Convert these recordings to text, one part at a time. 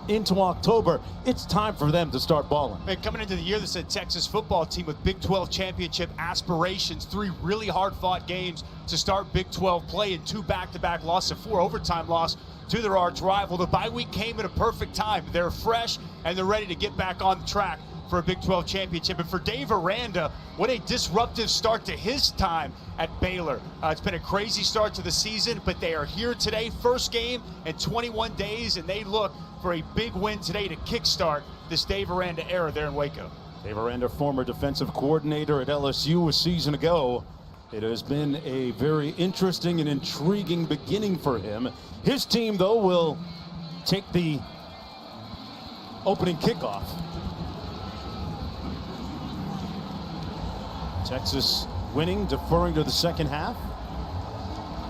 into October, it's time for them to start balling. Man, coming into the year, this is a Texas football team with Big 12 championship aspirations. 3 really hard-fought games to start Big 12 play, and 2 back-to-back losses, 4 overtime loss to their arch rival. The bye week came at a perfect time. They're fresh and they're ready to get back on track for a Big 12 championship. And for Dave Aranda, what a disruptive start to his time at Baylor. It's been a crazy start to the season, but they are here today. First game in 21 days, and they look for a big win today to kickstart this Dave Aranda era there in Waco. Dave Aranda, former defensive coordinator at LSU a season ago. It has been a very interesting and intriguing beginning for him. His team, though, will take the opening kickoff. Texas winning, deferring to the second half.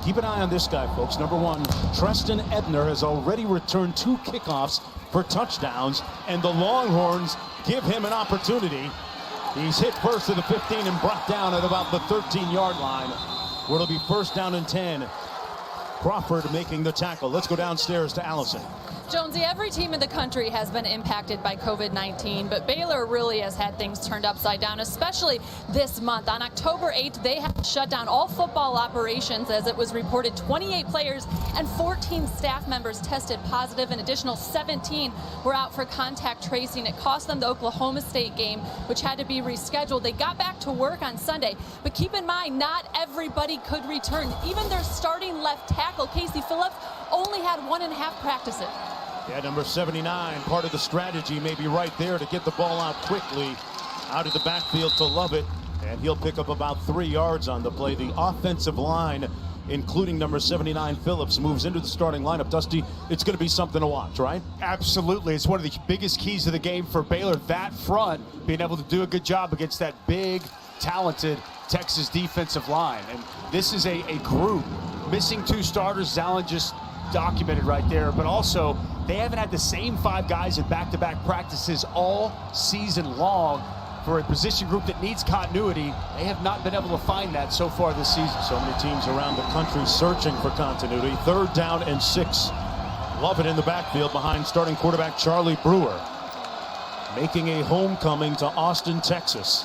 Keep an eye on this guy, folks. Number 1, Treston Ebner has already returned 2 kickoffs for touchdowns, and the Longhorns give him an opportunity. He's hit first to the 15 and brought down at about the 13-yard line, where it'll be first down and 10. Crawford making the tackle. Let's go downstairs to Allison. Jonesy, every team in the country has been impacted by COVID-19, but Baylor really has had things turned upside down, especially this month. On October 8th, they had to shut down all football operations as it was reported 28 players and 14 staff members tested positive. An additional 17 were out for contact tracing. It cost them the Oklahoma State game, which had to be rescheduled. They got back to work on Sunday, but keep in mind, not everybody could return. Even their starting left tackle, Casey Phillips, only had 1.5 practices. Yeah, number 79, part of the strategy may be right there to get the ball out quickly out of the backfield to Lovett, and he'll pick up about 3 yards on the play. The offensive line, including number 79 Phillips, moves into the starting lineup. Dusty, it's going to be something to watch, right? Absolutely. It's one of the biggest keys to the game for Baylor. That front being able to do a good job against that big, talented Texas defensive line. And this is a group missing 2 starters. Zallen just documented right there, but also they haven't had the same 5 guys in back-to-back practices all season long. For a position group that needs continuity, they have not been able to find that so far this season. So many teams around the country searching for continuity. 3rd down and 6. Lovett in the backfield behind starting quarterback Charlie Brewer, making a homecoming to Austin, Texas.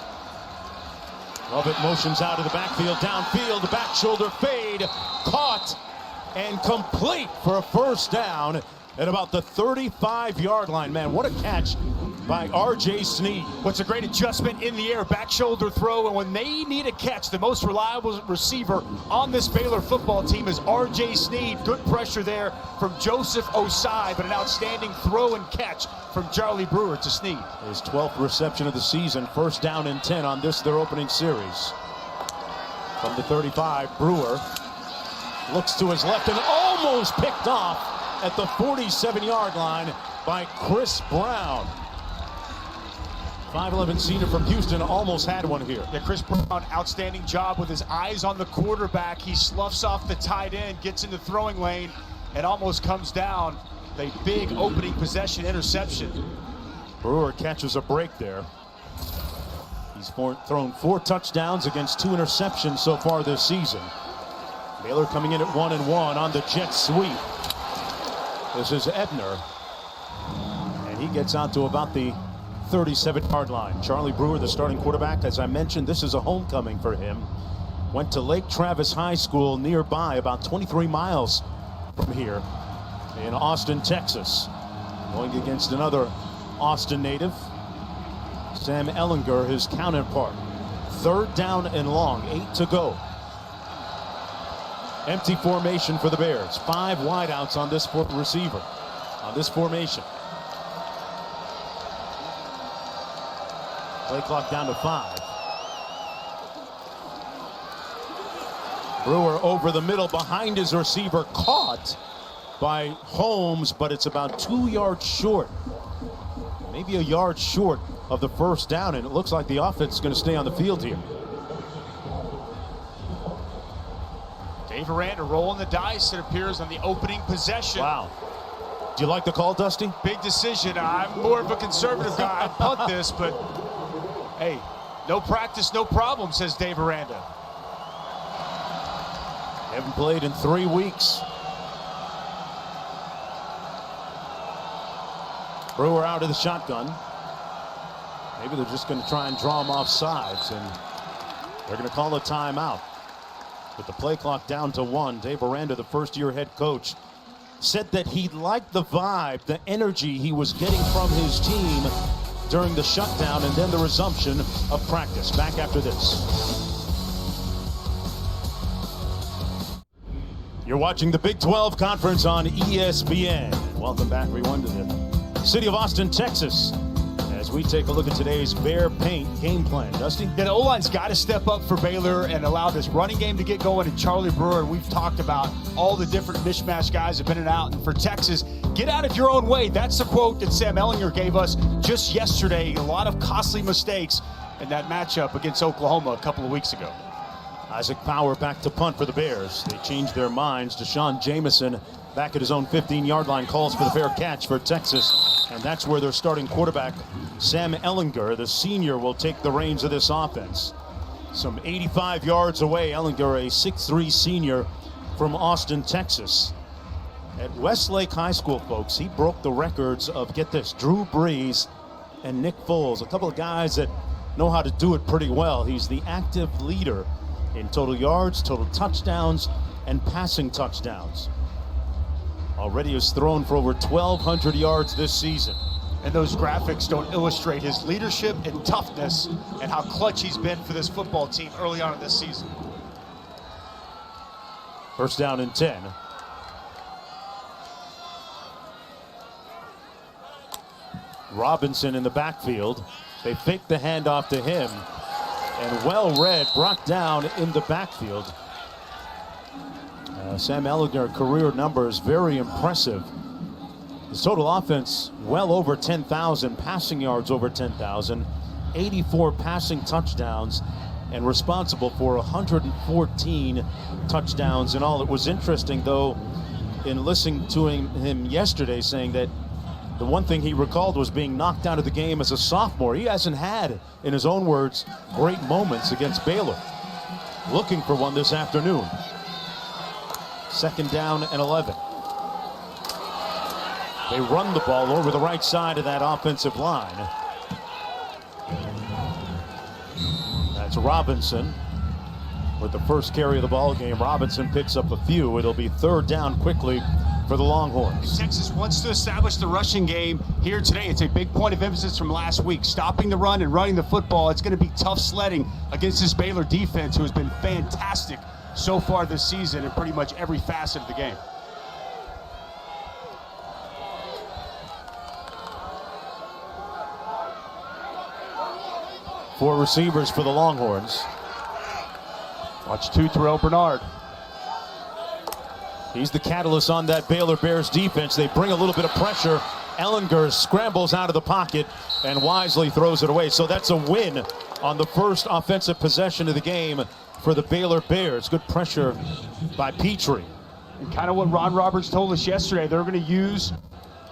Lovett motions out of the backfield, downfield, the back shoulder fade, caught and complete for a first down at about the 35-yard line. Man, what a catch by R.J. Sneed. What's a great adjustment in the air, back shoulder throw, and when they need a catch, the most reliable receiver on this Baylor football team is R.J. Sneed. Good pressure there from Joseph Osai, but an outstanding throw and catch from Charlie Brewer to Sneed. His 12th reception of the season, first down and 10 on their opening series. From the 35, Brewer looks to his left and almost picked off at the 47-yard line by Chris Brown. 5'11" senior from Houston almost had one here. Yeah, Chris Brown, outstanding job with his eyes on the quarterback. He sloughs off the tight end, gets in the throwing lane, and almost comes down. A big opening possession interception. Brewer catches a break there. He's thrown 4 touchdowns against 2 interceptions so far this season. Baylor coming in at 1-1 on the jet sweep. This is Ebner, and he gets out to about the 37-yard line. Charlie Brewer, the starting quarterback, as I mentioned, this is a homecoming for him. Went to Lake Travis High School nearby, about 23 miles from here in Austin, Texas. Going against another Austin native, Sam Ellinger, his counterpart. 3rd down and long, 8 to go. Empty formation for the Bears. 5 wideouts on this receiver, on this formation. Play clock down to 5. Brewer over the middle behind his receiver, caught by Holmes, but it's about 2 yards short. Maybe a yard short of the first down, and it looks like the offense is going to stay on the field here. Dave Aranda rolling the dice, it appears, on the opening possession. Wow. Do you like the call, Dusty? Big decision. I'm more of a conservative guy. I punt this, but hey, no practice, no problem, says Dave Aranda. Haven't played in 3 weeks. Brewer out of the shotgun. Maybe they're just going to try and draw him off sides, and they're going to call a timeout. With the play clock down to 1, Dave Aranda, the first-year head coach, said that he liked the vibe, the energy he was getting from his team during the shutdown and then the resumption of practice. Back after this. You're watching the Big 12 Conference on ESPN. Welcome back, everyone, to the city of Austin, Texas, as we take a look at today's Bear Paint game plan. Dusty? Yeah, the O-line's got to step up for Baylor and allow this running game to get going. And Charlie Brewer, we've talked about all the different mishmash guys have been in and out. And for Texas, get out of your own way. That's the quote that Sam Ehlinger gave us just yesterday. A lot of costly mistakes in that matchup against Oklahoma a couple of weeks ago. Isaac Power back to punt for the Bears. They changed their minds. Deshaun Jameson back at his own 15-yard line, calls for the fair catch for Texas. And that's where their starting quarterback, Sam Ehlinger, the senior, will take the reins of this offense. Some 85 yards away, Ehlinger, a 6'3 senior from Austin, Texas. At Westlake High School, folks, he broke the records of, get this, Drew Brees and Nick Foles, a couple of guys that know how to do it pretty well. He's the active leader in total yards, total touchdowns, and passing touchdowns. Already has thrown for over 1,200 yards this season. And those graphics don't illustrate his leadership and toughness and how clutch he's been for this football team early on in this season. First down and 10. Robinson in the backfield. They fake the handoff to him. And well read, brought down in the backfield. Sam Ehlinger, career numbers very impressive. His total offense well over 10,000, passing yards over 10,000, 84 passing touchdowns, and responsible for 114 touchdowns in all. It was interesting, though, in listening to him yesterday, saying that the one thing he recalled was being knocked out of the game as a sophomore. He hasn't had, in his own words, great moments against Baylor. Looking for one this afternoon. Second down and 11. They run the ball over the right side of that offensive line. That's Robinson with the first carry of the ball game. Robinson picks up a few. It'll be third down quickly for the Longhorns. Texas wants to establish the rushing game here today. It's a big point of emphasis from last week. Stopping the run and running the football. It's going to be tough sledding against this Baylor defense, who has been fantastic so far this season in pretty much every facet of the game. Four receivers for the Longhorns. Watch two, Terrell Bernard. He's the catalyst on that Baylor Bears defense. They bring a little bit of pressure. Ehlinger scrambles out of the pocket and wisely throws it away. So that's a win on the first offensive possession of the game for the Baylor Bears. Good pressure by Petrie. And kind of what Ron Roberts told us yesterday, they're going to use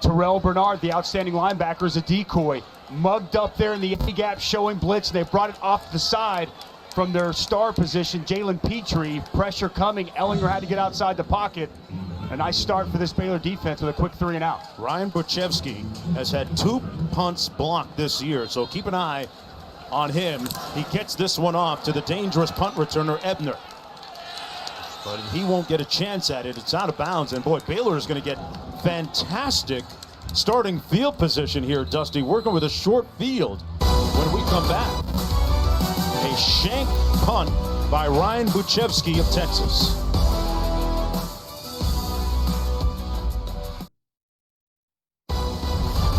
Terrell Bernard, the outstanding linebacker, as a decoy. Mugged up there in the A-gap, showing blitz. They brought it off the side from their star position, Jalen Petrie. Pressure coming. Ehlinger had to get outside the pocket. A nice start for this Baylor defense with a quick 3 and out. Ryan Buchevsky has had 2 punts blocked this year, so keep an eye on him. He gets this one off to the dangerous punt returner, Ebner. But he won't get a chance at it. It's out of bounds, and boy, Baylor is going to get fantastic starting field position here, Dusty, working with a short field when we come back. A shank punt by Ryan Buchevsky of Texas.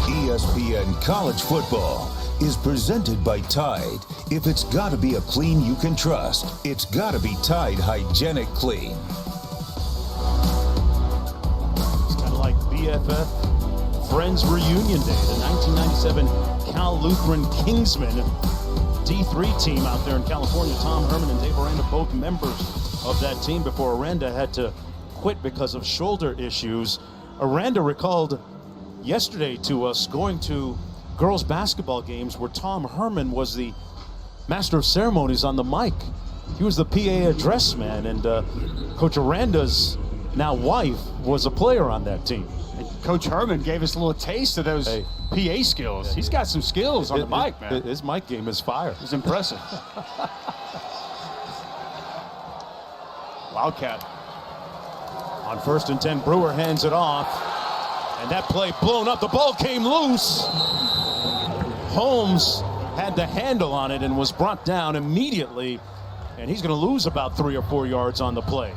ESPN College Football is presented by Tide. If it's got to be a clean you can trust, it's got to be Tide Hygienic Clean. It's kind of like BFF Friends Reunion Day, the 1997 Cal Lutheran Kingsmen D3 team out there in California. Tom Herman and Dave Aranda, both members of that team, before Aranda had to quit because of shoulder issues. Aranda recalled yesterday to us going to girls basketball games where Tom Herman was the master of ceremonies on the mic. He was the PA address man, and Coach Aranda's now wife was a player on that team. Coach Herman gave us a little taste of those PA skills. He's got some skills on the mic, man. His mic game is fire. It's impressive. Wildcat. On 1st and 10, Brewer hands it off. And that play blown up. The ball came loose. Holmes had the handle on it and was brought down immediately. And he's going to lose about 3 or 4 yards on the play.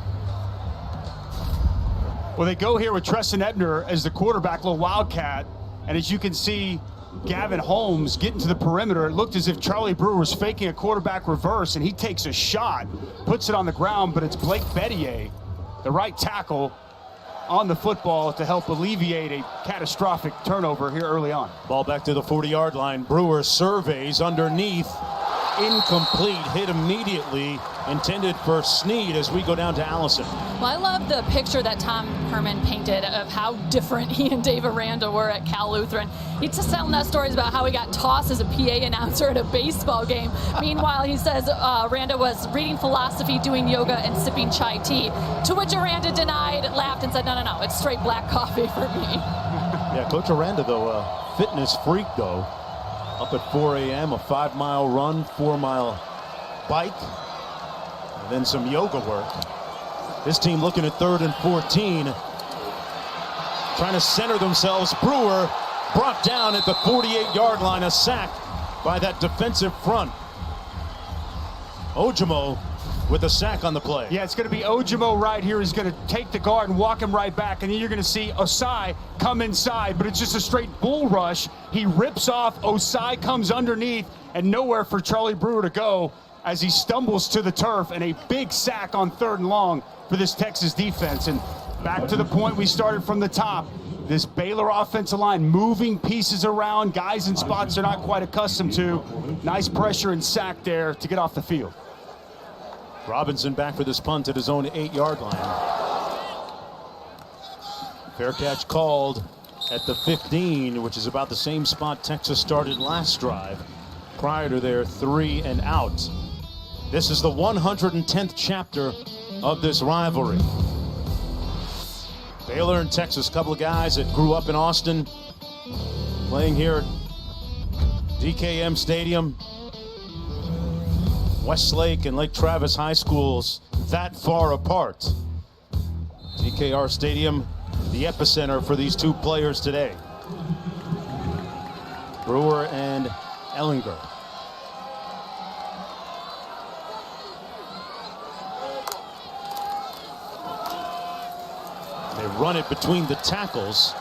Well, they go here with Treston Ebner as the quarterback, little Wildcat. And as you can see, Gavin Holmes getting to the perimeter. It looked as if Charlie Brewer was faking a quarterback reverse, and he takes a shot, puts it on the ground, but it's Blake Bettier, the right tackle, on the football to help alleviate a catastrophic turnover here early on. Ball back to the 40-yard line. Brewer surveys underneath. Incomplete, hit immediately, intended for Snead as we go down to Allison. Well, I love the picture that Tom Herman painted of how different he and Dave Aranda were at Cal Lutheran. He's just telling us stories about how he got tossed as a PA announcer at a baseball game. Meanwhile, he says Aranda was reading philosophy, doing yoga, and sipping chai tea, to which Aranda denied, laughed, and said, no, it's straight black coffee for me. Yeah, Coach Aranda, though, a fitness freak, though. Up at 4 a.m., a 5-mile run, 4-mile bike, and then some yoga work. This team looking at 3rd and 14, trying to center themselves. Brewer brought down at the 48-yard line, a sack by that defensive front. Ojimo with a sack on the play. Yeah, it's going to be Ojimo right here. He's going to take the guard and walk him right back, and then you're going to see Osai come inside, but it's just a straight bull rush. He rips off, Osai comes underneath, and nowhere for Charlie Brewer to go as he stumbles to the turf, and a big sack on 3rd and long for this Texas defense. And back to the point we started from the top, this Baylor offensive line moving pieces around, guys in spots they're not quite accustomed to. Nice pressure and sack there to get off the field. Robinson back for this punt at his own 8-yard line. Fair catch called at the 15, which is about the same spot Texas started last drive. Prior to their 3 and out. This is the 110th chapter of this rivalry. Baylor and Texas, a couple of guys that grew up in Austin, playing here at DKM Stadium. Westlake and Lake Travis high schools that far apart. DKR Stadium, the epicenter for these two players today. Brewer and Ellinger. They run it between the tackles.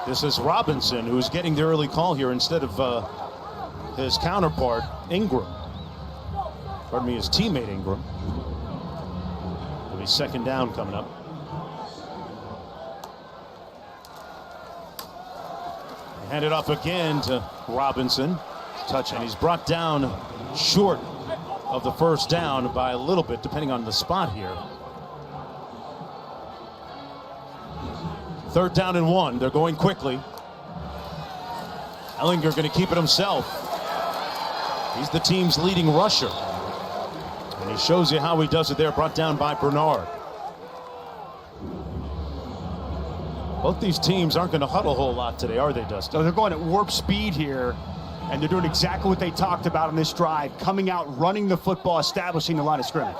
This is Robinson who's getting the early call here instead of his counterpart, Ingram. Pardon me, his teammate Ingram. It'll be 2nd down coming up. Hand it off again to Robinson. Touch, and he's brought down short of the 1st down by a little bit, depending on the spot here. 3rd down and 1. They're going quickly. Ellinger going to keep it himself. He's the team's leading rusher. And he shows you how he does it there, brought down by Bernard. Both these teams aren't going to huddle a whole lot today, are they, Dustin? So they're going at warp speed here, and they're doing exactly what they talked about on this drive, coming out, running the football, establishing the line of scrimmage.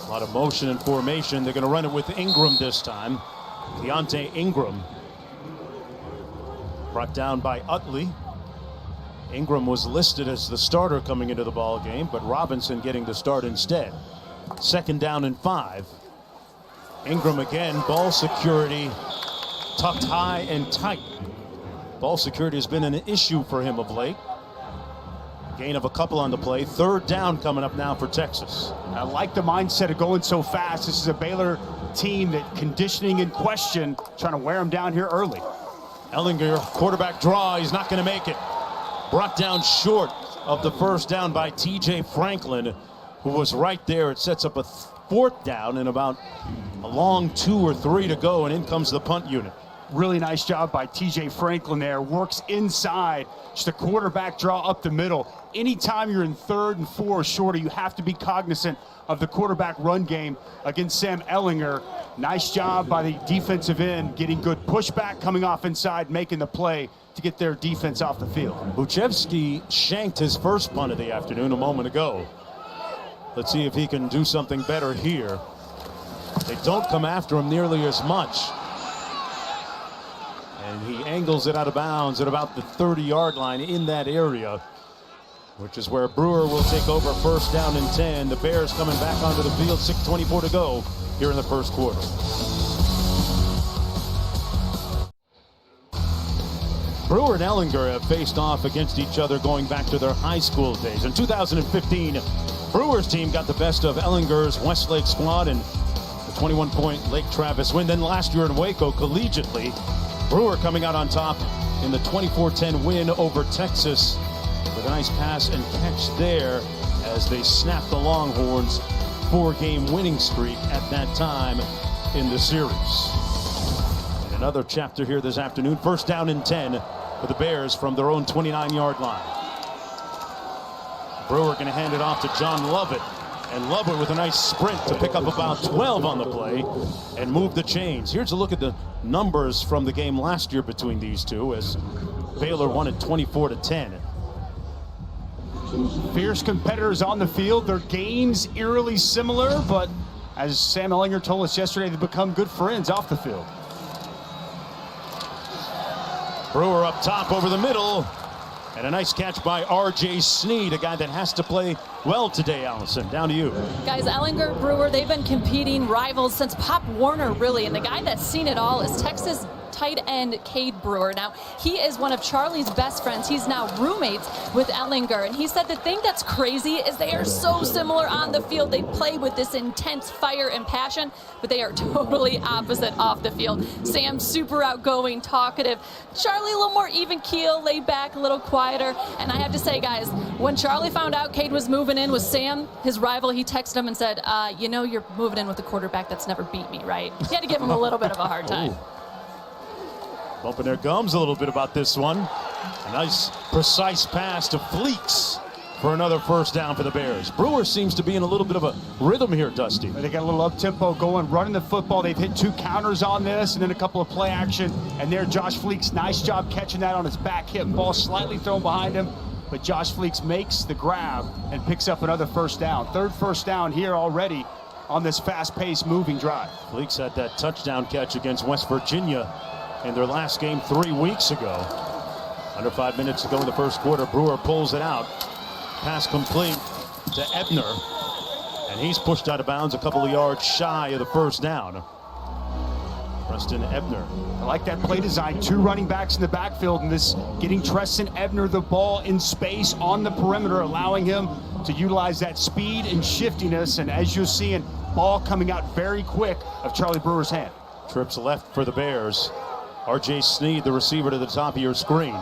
A lot of motion and formation. They're going to run it with Ingram this time. Keontae Ingram. Brought down by Utley. Ingram was listed as the starter coming into the ball game, but Robinson getting the start instead. 2nd down and 5. Ingram again, ball security tucked high and tight. Ball security has been an issue for him of late. Gain of a couple on the play. 3rd down coming up now for Texas. I like the mindset of going so fast. This is a Baylor team that conditioning in question, trying to wear them down here early. Ellinger, quarterback draw, he's not going to make it. Brought down short of the 1st down by TJ Franklin, who was right there. It sets up a 4th down and about a long 2 or 3 to go, and in comes the punt unit. Really nice job by TJ Franklin there. Works inside, just a quarterback draw up the middle. Anytime you're in 3rd and 4 or shorter, you have to be cognizant of the quarterback run game against Sam Ehlinger. Nice job by the defensive end, getting good pushback, coming off inside, making the play to get their defense off the field. Buchevsky shanked his first punt of the afternoon a moment ago. Let's see if he can do something better here. They don't come after him nearly as much. And he angles it out of bounds at about the 30-yard line in that area, which is where Brewer will take over 1st down and 10. The Bears coming back onto the field, 6:24 to go here in the first quarter. Brewer and Ehlinger have faced off against each other going back to their high school days. In 2015, Brewer's team got the best of Ehlinger's Westlake squad and the 21-point Lake Travis win. Then last year in Waco, collegiately, Brewer coming out on top in the 24-10 win over Texas with a nice pass and catch there as they snapped the Longhorns' 4-game winning streak at that time in the series. And another chapter here this afternoon. 1st down and 10 for the Bears from their own 29-yard line. Brewer going to hand it off to John Lovett. And Lovett with a nice sprint to pick up about 12 on the play and move the chains. Here's a look at the numbers from the game last year between these two as Baylor won it 24-10. Fierce competitors on the field. Their games eerily similar, but as Sam Ehlinger told us yesterday, they've become good friends off the field. Brewer up top over the middle. And a nice catch by R.J. Sneed, a guy that has to play well today, Allison. Down to you. Guys, Ehlinger, Brewer, they've been competing rivals since Pop Warner, really. And the guy that's seen it all is Texas tight end Cade Brewer. Now, he is one of Charlie's best friends. He's now roommates with Ehlinger. And he said the thing that's crazy is they are so similar on the field. They play with this intense fire and passion, but they are totally opposite off the field. Sam, super outgoing, talkative. Charlie, a little more even keel, laid back, a little quieter. And I have to say, guys, when Charlie found out Cade was moving in with Sam, his rival, he texted him and said, you know you're moving in with a quarterback that's never beat me, right? He had to give him a little bit of a hard time. Bumping their gums a little bit about this one. A nice, precise pass to Fleeks for another 1st down for the Bears. Brewer seems to be in a little bit of a rhythm here, Dusty. They got a little up-tempo going, running the football. They've hit 2 counters on this and then a couple of play action. And there, Josh Fleeks, nice job catching that on his back hip. Ball slightly thrown behind him, but Josh Fleeks makes the grab and picks up another 1st down. 3rd 1st down here already on this fast-paced moving drive. Fleeks had that touchdown catch against West Virginia in their last game 3 weeks ago. Under 5 minutes to go in the first quarter. Brewer pulls it out. Pass complete to Ebner. And he's pushed out of bounds a couple of yards shy of the 1st down. Preston Ebner. I like that play design. 2 running backs in the backfield, and this getting Treston Ebner the ball in space on the perimeter, allowing him to utilize that speed and shiftiness. And as you're seeing, ball coming out very quick of Charlie Brewer's hand. Trips left for the Bears. R.J. Sneed, the receiver, to the top of your screen.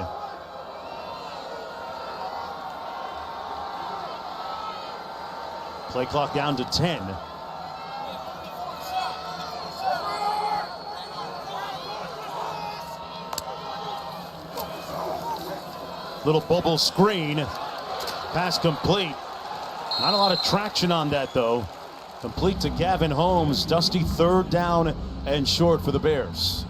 Play clock down to 10. Little bubble screen. Pass complete. Not a lot of traction on that, though. Complete to Gavin Holmes. Dusty, 3rd down and short for the Bears.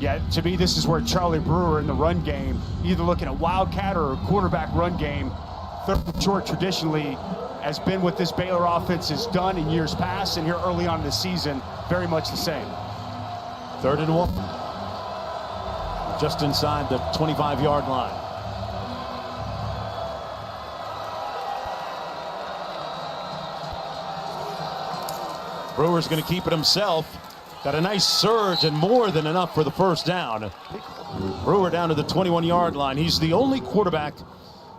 Yeah, to me, this is where Charlie Brewer in the run game, either looking at wildcat or a quarterback run game, 3rd and short traditionally has been what this Baylor offense has done in years past, and here early on in the season, very much the same. 3rd and 1. Just inside the 25-yard line. Brewer's going to keep it himself. Got a nice surge and more than enough for the 1st down. Brewer down to the 21-yard line. He's the only quarterback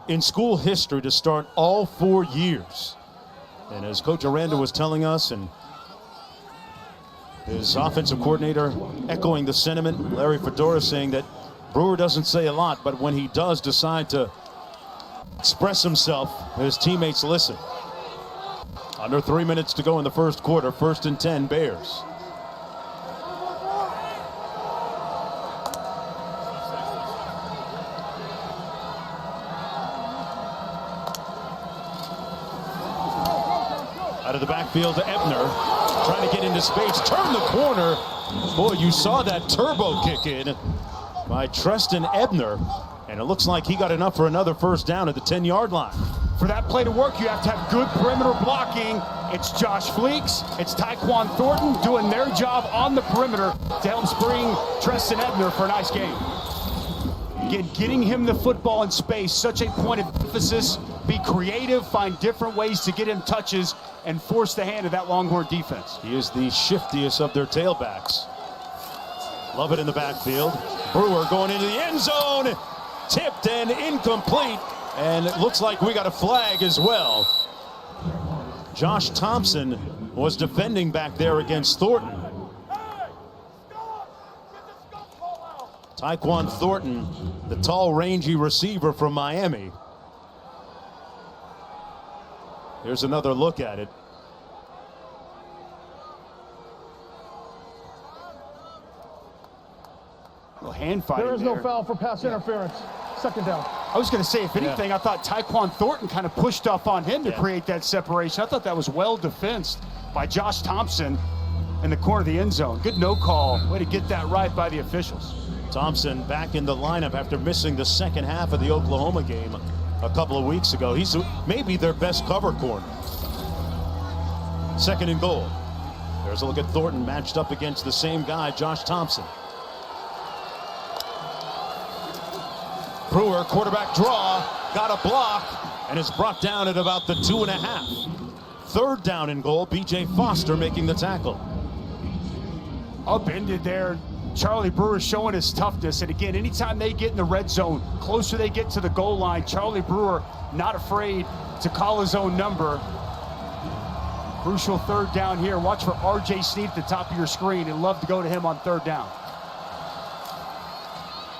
in school history to start all 4 years. And as Coach Aranda was telling us, and his offensive coordinator echoing the sentiment, Larry Fedora saying that Brewer doesn't say a lot, but when he does decide to express himself, his teammates listen. Under 3 minutes to go in the first quarter. 1st and 10 Bears. Out of the backfield to Ebner. Trying to get into space. Turn the corner. Boy, you saw that turbo kick in by Treston Ebner. And it looks like he got enough for another first down at the 10-yard line. For that play to work, you have to have good perimeter blocking. It's Josh Fleeks, it's Tyquan Thornton doing their job on the perimeter to help spring Treston Ebner for a nice game. Again, getting him the football in space, such a point of emphasis. Be creative, find different ways to get him touches, and force the hand of that Longhorn defense. He is the shiftiest of their tailbacks. Love it in the backfield. Brewer going into the end zone. Tipped and incomplete. And it looks like we got a flag as well. Josh Thompson was defending back there against Thornton. Tyquan Thornton, the tall, rangy receiver from Miami. Here's another look at it. Well, hand fighting there is no foul for pass interference. Second down. I was going to say, if anything, I thought Tyquan Thornton kind of pushed up on him to create that separation. I thought that was well defensed by Josh Thompson in the corner of the end zone. Good no call. Way to get that right by the officials. Thompson back in the lineup after missing the second half of the Oklahoma game a couple of weeks ago. He's maybe their best cover corner. Second and goal. There's a look at Thornton matched up against the same guy, Josh Thompson. Brewer, quarterback draw, got a block, and is brought down at about the 2.5. Third down and goal, B.J. Foster making the tackle. Upended there. Charlie Brewer showing his toughness. And again, anytime they get in the red zone, closer they get to the goal line, Charlie Brewer not afraid to call his own number. Crucial third down here. Watch for R.J. Sneed at the top of your screen, and love to go to him on third down.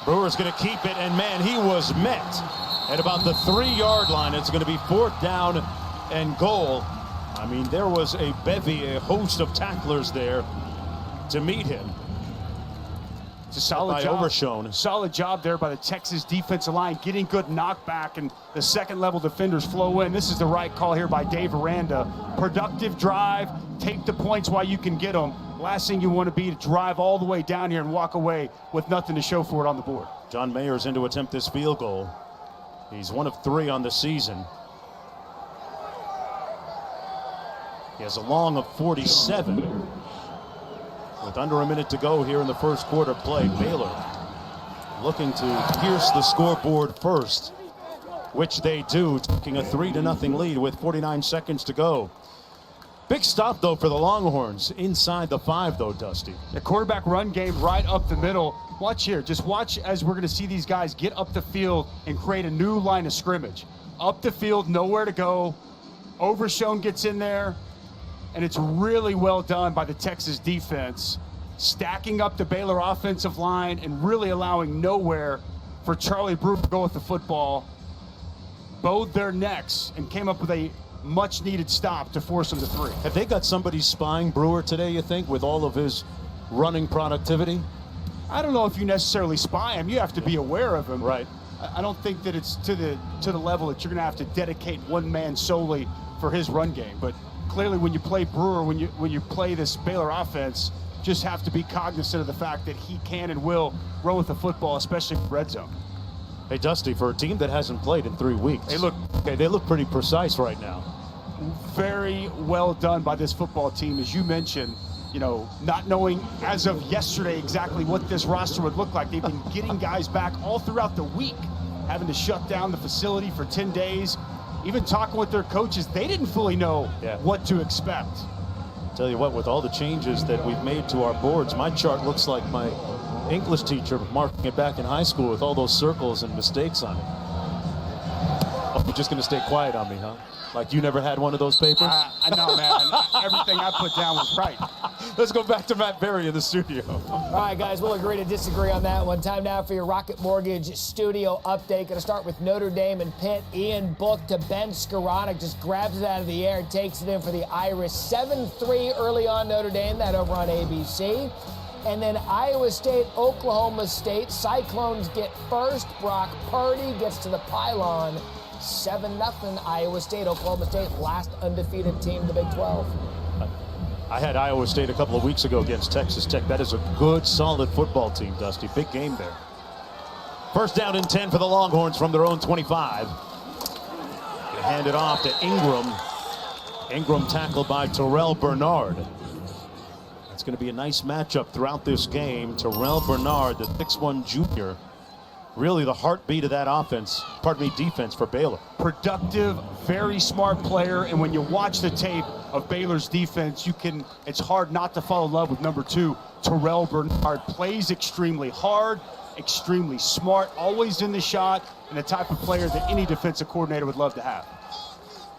Brewer's going to keep it, and man, he was met at about the 3-yard line. It's going to be fourth down and goal. I mean, there was a bevy, a host of tacklers there to meet him. It's a solid job. Overshown. Solid job there by the Texas defensive line, getting good knockback, and the second-level defenders flow in. This is the right call here by Dave Aranda. Productive drive, take the points while you can get them. Last thing you want to be to drive all the way down here and walk away with nothing to show for it on the board. John Mayer's in to attempt this field goal. He's 1 of 3 on the season. He has a long of 47. With under a minute to go here in the first quarter play, Baylor looking to pierce the scoreboard first, which they do, taking a 3-0 lead with 49 seconds to go. Big stop, though, for the Longhorns. Inside the 5, though, Dusty. The quarterback run game right up the middle. Watch here. Just watch as we're going to see these guys get up the field and create a new line of scrimmage. Up the field, nowhere to go. Overshown gets in there, and it's really well done by the Texas defense, stacking up the Baylor offensive line and really allowing nowhere for Charlie Brewer to go with the football. Bowed their necks and came up with a much-needed stop to force him to 3. Have they got somebody spying Brewer today, you think, with all of his running productivity? I don't know if you necessarily spy him. You have to be aware of him. Right. I don't think that it's to the level that you're going to have to dedicate one man solely for his run game. But clearly, when you play Brewer, when you play this Baylor offense, just have to be cognizant of the fact that he can and will run with the football, especially in the red zone. Hey, Dusty, for a team that hasn't played in 3 weeks, they look pretty precise right now. Very well done by this football team, as you mentioned. You know, not knowing as of yesterday exactly what this roster would look like. They've been getting guys back all throughout the week, having to shut down the facility for 10 days. Even talking with their coaches, they didn't fully know what to expect. Tell you what, with all the changes that we've made to our boards, my chart looks like my English teacher marking it back in high school with all those circles and mistakes on it. Oh, you're just going to stay quiet on me, huh? Like you never had one of those papers? I know, man. Everything I put down was right. Let's go back to Matt Berry in the studio. All right, guys, we'll agree to disagree on that one. Time now for your Rocket Mortgage studio update. Going to start with Notre Dame and Pitt. Ian Book to Ben Skoranek, just grabs it out of the air and takes it in for the Irish. 7-3 early on Notre Dame, that over on ABC. And then Iowa State, Oklahoma State. Cyclones get first. Brock Purdy gets to the pylon 7-0 Iowa State. Oklahoma State, last undefeated team in the Big 12. I had Iowa State a couple of weeks ago against Texas Tech. That is a good, solid football team, Dusty. Big game there. First down and 10 for the Longhorns from their own 25. They hand it off to Ingram. Ingram tackled by Terrell Bernard. It's going to be a nice matchup throughout this game. Terrell Bernard, the 6'1" junior, really the heartbeat of that defense for Baylor. Productive, very smart player, and when you watch the tape of Baylor's defense, it's hard not to fall in love with number 2, Terrell Bernard. Plays extremely hard, extremely smart, always in the shot, and the type of player that any defensive coordinator would love to have.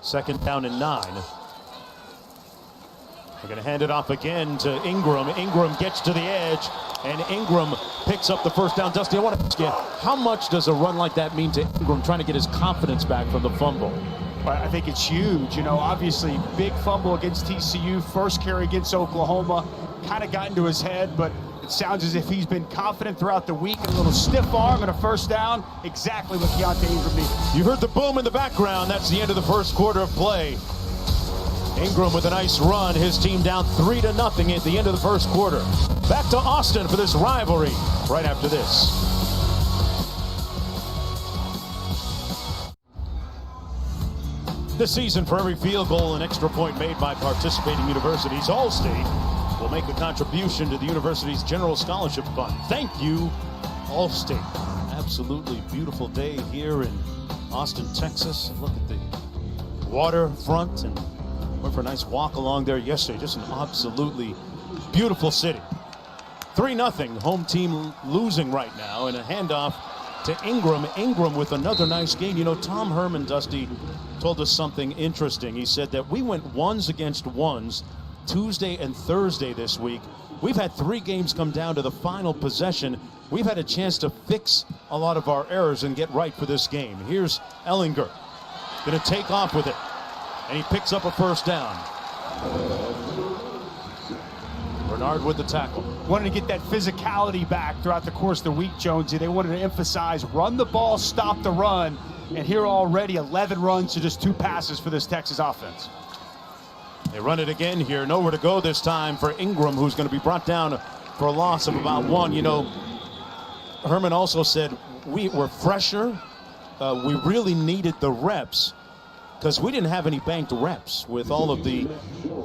Second down and 9. We're going to hand it off again to Ingram. Ingram gets to the edge, and Ingram picks up the first down. Dusty, I want to ask you, how much does a run like that mean to Ingram trying to get his confidence back from the fumble? I think it's huge. You know, obviously, big fumble against TCU, first carry against Oklahoma, kind of got into his head, but it sounds as if he's been confident throughout the week. A little stiff arm and a first down, exactly what Keontae Ingram needed. You heard the boom in the background. That's the end of the first quarter of play. Ingram with a nice run. His team down 3-0 at the end of the first quarter. Back to Austin for this rivalry right after this. This season, for every field goal and extra point made by participating universities, Allstate will make a contribution to the university's General Scholarship Fund. Thank you, Allstate. Absolutely beautiful day here in Austin, Texas. Look at the waterfront, and went for a nice walk along there yesterday. Just an absolutely beautiful city. 3-0, home team losing right now, and a handoff to Ingram. Ingram with another nice game. You know, Tom Herman, Dusty, told us something interesting. He said that we went ones against ones Tuesday and Thursday this week. We've had 3 games come down to the final possession. We've had a chance to fix a lot of our errors and get right for this game. Here's Ehlinger, going to take off with it, and he picks up a first down. Bernard with the tackle. Wanted to get that physicality back throughout the course of the week, Jonesy. They wanted to emphasize run the ball, stop the run, and here already 11 runs to just 2 passes for this Texas offense. They run it again here. Nowhere to go this time for Ingram, who's going to be brought down for a loss of about 1. You know, Herman also said we were fresher. We really needed the reps because we didn't have any banked reps with all of the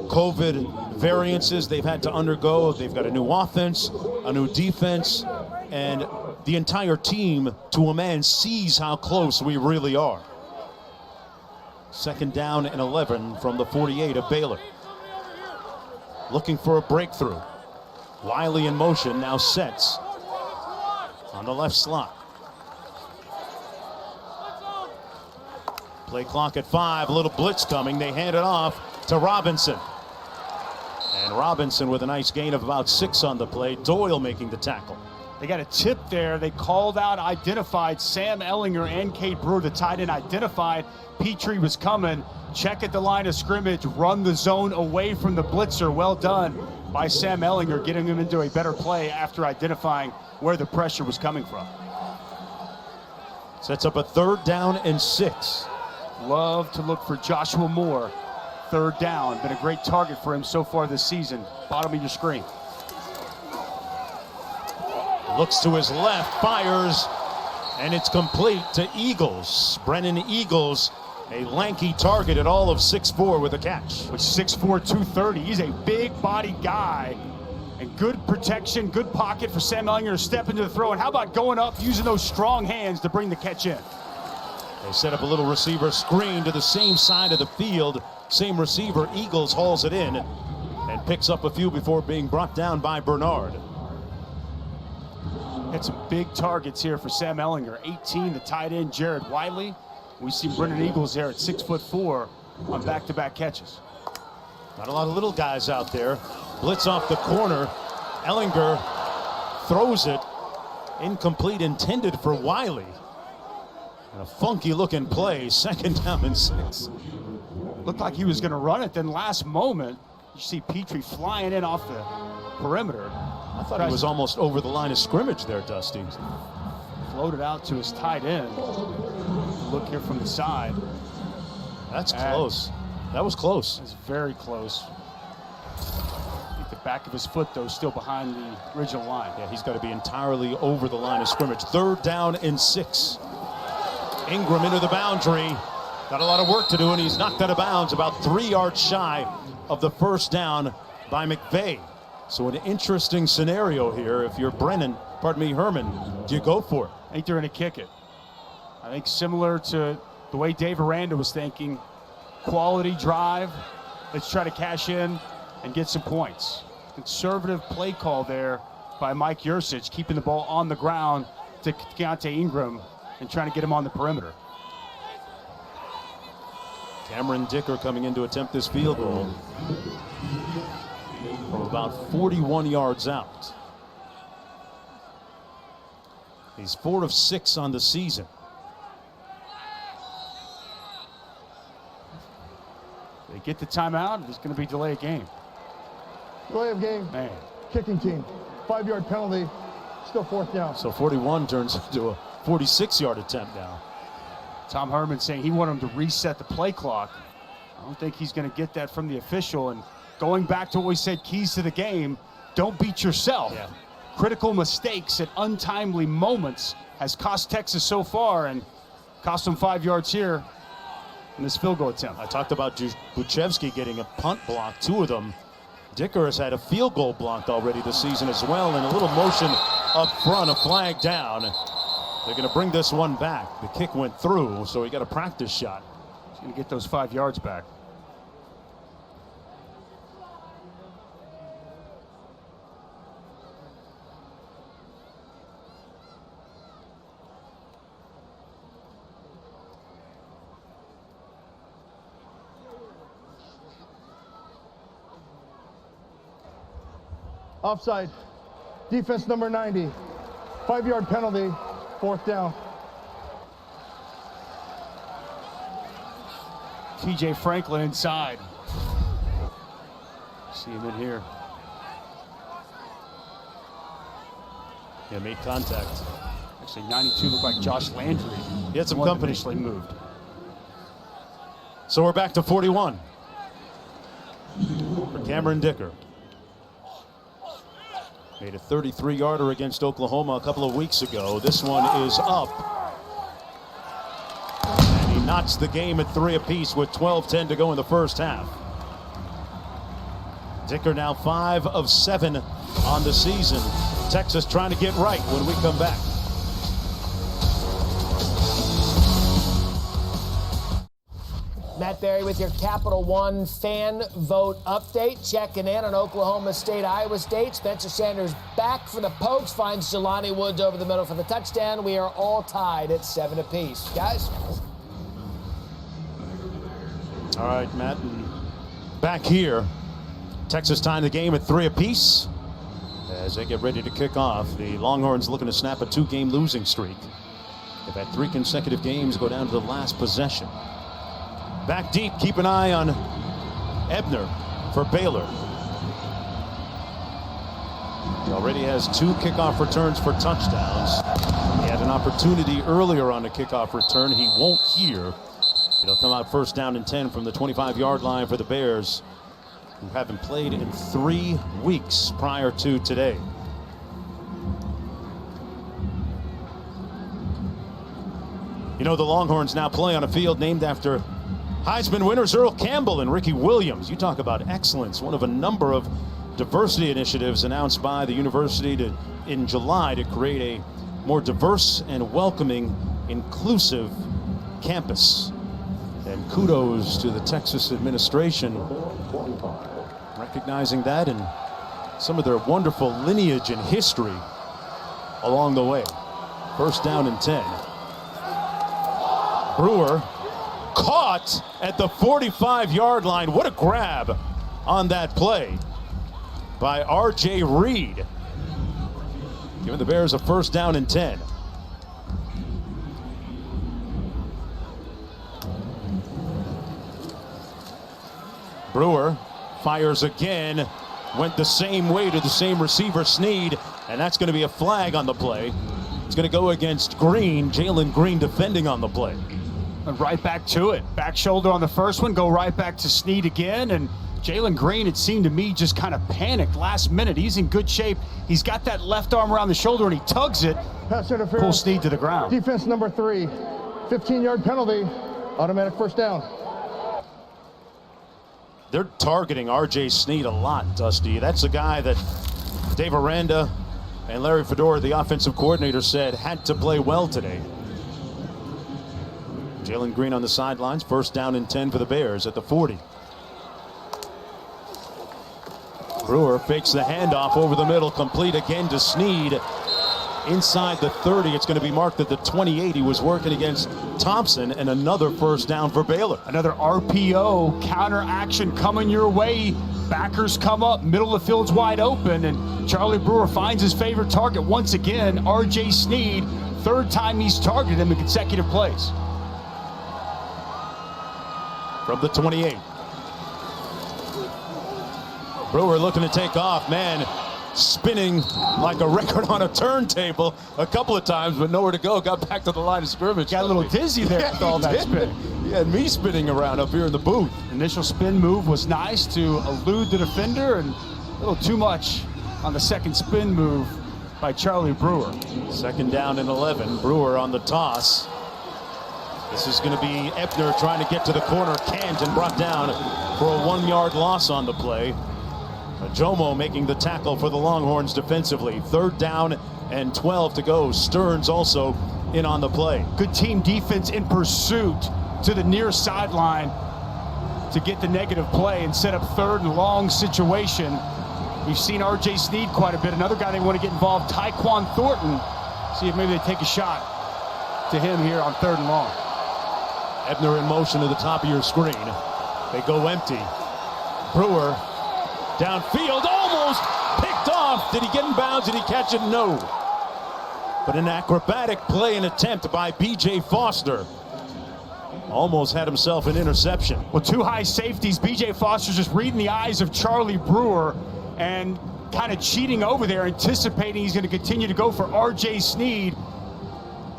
COVID variances they've had to undergo. They've got a new offense, a new defense, and the entire team, to a man, sees how close we really are. Second down and 11 from the 48 of Baylor. Looking for a breakthrough. Wiley in motion, now sets on the left slot. Play clock at 5, a little blitz coming. They hand it off to Robinson. And Robinson with a nice gain of about 6 on the play. Doyle making the tackle. They got a tip there. They called out, identified Sam Ehlinger and Cade Brewer, the tight end, identified Petrie was coming. Check at the line of scrimmage, run the zone away from the blitzer. Well done by Sam Ehlinger, getting him into a better play after identifying where the pressure was coming from. Sets up a 3rd down and 6. Love to look for Joshua Moore. 3rd down. Been a great target for him so far this season. Bottom of your screen. Looks to his left, fires, and it's complete to Eagles. Brennan Eagles, a lanky target at all of 6'4" with a catch. With 6'4", 230. He's a big body guy. And good protection, good pocket for Sam Ehlinger to step into the throw. And how about going up, using those strong hands to bring the catch in? They set up a little receiver screen to the same side of the field. Same receiver, Eagles hauls it in and picks up a few before being brought down by Bernard. Had some big targets here for Sam Ehlinger. 18, the tight end, Jared Wiley. We see Brennan Eagles there at 6'4" on back-to-back catches. Not a lot of little guys out there. Blitz off the corner. Ehlinger throws it. Incomplete, intended for Wiley. And a funky looking play, 2nd down and 6. Looked like he was going to run it, then last moment, you see Petrie flying in off the perimeter. I thought he was almost over the line of scrimmage there, Dusty. floated out to his tight end. Look here from the side. That's close. That was close. It's very close. I think the back of his foot, though, is still behind the original line. Yeah, he's got to be entirely over the line of scrimmage. 3rd down and 6. Ingram into the boundary. Got a lot of work to do, and he's knocked out of bounds about 3 yards shy of the first down by McVay. So an interesting scenario here. If you're Herman, do you go for it? I think they're going to kick it. I think similar to the way Dave Aranda was thinking, quality drive, let's try to cash in and get some points. Conservative play call there by Mike Yurcich, keeping the ball on the ground to Keontae Ingram and trying to get him on the perimeter. Cameron Dicker coming in to attempt this field goal from about 41 yards out. He's 4 of 6 on the season. They get the timeout, there's going to be delay of game. Delay of game. Man. Kicking team. 5-yard penalty. Still 4th down. So 41 turns into a 46-yard attempt now. Tom Herman saying he wanted him to reset the play clock. I don't think he's going to get that from the official. And going back to what we said, keys to the game, don't beat yourself. Yeah. Critical mistakes at untimely moments has cost Texas so far and cost them 5 yards here in this field goal attempt. I talked about Buchevsky getting a punt block, 2 of them. Dicker has had a field goal blocked already this season as well, and a little motion up front, a flag down. They're going to bring this one back. The kick went through, so he got a practice shot. He's going to get those 5 yards back. Offside. Defense number 90. 5-yard penalty. 4th down. TJ Franklin inside. See him in here. Yeah, made contact. Actually, 92 looked like Josh Landry. He had some One company. initially moved. So we're back to 41 for Cameron Dicker. Made a 33-yarder against Oklahoma a couple of weeks ago. This one is up. And he knocks the game at 3 apiece with 12:10 to go in the first half. Dicker now 5 of 7 on the season. Texas trying to get right when we come back. Matt Berry with your Capital One fan vote update. Checking in on Oklahoma State, Iowa State. Spencer Sanders back for the Pokes. Finds Jelani Woods over the middle for the touchdown. We are all tied at 7 apiece. Guys? All right, Matt. And back here. Texas tying the game at 3 apiece. As they get ready to kick off, the Longhorns looking to snap a 2-game losing streak. They've had 3 consecutive games go down to the last possession. Back deep, keep an eye on Ebner for Baylor. He already has 2 kickoff returns for touchdowns. He had an opportunity earlier on a kickoff return. He won't here. It'll come out 1st down and 10 from the 25-yard line for the Bears, who haven't played in 3 weeks prior to today. You know, the Longhorns now play on a field named after Heisman winners Earl Campbell and Ricky Williams. You talk about excellence. One of a number of diversity initiatives announced by the university in July to create a more diverse and welcoming, inclusive campus. And kudos to the Texas administration recognizing that and some of their wonderful lineage and history along the way. 1st down and 10. Brewer caught at the 45-yard line. What a grab on that play by R.J. Reed, giving the Bears a 1st down and 10. Brewer fires again, went the same way to the same receiver, Snead, and that's going to be a flag on the play. It's going to go against Green. Jalen Green defending on the play. And right back to it. Back shoulder on the first one, go right back to Snead again. And Jalen Green, it seemed to me, just kind of panicked last minute. He's in good shape. He's got that left arm around the shoulder and he tugs it. Pass interference. Pulls Snead to the ground. Defense number 3, 15-yard penalty, automatic first down. They're targeting R.J. Snead a lot, Dusty. That's a guy that Dave Aranda and Larry Fedora, the offensive coordinator, said had to play well today. Jalen Green on the sidelines, first down and 10 for the Bears at the 40. Brewer fakes the handoff over the middle, complete again to Snead. Inside the 30, it's going to be marked at the 28. He was working against Thompson, and another first down for Baylor. Another RPO counter action coming your way. Backers come up, middle of the field's wide open, and Charlie Brewer finds his favorite target once again, R.J. Snead. Third time he's targeted him in consecutive plays. From the 28. Brewer looking to take off, man, spinning like a record on a turntable a couple of times, but nowhere to go. Got back to the line of scrimmage. Got a little dizzy there with all that spin. He had me spinning around up here in the booth. Initial spin move was nice to elude the defender, and a little too much on the second spin move by Charlie Brewer. Second down and 11. Brewer on the toss. This is going to be Ebner trying to get to the corner. Can't, and brought down for a 1-yard loss on the play. Jomo making the tackle for the Longhorns defensively. Third down and 12 to go. Stearns also in on the play. Good team defense in pursuit to the near sideline to get the negative play and set up third and long situation. We've seen R.J. Snead quite a bit. Another guy they want to get involved, Tyquan Thornton. See if maybe they take a shot to him here on third and long. Ebner in motion to the top of your screen. They go empty. Brewer downfield, almost picked off. Did he get in bounds? Did he catch it? No. But an acrobatic play and attempt by B.J. Foster. Almost had himself an interception. Well, two high safeties. B.J. Foster's just reading the eyes of Charlie Brewer and kind of cheating over there, anticipating he's going to continue to go for R.J. Snead.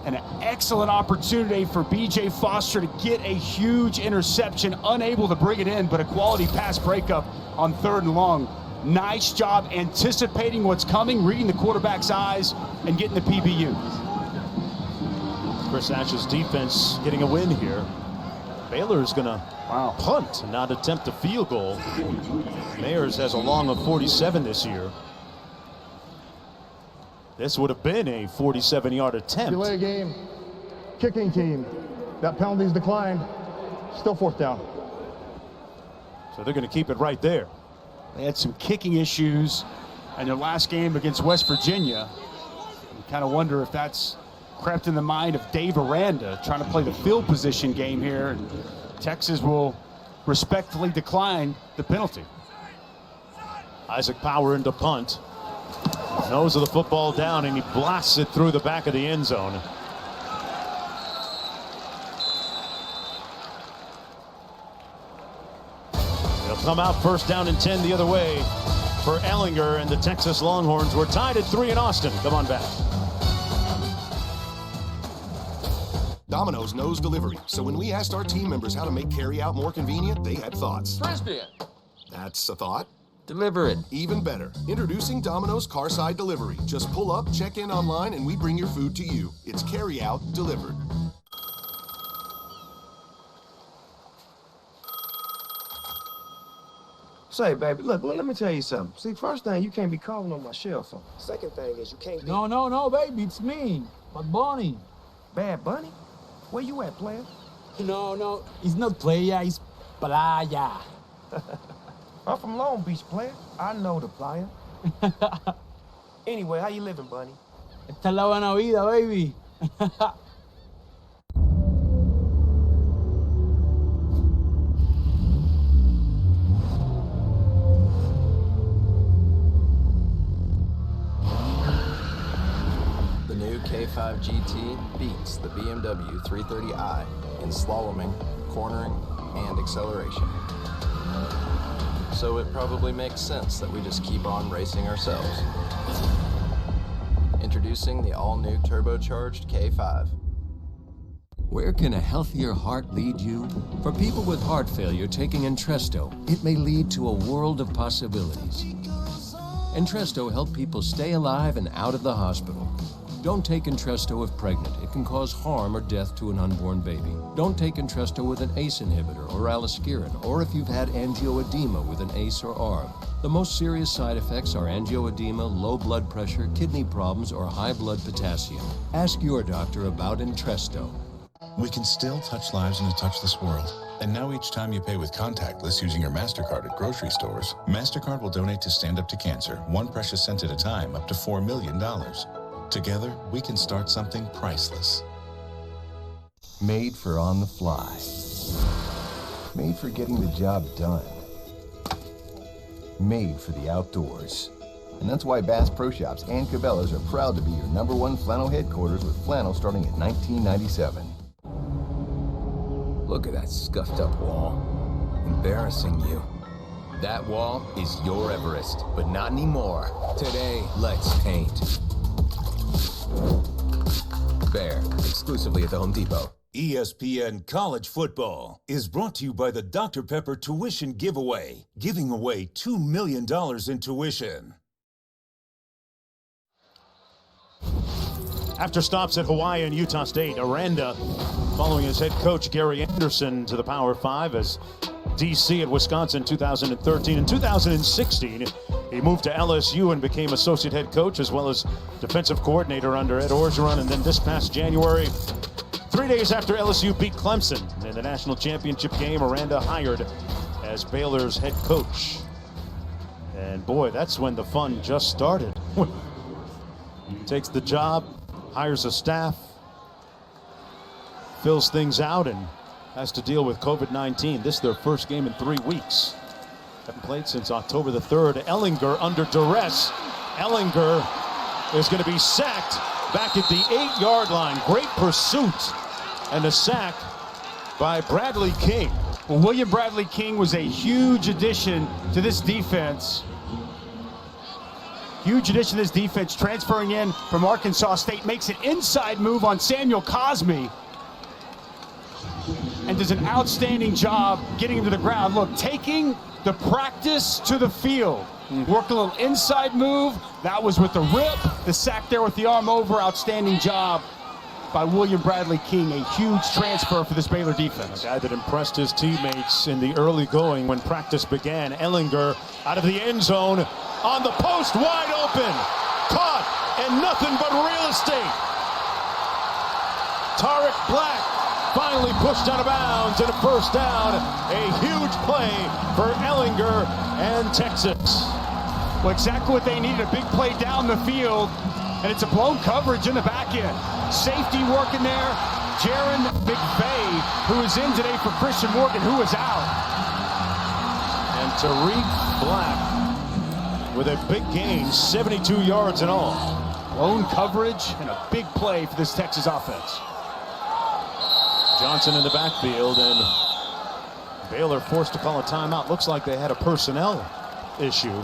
An excellent opportunity for B.J. Foster to get a huge interception, unable to bring it in, but a quality pass breakup on third and long. Nice job anticipating what's coming, reading the quarterback's eyes, and getting the PBU. Chris Ash's defense getting a win here. Baylor's going to punt and not attempt a field goal. Mayers has a long of 47 this year. This would have been a 47-yard attempt. Delay game, kicking team. That penalty's declined. Still fourth down. So they're going to keep it right there. They had some kicking issues in their last game against West Virginia. You kind of wonder if that's crept in the mind of Dave Aranda, trying to play the field position game here. And Texas will respectfully decline the penalty. Isaac Power into punt. Nose of the football down, and he blasts it through the back of the end zone. They'll come out first down and 10 the other way for Ellinger and the Texas Longhorns. We're tied at 3 in Austin. Come on back. Domino's knows delivery, so when we asked our team members how to make carry-out more convenient, they had thoughts. Frisbee. That's a thought. Deliver it. Even better. Introducing Domino's Carside Delivery. Just pull up, check in online, and we bring your food to you. It's carry-out delivered. Say, baby, look, let me tell you something. See, first thing, you can't be calling on my cell phone. Second thing is you can't be... No, baby, it's me, Bad Bunny. Bad Bunny? Where you at, player? No, it's not playa, it's playa. I'm from Long Beach, player. I know the playa. Anyway, how you living, Bunny? Esta es la buena vida, baby. The new K5 GT beats the BMW 330i in slaloming, cornering, and acceleration. So it probably makes sense that we just keep on racing ourselves. Introducing the all-new turbocharged K5. Where can a healthier heart lead you? For people with heart failure taking Entresto, it may lead to a world of possibilities. Entresto helps people stay alive and out of the hospital. Don't take Entresto if pregnant. It can cause harm or death to an unborn baby. Don't take Entresto with an ACE inhibitor or aliskiren, or if you've had angioedema with an ACE or ARB. The most serious side effects are angioedema, low blood pressure, kidney problems, or high blood potassium. Ask your doctor about Entresto. We can still touch lives and touch this world. And now each time you pay with contactless using your MasterCard at grocery stores, MasterCard will donate to Stand Up to Cancer, 1 precious cent at a time, up to $4 million. Together, we can start something priceless. Made for on the fly. Made for getting the job done. Made for the outdoors. And that's why Bass Pro Shops and Cabela's are proud to be your #1 flannel headquarters, with flannel starting at $19.97. Look at that scuffed up wall. Embarrassing you. That wall is your Everest, but not anymore. Today, let's paint. Bear, exclusively at the Home Depot. ESPN College Football is brought to you by the Dr. Pepper Tuition Giveaway, giving away $2 million in tuition. After stops at Hawaii and Utah State, Aranda following his head coach Gary Anderson to the Power 5 as DC at Wisconsin 2013. In 2016, he moved to LSU and became associate head coach as well as defensive coordinator under Ed Orgeron. And then this past January, 3 days after LSU beat Clemson in the national championship game, Aranda hired as Baylor's head coach. And boy, that's when the fun just started. He takes the job, hires a staff, fills things out, and has to deal with COVID-19. This is their first game in 3 weeks. Haven't played since October the 3rd. Ellinger under duress. Ellinger is going to be sacked back at the 8-yard line. Great pursuit and a sack by Bradley King. Well, William Bradley King was a huge addition to this defense. Huge addition to this defense, transferring in from Arkansas State, makes an inside move on Samuel Cosme and does an outstanding job getting him to the ground. Look, taking the practice to the field. Worked a little inside move. That was with the rip. The sack there with the arm over. Outstanding job by William Bradley King. A huge transfer for this Baylor defense. A guy that impressed his teammates in the early going when practice began. Ellinger out of the end zone on the post, wide open. Caught and nothing but real estate. Tarek Black finally pushed out of bounds and a first down. A huge play for Ellinger and Texas. Well, exactly what they needed, a big play down the field, and it's a blown coverage in the back end. Safety working there. Jaron McVay, who is in today for Christian Morgan, who is out. And Tariq Black with a big gain, 72 yards in all. Blown coverage and a big play for this Texas offense. Johnson in the backfield, and Baylor forced to call a timeout. Looks like they had a personnel issue.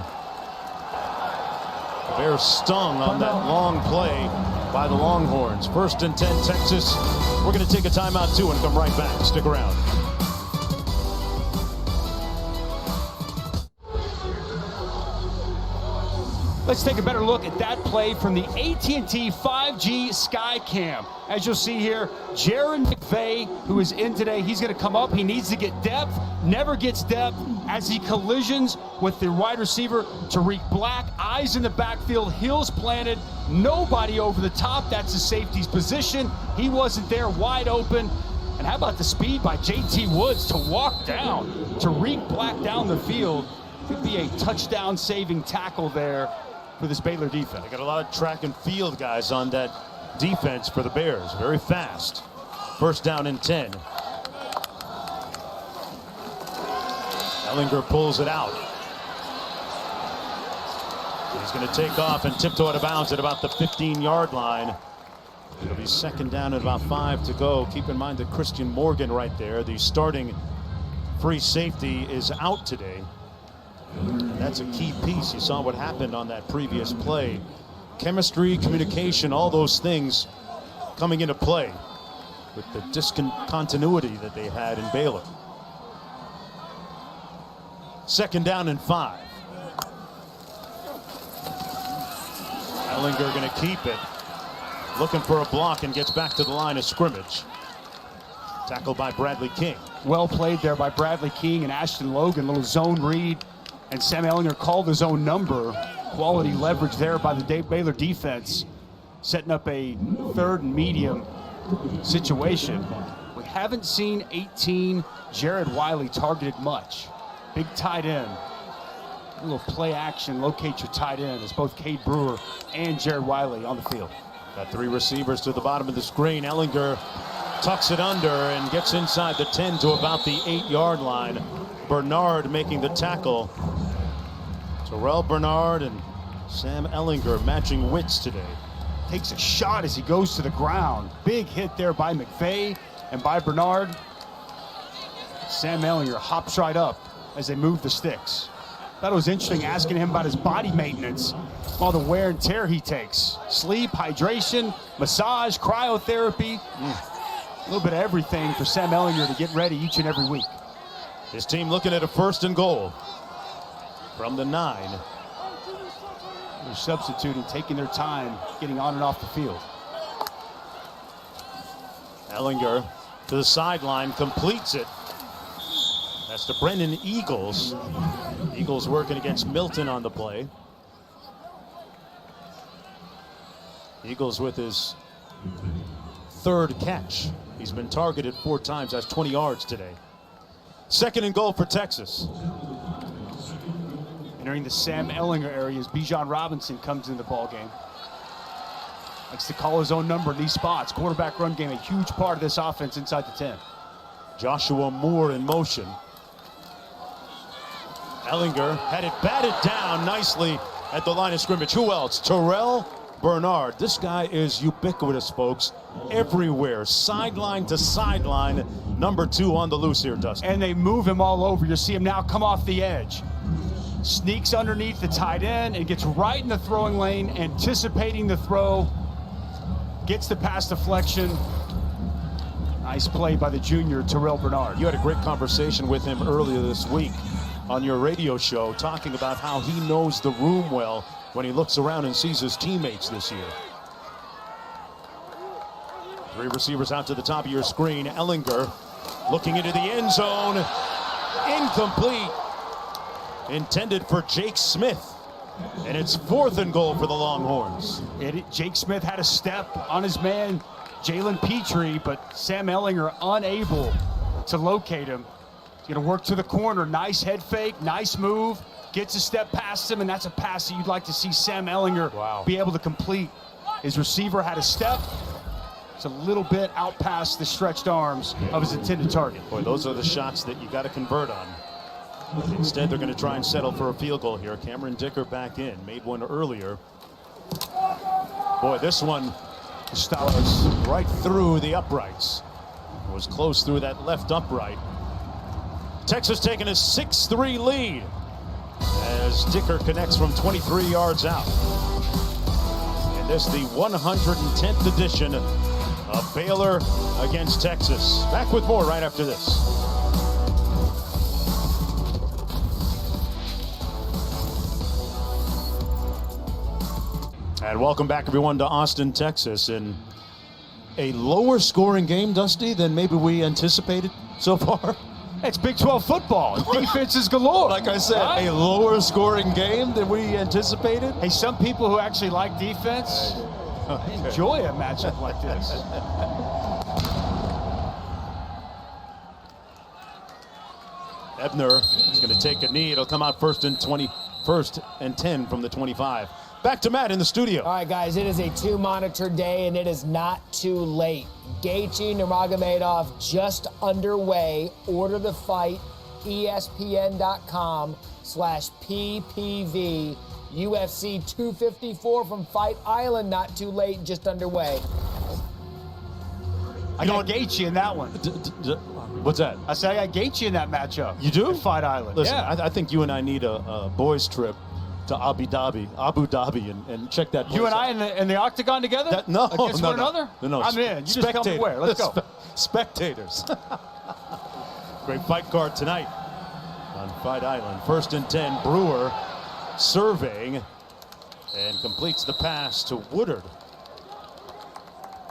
The Bears stung on that long play by the Longhorns. 1st and 10, Texas. We're going to take a timeout too and come right back. Stick around. Let's take a better look at that play from the AT&T 5G Skycam. As you'll see here, Jaron McVay, who is in today, he's going to come up. He needs to get depth, never gets depth as he collisions with the wide receiver, Tariq Black. Eyes in the backfield, heels planted, nobody over the top. That's the safety's position. He wasn't there, wide open. And how about the speed by J.T. Woods to walk down Tariq Black down the field? Could be a touchdown-saving tackle there for this Baylor defense. They got a lot of track and field guys on that defense for the Bears. Very fast. 1st down and 10. Ellinger pulls it out. He's going to take off and tiptoe out of bounds at about the 15-yard line. It'll be 2nd down and about 5 to go. Keep in mind that Christian Morgan right there, the starting free safety, is out today. And that's a key piece. You saw what happened on that previous play chemistry, communication, all those things coming into play with the discontinuity that they had in Baylor. 2nd down and 5. Ellinger going to keep it. Looking for a block and gets back to the line of scrimmage. Tackled by Bradley King. Well played there by Bradley King and Ashton Logan. Little zone read, and Sam Ellinger called his own number. Quality leverage there by the Baylor defense, setting up a 3rd and medium situation. We haven't seen 18 Jared Wiley targeted much. Big tight end. A little play action, locate your tight end, as both Cade Brewer and Jared Wiley on the field. Got 3 receivers to the bottom of the screen. Ellinger tucks it under and gets inside the 10 to about the 8-yard line. Bernard making the tackle. Terrell Bernard and Sam Ellinger matching wits today. Takes a shot as he goes to the ground. Big hit there by McVay and by Bernard. Sam Ellinger hops right up as they move the sticks. Thought it was interesting asking him about his body maintenance, all the wear and tear he takes. Sleep, hydration, massage, cryotherapy. A little bit of everything for Sam Ellinger to get ready each and every week. His team looking at a 1st and goal from the 9. They're substituting, taking their time, getting on and off the field. Ellinger to the sideline, completes it. That's to Brendan Eagles. Eagles working against Milton on the play. Eagles with his 3rd catch. He's been targeted 4 times. That's 20 yards today. 2nd and goal for Texas. Entering the Sam Ellinger area as Bijan Robinson comes in the ball game. Likes to call his own number in these spots. Quarterback run game, a huge part of this offense inside the 10. Joshua Moore in motion. Ellinger had it batted down nicely at the line of scrimmage. Who else? Terrell Bernard. This guy is ubiquitous, folks. Everywhere, sideline to sideline. Number 2 on the loose here, Dustin. And they move him all over. You see him now come off the edge. Sneaks underneath the tight end and gets right in the throwing lane, anticipating the throw. Gets the pass deflection. Nice play by the junior, Terrell Bernard. You had a great conversation with him earlier this week on your radio show, talking about how he knows the room well when he looks around and sees his teammates this year. 3 receivers out to the top of your screen. Ellinger looking into the end zone. Incomplete. Intended for Jake Smith. And it's 4th and goal for the Longhorns. Jake Smith had a step on his man, Jalen Petrie, but Sam Ellinger unable to locate him. He's going to work to the corner. Nice head fake, nice move. Gets a step past him, and that's a pass that you'd like to see Sam Ellinger be able to complete. His receiver had a step. It's a little bit out past the stretched arms of his intended target. Boy, those are the shots that you got to convert on. Instead, they're going to try and settle for a field goal here. Cameron Dicker back in. Made one earlier. Boy, this one was right through the uprights. Was close through that left upright. Texas taking a 6-3 lead as Dicker connects from 23 yards out. And this the 110th edition of Baylor against Texas. Back with more right after this. And welcome back, everyone, to Austin, Texas. In a lower scoring game, Dusty, than maybe we anticipated so far. It's Big 12 football. Defenses galore. Like I said, right? A lower scoring game than we anticipated. Hey, some people who actually like defense enjoy a matchup like this. Ebner is going to take a knee. It'll come out first and 10 from the 25. Back to Matt in the studio. All right, guys, it is a 2-monitor day, and it is not too late. Gaethje Nurmagomedov just underway. Order the fight, ESPN.com/PPV. UFC 254 from Fight Island, not too late, just underway. I got Gaethje in that one. What's that? I said I got Gaethje in that matchup. You do? At Fight Island. Listen, yeah. I think you and I need a boys trip to Abu Dhabi, and check that place You and out. I in the octagon together? No, against no, one no. another? No. I'm in. You just tell me where. Let's go. Spectators. Great fight card tonight on Fight Island. 1st and 10. Brewer surveying and completes the pass to Woodard.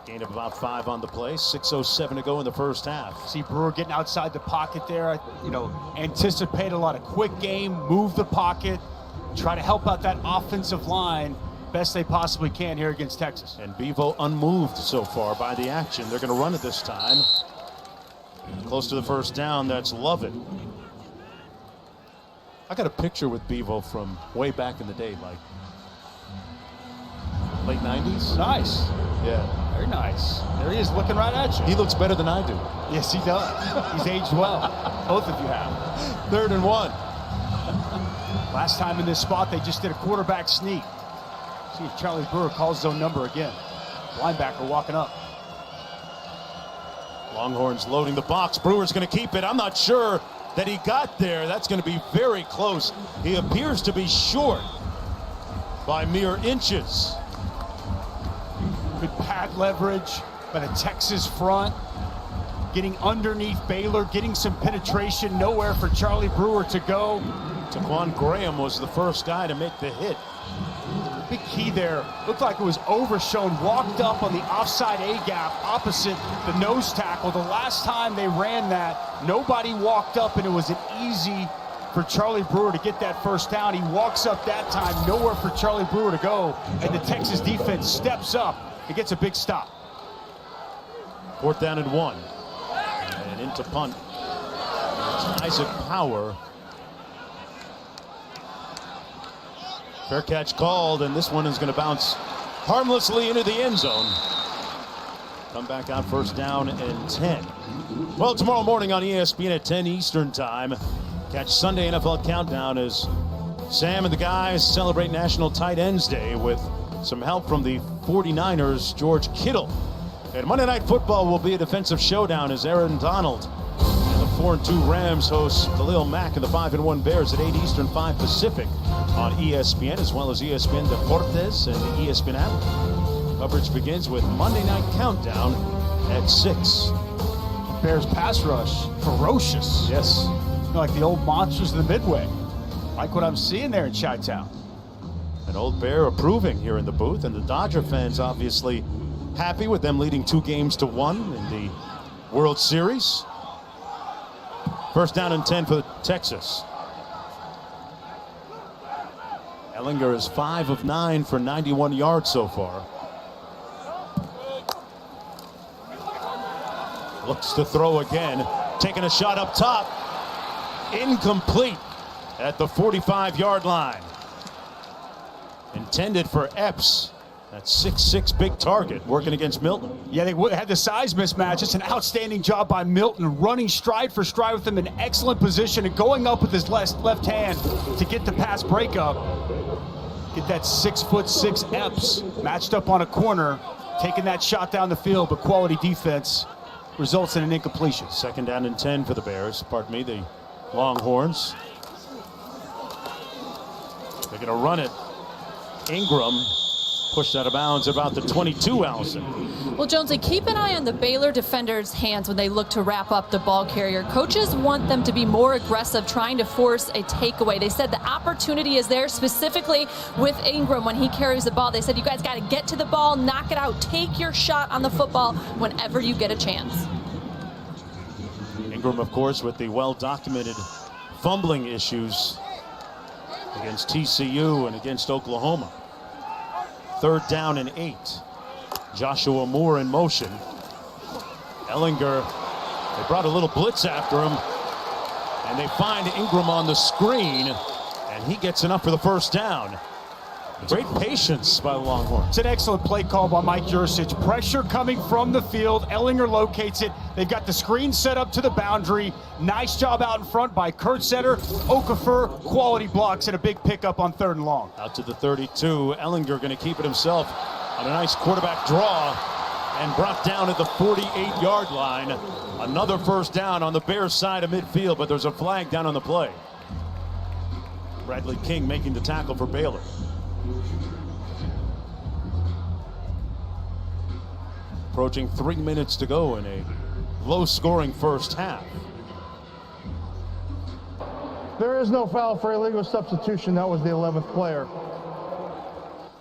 Gain of about 5 on the play. 6:07 to go in the first half. See Brewer getting outside the pocket there. Anticipate a lot of quick game, move the pocket, try to help out that offensive line best they possibly can here against Texas. And Bevo unmoved so far by the action. They're going to run it this time. Close to the first down. That's Lovett. I got a picture with Bevo from way back in the day, like late 90s. Nice. Yeah. Very nice. There he is looking right at you. He looks better than I do. Yes, he does. He's aged well. Both of you have. 3rd and 1. Last time in this spot, they just did a quarterback sneak. See if Charlie Brewer calls his own number again. Linebacker walking up. Longhorns loading the box. Brewer's going to keep it. I'm not sure that he got there. That's going to be very close. He appears to be short by mere inches. Good pad leverage by the Texas front. Getting underneath Baylor, getting some penetration. Nowhere for Charlie Brewer to go. Taquan Graham was the first guy to make the hit. Big key there. Looked like it was overshown. Walked up on the offside A-gap opposite the nose tackle. The last time they ran that, nobody walked up, and it was an easy for Charlie Brewer to get that first down. He walks up that time. Nowhere for Charlie Brewer to go. And the Texas defense steps up. It gets a big stop. 4th down and 1. And into punt. It's Isaac Power. Fair catch called, and this one is going to bounce harmlessly into the end zone. Come back out 1st down and 10. Well, tomorrow morning on ESPN at 10 Eastern time, catch Sunday NFL Countdown as Sam and the guys celebrate National Tight Ends Day with some help from the 49ers' George Kittle. And Monday Night Football will be a defensive showdown as Aaron Donald and the 4-2 Rams host Khalil Mack and the 5-1 Bears at 8 Eastern, 5 Pacific on ESPN, as well as ESPN Deportes and the ESPN app. Coverage begins with Monday Night Countdown at 6. Bears pass rush, ferocious. Yes. Like the old monsters of the Midway. Like what I'm seeing there in Chi-Town. An old Bear approving here in the booth, and the Dodger fans obviously happy with them leading 2-1 in the World Series. 1st down and 10 for Texas. Ellinger is 5 of 9 for 91 yards so far. Looks to throw again. Taking a shot up top. Incomplete at the 45-yard line. Intended for Epps. That 6'6" big target working against Milton. Yeah, they had the size mismatch. It's an outstanding job by Milton, running stride for stride with him in excellent position and going up with his left hand to get the pass breakup. Get that 6'6" Epps matched up on a corner, taking that shot down the field, but quality defense results in an incompletion. 2nd down and 10 for the Bears. Pardon me, the Longhorns. They're going to run it. Ingram pushed out of bounds about the 22, Allison. Well, Jonesy, keep an eye on the Baylor defenders' hands when they look to wrap up the ball carrier. Coaches want them to be more aggressive, trying to force a takeaway. They said the opportunity is there, specifically with Ingram when he carries the ball. They said you guys got to get to the ball, knock it out, take your shot on the football whenever you get a chance. Ingram, of course, with the well-documented fumbling issues against TCU and against Oklahoma. 3rd down and 8. Joshua Moore in motion. Ellinger, they brought a little blitz after him, and they find Ingram on the screen, and he gets enough for the 1st down. Great patience by the Longhorns. It's an excellent play call by Mike Jursich. Pressure coming from the field. Ellinger locates it. They've got the screen set up to the boundary. Nice job out in front by Kurtzetter. Okafor, quality blocks and a big pickup on 3rd and long. Out to the 32. Ellinger going to keep it himself on a nice quarterback draw and brought down at the 48-yard line. Another 1st down on the Bears side of midfield, but there's a flag down on the play. Bradley King making the tackle for Baylor. Approaching 3 minutes to go in a low-scoring first half. There is no foul for illegal substitution. That was the 11th player.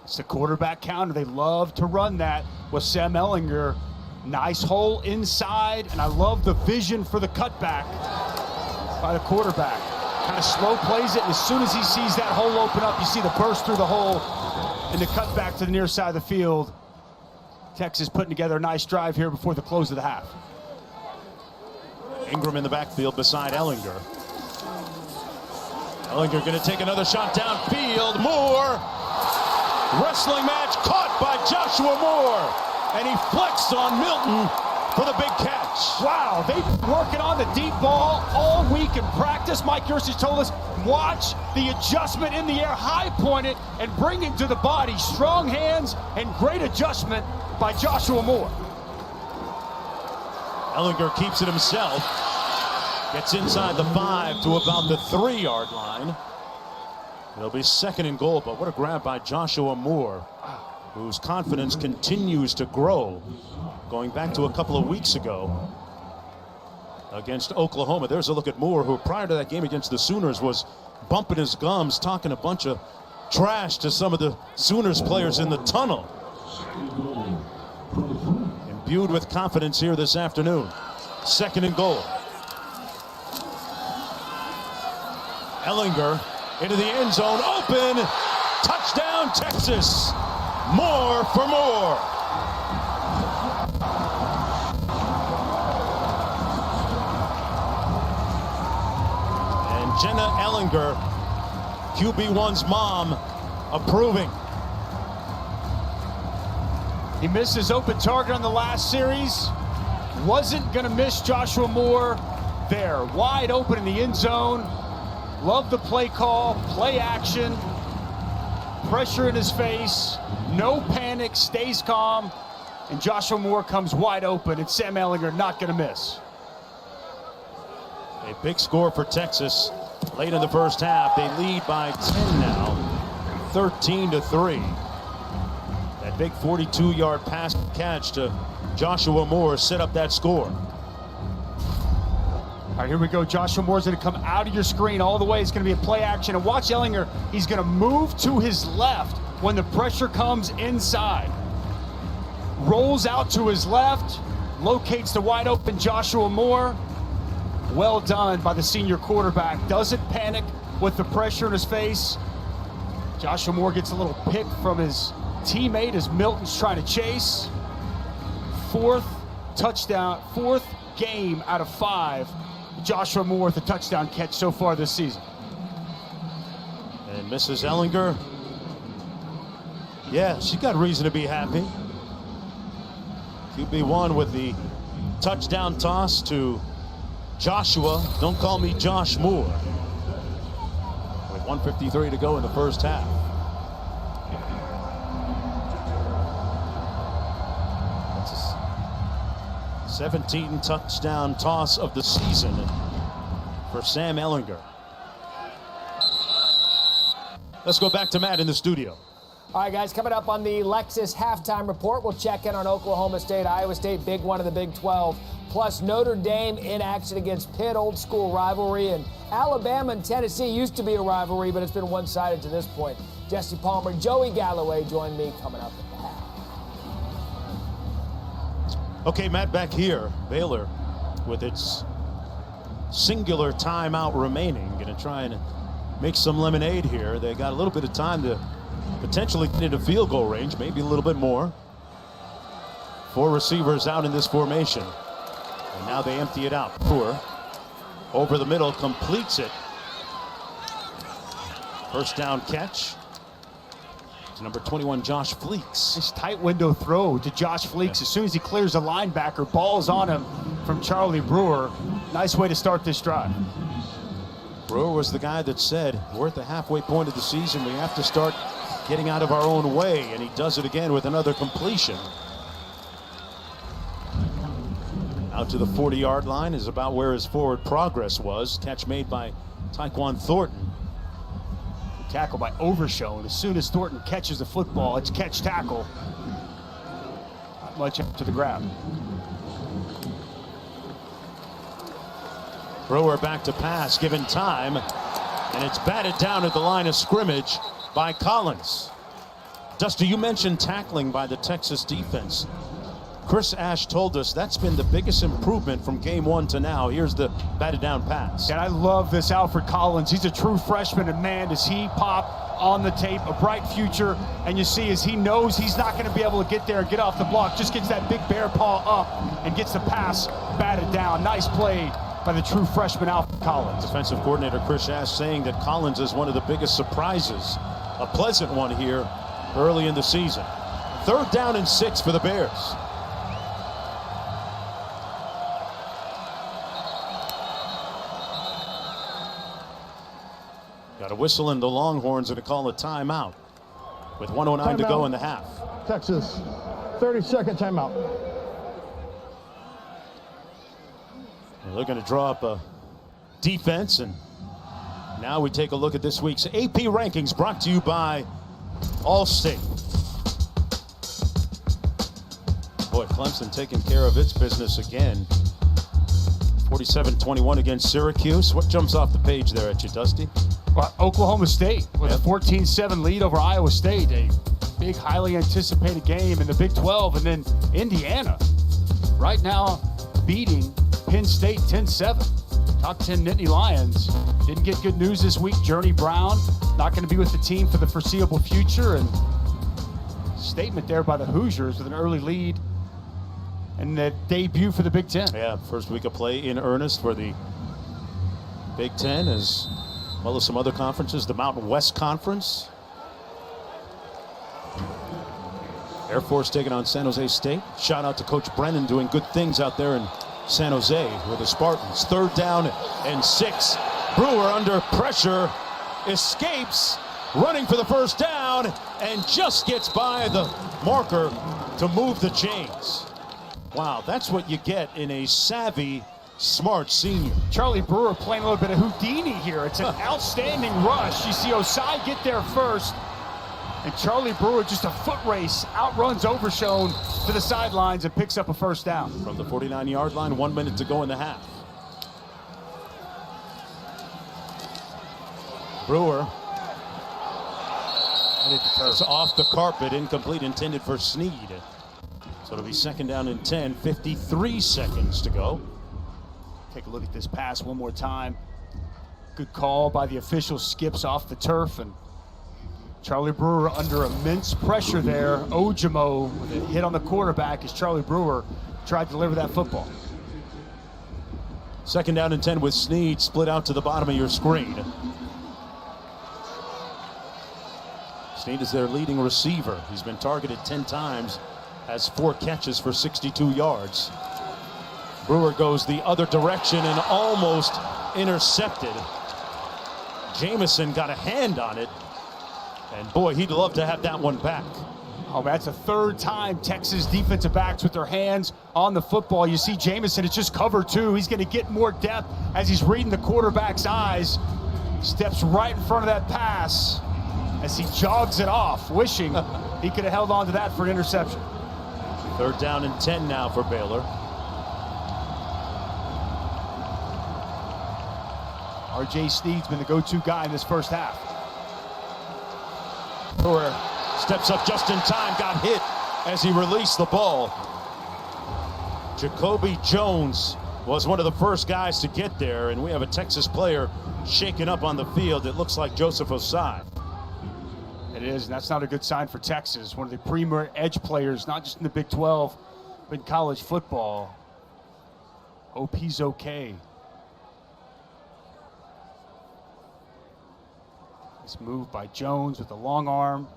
It's the quarterback counter. They love to run that with Sam Ehlinger. Nice hole inside, and I love the vision for the cutback by the quarterback. Kind of slow plays it, and as soon as he sees that hole open up, you see the burst through the hole and the cutback to the near side of the field. Texas putting together a nice drive here before the close of the half. Ingram in the backfield beside Ehlinger. Ehlinger going to take another shot downfield. Moore. Wrestling match caught by Joshua Moore. And he flexed on Milton for the big catch. Wow, they've been working on the deep ball all week in practice. Mike Yurcich told us, watch the adjustment in the air, high point it, and bring it to the body. Strong hands and great adjustment by Joshua Moore. Ehlinger keeps it himself. Gets inside the 5 to about the 3-yard line. It'll be 2nd and goal, but what a grab by Joshua Moore, whose confidence continues to grow. Going back to a couple of weeks ago against Oklahoma. There's a look at Moore, who prior to that game against the Sooners was bumping his gums, talking a bunch of trash to some of the Sooners players in the tunnel. Imbued with confidence here this afternoon. 2nd and goal. Ehlinger into the end zone, open, touchdown Texas. More for Moore. And Jenna Ehlinger, QB1's mom, approving. He missed his open target on the last series. Wasn't going to miss Joshua Moore there. Wide open in the end zone. Love the play call, play action, pressure in his face, no panic, stays calm, and Joshua Moore comes wide open, and Sam Ehlinger not going to miss. A big score for Texas late in the first half. They lead by 10 now, 13-3. That big 42-yard pass catch to Joshua Moore set up that score. All right, here we go. Joshua Moore's going to come out of your screen all the way. It's going to be a play action. And watch Ehlinger. He's going to move to his left when the pressure comes inside. Rolls out to his left. Locates the wide open Joshua Moore. Well done by the senior quarterback. Doesn't panic with the pressure in his face. Joshua Moore gets a little pick from his teammate as Milton's trying to chase. 4th touchdown, 4th game out of 5. Joshua Moore with a touchdown catch so far this season. And Mrs. Ehlinger, yeah, she got reason to be happy. QB1 with the touchdown toss to Joshua. Don't call me Josh Moore. With 1:53 to go in the first half. That's a 17 touchdown toss of the season for Sam Ehlinger. Let's go back to Matt in the studio. All right, guys, coming up on the Lexus halftime report, we'll check in on Oklahoma State, Iowa State, big one of the Big 12, plus Notre Dame in action against Pitt, old school rivalry, and Alabama and Tennessee used to be a rivalry, but it's been one-sided to this point. Jesse Palmer, Joey Galloway join me coming up at the half. Okay, Matt, back here. Baylor with its singular timeout remaining. Going to try and make some lemonade here. They got a little bit of time to potentially get into field goal range, maybe a little bit more. 4 receivers out in this formation. And now they empty it out. Brewer over the middle, completes it. First down catch to number 21, Josh Fleeks. This tight window throw to Josh Fleeks. As soon as he clears the linebacker, ball's on him from Charlie Brewer. Nice way to start this drive. Brewer was the guy that said, we're at the halfway point of the season. We have to start getting out of our own way, and he does it again with another completion. Out to the 40-yard line is about where his forward progress was. Catch made by Tyquan Thornton. tackle by Overshown. As soon as Thornton catches the football, it's catch tackle. Not much after the grab. Brewer back to pass, given time, and it's batted down at the line of scrimmage by Collins. Dusty, you mentioned tackling by the Texas defense. Chris Ash told us that's been the biggest improvement from game one to now. Here's the batted down pass. And I love this Alfred Collins. He's a true freshman, and man, does he pop on the tape, a bright future. And you see, as he knows he's not going to be able to get there and get off the block, just gets that big bear paw up and gets the pass batted down. Nice play by the true freshman Alfred Collins. Defensive coordinator Chris Ash saying that Collins is one of the biggest surprises, a pleasant one here early in the season. 3rd down and 6 for the Bears. Got a whistle, and the Longhorns are to call a timeout with 1:09 to go in the half. Texas, 30-second timeout. Well, they're going to draw up a defense, and now we take a look at this week's AP rankings, brought to you by Allstate. Boy, Clemson taking care of its business again. 47-21 against Syracuse. What jumps off the page there at you, Dusty? Well, Oklahoma State with a 14-7 lead over Iowa State. A big, highly anticipated game in the Big 12. And then Indiana right now beating Penn State 10-7. Top 10 Nittany Lions. Didn't get good news this week. Journey Brown not going to be with the team for the foreseeable future. And statement there by the Hoosiers with an early lead and the debut for the Big Ten. Yeah, first week of play in earnest for the Big Ten, as well as some other conferences. The Mountain West Conference. Air Force taking on San Jose State. Shout out to Coach Brennan doing good things out there in San Jose with the Spartans. 3rd down and 6. Brewer under pressure, escapes, running for the 1st down, and just gets by the marker to move the chains. Wow, that's what you get in a savvy, smart senior. Charlie Brewer playing a little bit of Houdini here. It's an outstanding rush. You see Osai get there first, and Charlie Brewer, just a foot race, outruns Overshown to the sidelines and picks up a 1st down. From the 49-yard line, 1 minute to go in the half. Brewer. It's off the carpet, incomplete, intended for Sneed. So it'll be 2nd down and 10, 53 seconds to go. Take a look at this pass one more time. Good call by the official, skips off the turf, and Charlie Brewer under immense pressure there. Ojimo with a hit on the quarterback as Charlie Brewer tried to deliver that football. 2nd down and 10 with Sneed split out to the bottom of your screen. Sneed is their leading receiver. He's been targeted 10 times, has 4 catches for 62 yards. Brewer goes the other direction and almost intercepted. Jamison got a hand on it, and boy, he'd love to have that one back. Oh, that's the 3rd time Texas defensive backs with their hands on the football. You see Jamison, it's just cover 2. He's going to get more depth as he's reading the quarterback's eyes. Steps right in front of that pass as he jogs it off, wishing he could have held on to that for an interception. 3rd down and 10 now for Baylor. R.J. Sneed's been the go-to guy in this 1st half. Brewer steps up just in time, got hit as he released the ball. Jacoby Jones was one of the first guys to get there, and we have a Texas player shaken up on the field. It looks like Joseph Osai. It is, and that's not a good sign for Texas. One of the premier edge players, not just in the Big 12, but in college football. OP's okay. This move by Jones with the long arm.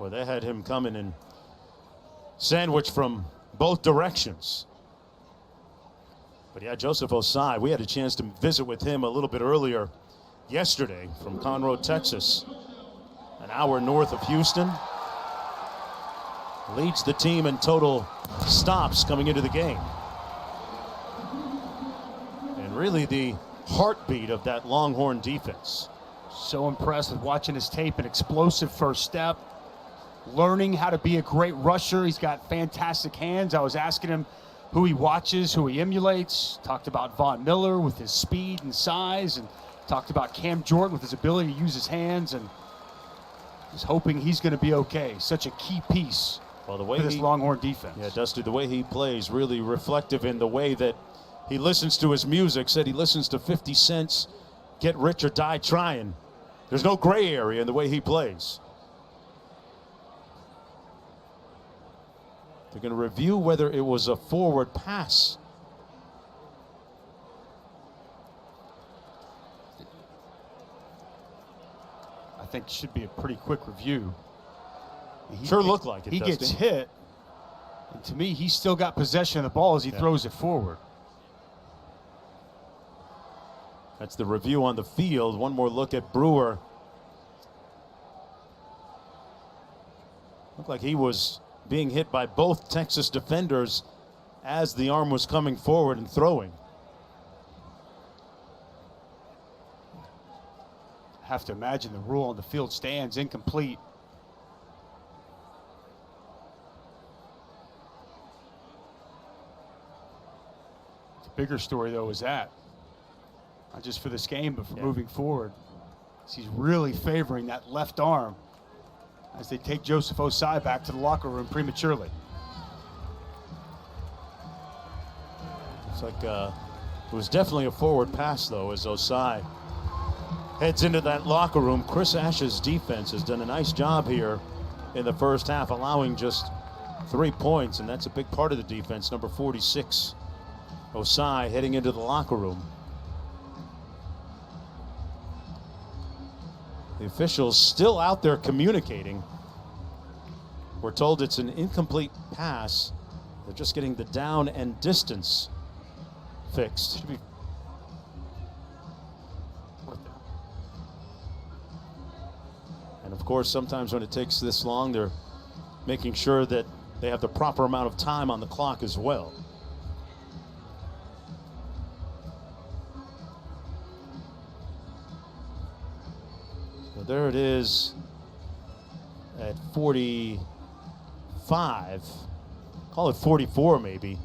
Boy, they had him coming and sandwiched from both directions. But yeah, Joseph Osai, we had a chance to visit with him a little bit earlier yesterday from Conroe, Texas. An hour north of Houston. Leads the team in total stops coming into the game. And really the heartbeat of that Longhorn defense. So impressed with watching his tape. An explosive first step. Learning how to be a great rusher. He's got fantastic hands. I was asking him who he watches, who he emulates. Talked about Von Miller with his speed and size, and talked about Cam Jordan with his ability to use his hands, and just hoping he's going to be okay. Such a key piece for this Longhorn defense. Yeah, Dusty, the way he plays, really reflective in the way that he listens to his music. Said he listens to 50 Cent's Get Rich or Die Trying. There's no gray area in the way he plays. They're going to review whether it was a forward pass. I think it should be a pretty quick review. Sure looked like it. He gets hit, and to me, he's still got possession of the ball as he throws it forward. That's the review on the field. One more look at Brewer. Looked like he was being hit by both Texas defenders as the arm was coming forward and throwing. Have to imagine the rule on the field stands incomplete. The bigger story, though, is that not just for this game, but for moving forward. He's really favoring that left arm as they take Joseph Osai back to the locker room prematurely. It's like it was definitely a forward pass, though, as Osai heads into that locker room. Chris Ash's defense has done a nice job here in the first half, allowing just 3 points, and that's a big part of the defense. Number 46, Osai, heading into the locker room. The officials still out there communicating. We're told it's an incomplete pass. They're just getting the down and distance fixed. And of course, sometimes when it takes this long, they're making sure that they have the proper amount of time on the clock as well. So there it is at 45. Call it 44 maybe.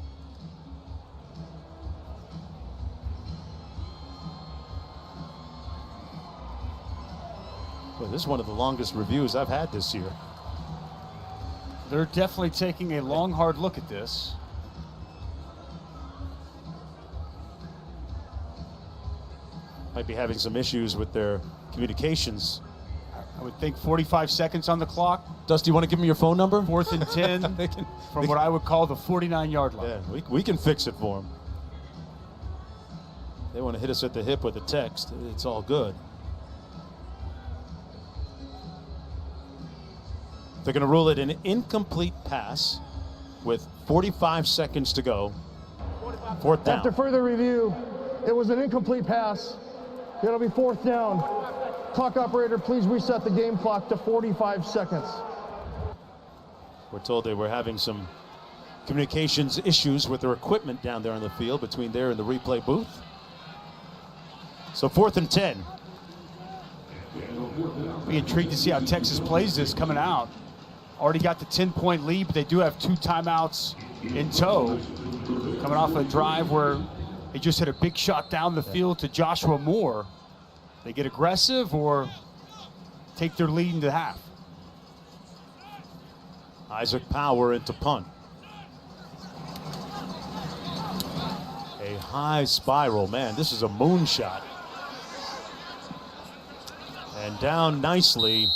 Well, this is one of the longest reviews I've had this year. They're definitely taking a long, hard look at this. Might be having some issues with their communications. I would think 45 seconds on the clock. Dusty, you want to give me your phone number? 4th and 10 from what I would call the 49-yard line. Yeah, we can fix it for them. They want to hit us at the hip with a text. It's all good. They're going to rule it an incomplete pass with 45 seconds to go. 4th down. After further review, it was an incomplete pass. It'll be 4th down. Clock operator, please reset the game clock to 45 seconds. We're told they were having some communications issues with their equipment down there on the field between there and the replay booth. So 4th and 10. Be intrigued to see how Texas plays this coming out. Already got the 10-point lead, but they do have 2 timeouts in tow. Coming off a drive where they just hit a big shot down the field to Joshua Moore. They get aggressive or take their lead into half. Isaac Power into punt. A high spiral, man, this is a moonshot. And down nicely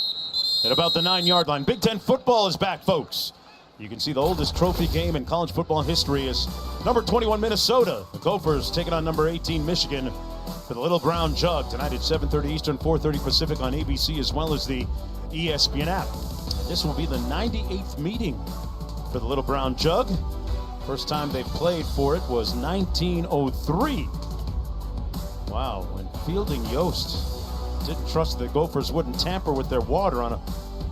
at about the 9-yard line. Big Ten football is back, folks. You can see the oldest trophy game in college football history is number 21 Minnesota. The Gophers taking on number 18 Michigan for the Little Brown Jug tonight at 7:30 Eastern, 4:30 Pacific on ABC, as well as the ESPN app. And this will be the 98th meeting for the Little Brown Jug. First time they played for it was 1903. Wow, when Fielding Yost didn't trust the Gophers wouldn't tamper with their water on a.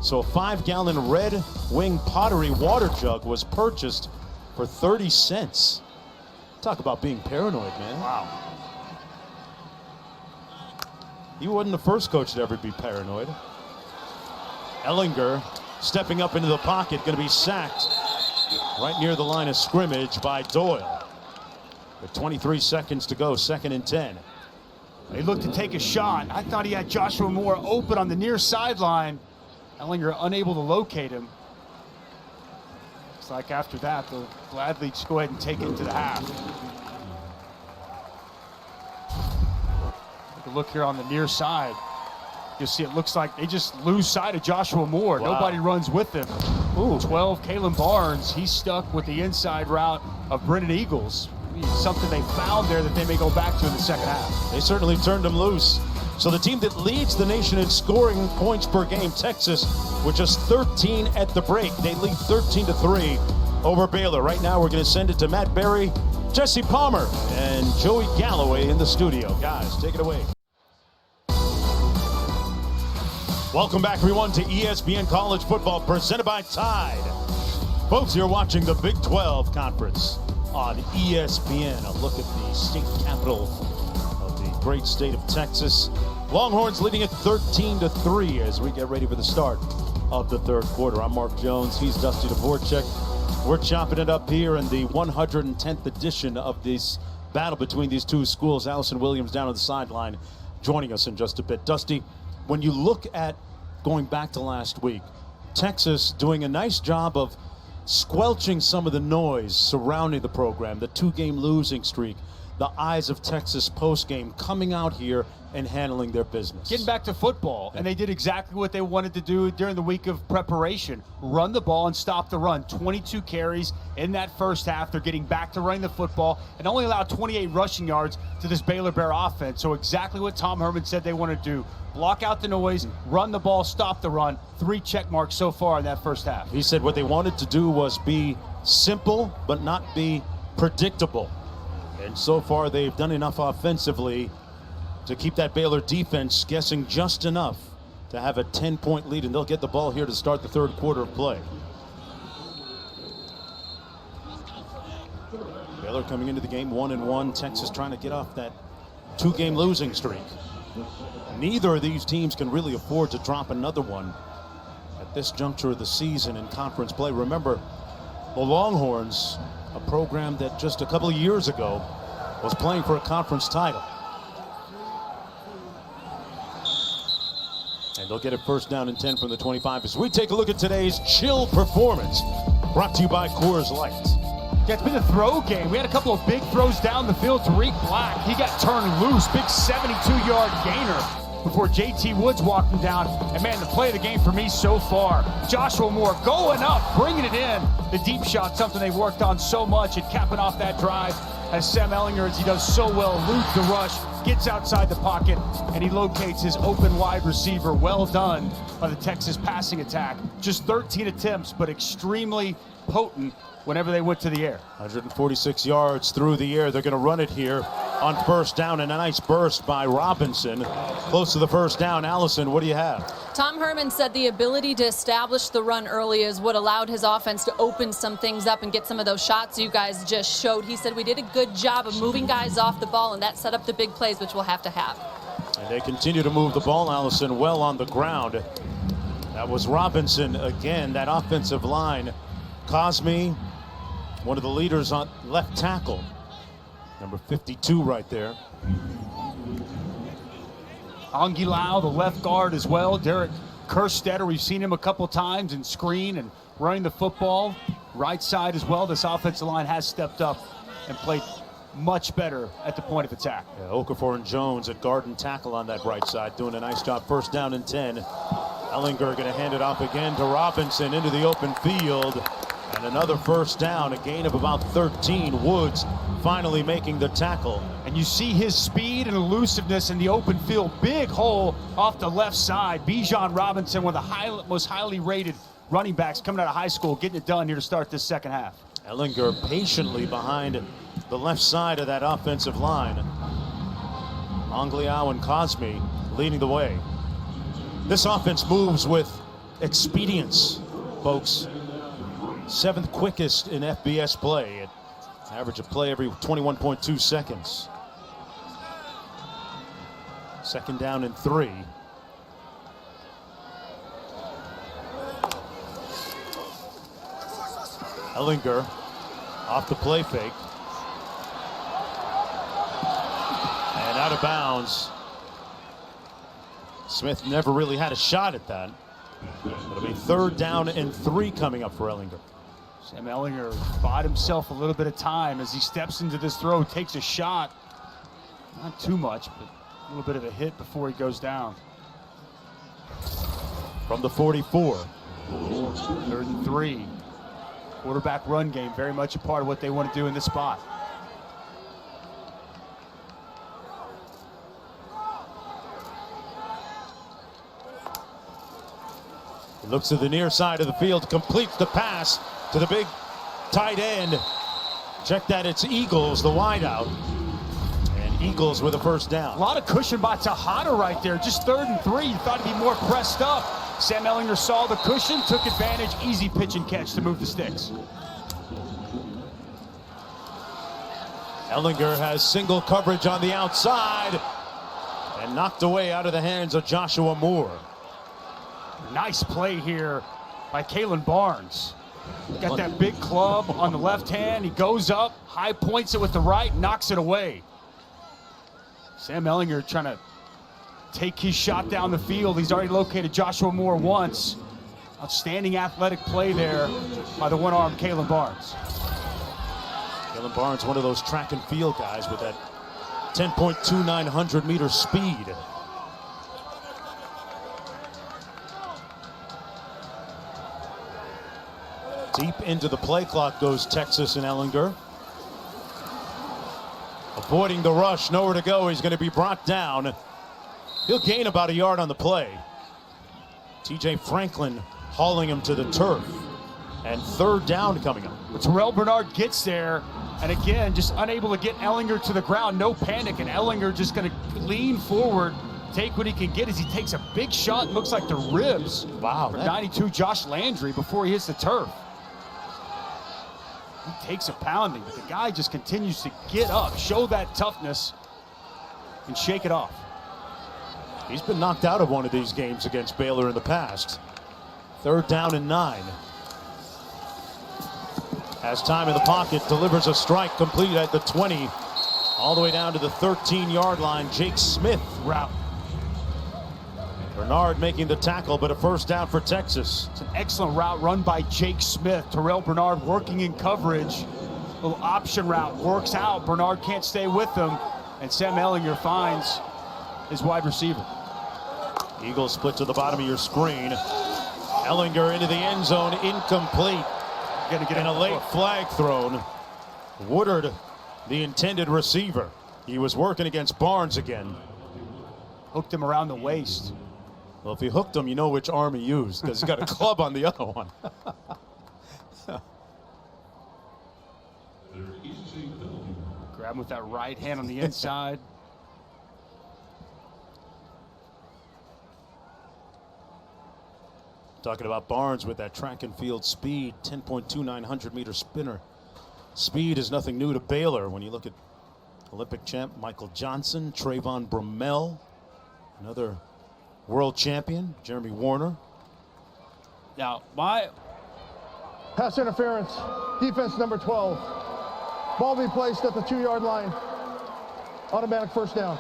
So a 5-gallon Red Wing pottery water jug was purchased for 30 cents. Talk about being paranoid, man. Wow. He wasn't the first coach to ever be paranoid. Ellinger stepping up into the pocket, going to be sacked right near the line of scrimmage by Doyle. With 23 seconds to go, 2nd and 10. They looked to take a shot. I thought he had Joshua Moore open on the near sideline. Ellinger unable to locate him. Looks like after that, they'll gladly just go ahead and take it into the half. Take a look here on the near side. You'll see it looks like they just lose sight of Joshua Moore. Wow. Nobody runs with him. Ooh. 12, Kalen Barnes. He's stuck with the inside route of Brennan Eagles. Something they found there that they may go back to in the second half. They certainly turned him loose. So the team that leads the nation in scoring points per game, Texas, with just 13 at the break. They lead 13-3 over Baylor. Right now we're going to send it to Matt Berry, Jesse Palmer, and Joey Galloway in the studio. Guys, take it away. Welcome back, everyone, to ESPN College Football, presented by Tide. Folks, you're watching the Big 12 Conference on ESPN. A look at the state capital of the great state of Texas. Longhorns leading at 13-3 as we get ready for the start of the third quarter. I'm Mark Jones. He's Dusty Dvorak. We're chopping it up here in the 110th edition of this battle between these two schools. Allison Williams down on the sideline joining us in just a bit. Dusty, when you look at going back to last week, Texas doing a nice job of squelching some of the noise surrounding the program, the 2-game losing streak, the eyes of Texas postgame coming out here and handling their business. Getting back to football, and they did exactly what they wanted to do during the week of preparation. Run the ball and stop the run. 22 carries in that first half. They're getting back to running the football and only allowed 28 rushing yards to this Baylor Bear offense. So exactly what Tom Herman said they want to do. Block out the noise, run the ball, stop the run. 3 check marks so far in that first half. He said what they wanted to do was be simple but not be predictable. And so far they've done enough offensively to keep that Baylor defense guessing just enough to have a 10-point lead, and they'll get the ball here to start the third quarter of play. Baylor coming into the game 1-1. Texas trying to get off that 2-game losing streak. Neither of these teams can really afford to drop another one at this juncture of the season in conference play. Remember, the Longhorns, a program that just a couple of years ago was playing for a conference title. And they'll get it first down and 10 from the 25 as we take a look at today's chill performance, brought to you by Coors Light. Yeah, it's been a throw game. We had a couple of big throws down the field. Tariq Black, he got turned loose. Big 72-yard gainer before J.T. Woods walked him down. And, man, the play of the game for me so far, Joshua Moore going up, bringing it in. The deep shot, something they've worked on so much, and capping off that drive as Sam Ellinger, as he does so well, eludes the rush, gets outside the pocket, and he locates his open wide receiver. Well done by the Texas passing attack. Just 13 attempts, but extremely potent whenever they went to the air. 146 yards through the air. They're going to run it here on first down, and a nice burst by Robinson. Close to the first down. Allison, what do you have? Tom Herman said the ability to establish the run early is what allowed his offense to open some things up and get some of those shots you guys just showed. He said we did a good job of moving guys off the ball, and that set up the big plays, which we'll have to have. And they continue to move the ball, Allison, well on the ground. That was Robinson again. That offensive line. Cosme, one of the leaders on left tackle. Number 52 right there. Anguilau, the left guard as well. Derek Kerstetter, we've seen him a couple times in screen and running the football. Right side as well. This offensive line has stepped up and played much better at the point of attack. Yeah, Okafor and Jones at guard and tackle on that right side, doing a nice job. First down and 10. Ellinger going to hand it off again to Robinson into the open field. And another first down, a gain of about 13. Woods finally making the tackle. And you see his speed and elusiveness in the open field. Big hole off the left side. Bijan Robinson, one of the most highly rated running backs coming out of high school, getting it done here to start this second half. Ellinger patiently behind the left side of that offensive line. Anguilau and Cosme leading the way. This offense moves with expedience, folks. 7th quickest in FBS play. It average of play every 21.2 seconds. 2nd down and 3. Ellinger off the play fake. And out of bounds. Smith never really had a shot at that. It'll be 3rd down and 3 coming up for Ellinger. Sam Ellinger bought himself a little bit of time as he steps into this throw, takes a shot. Not too much, but a little bit of a hit before he goes down. From the 44. 3rd and 3. Quarterback run game, very much a part of what they want to do in this spot. He looks to the near side of the field, completes the pass to the big tight end. Check that, it's Eagles, the wideout. And Eagles with a 1st down. A lot of cushion by Tejada right there, just 3rd and 3. You thought he'd be more pressed up. Sam Ellinger saw the cushion, took advantage, easy pitch and catch to move the sticks. Ellinger has single coverage on the outside and knocked away out of the hands of Joshua Moore. Nice play here by Kalen Barnes. Got that big club on the left hand. He goes up, high points it with the right, knocks it away. Sam Ellinger trying to take his shot down the field. He's already located Joshua Moore once. Outstanding athletic play there by the one-armed Kalen Barnes. Kalen Barnes, one of those track and field guys with that 10.29 meter speed. Deep into the play clock goes Texas and Ellinger. Avoiding the rush, nowhere to go. He's going to be brought down. He'll gain about a yard on the play. TJ Franklin hauling him to the turf. And 3rd down coming up. But Terrell Bernard gets there, and again, just unable to get Ellinger to the ground. No panic, and Ellinger just going to lean forward, take what he can get as he takes a big shot. It looks like the ribs. Wow. For 92 Josh Landry before he hits the turf. He takes a pounding, but the guy just continues to get up, show that toughness, and shake it off. He's been knocked out of one of these games against Baylor in the past. 3rd down and 9. Has time in the pocket, delivers a strike complete at the 20, all the way down to the 13-yard line. Jake Smith route. Bernard making the tackle, but a 1st down for Texas. It's an excellent route run by Jake Smith. Terrell Bernard working in coverage. Little option route works out. Bernard can't stay with him, and Sam Ellinger finds his wide receiver. Eagles split to the bottom of your screen. Ellinger into the end zone, incomplete. Gonna get and a late flag thrown. Woodard, the intended receiver. He was working against Barnes again. Hooked him around the waist. Well, if he hooked him, you know which arm he used, because he's got a club on the other one. Grab him with that right hand on the inside. Talking about Barnes with that track and field speed, 10.29 meter spinner. Speed is nothing new to Baylor. When you look at Olympic champ Michael Johnson, Trayvon Bromell, another world champion, Jeremy Warner. Now, pass interference, defense number 12. Ball be placed at the 2-yard line. Automatic 1st down.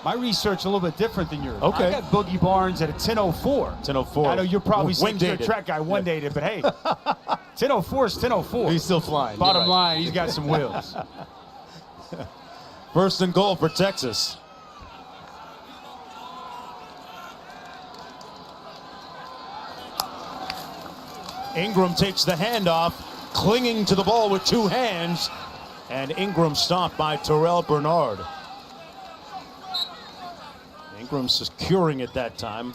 My research a little bit different than yours. Okay. I got Boogie Barnes at a 10:04. 10:04. I know you're probably One saying dated. track guy, one dated, but hey, 10:04 is 10:04. He's still flying. Bottom You're right. line, he's got some wheels. 1st and goal for Texas. Ingram takes the handoff, clinging to the ball with 2 hands, and Ingram stopped by Terrell Bernard. Ingram securing it that time.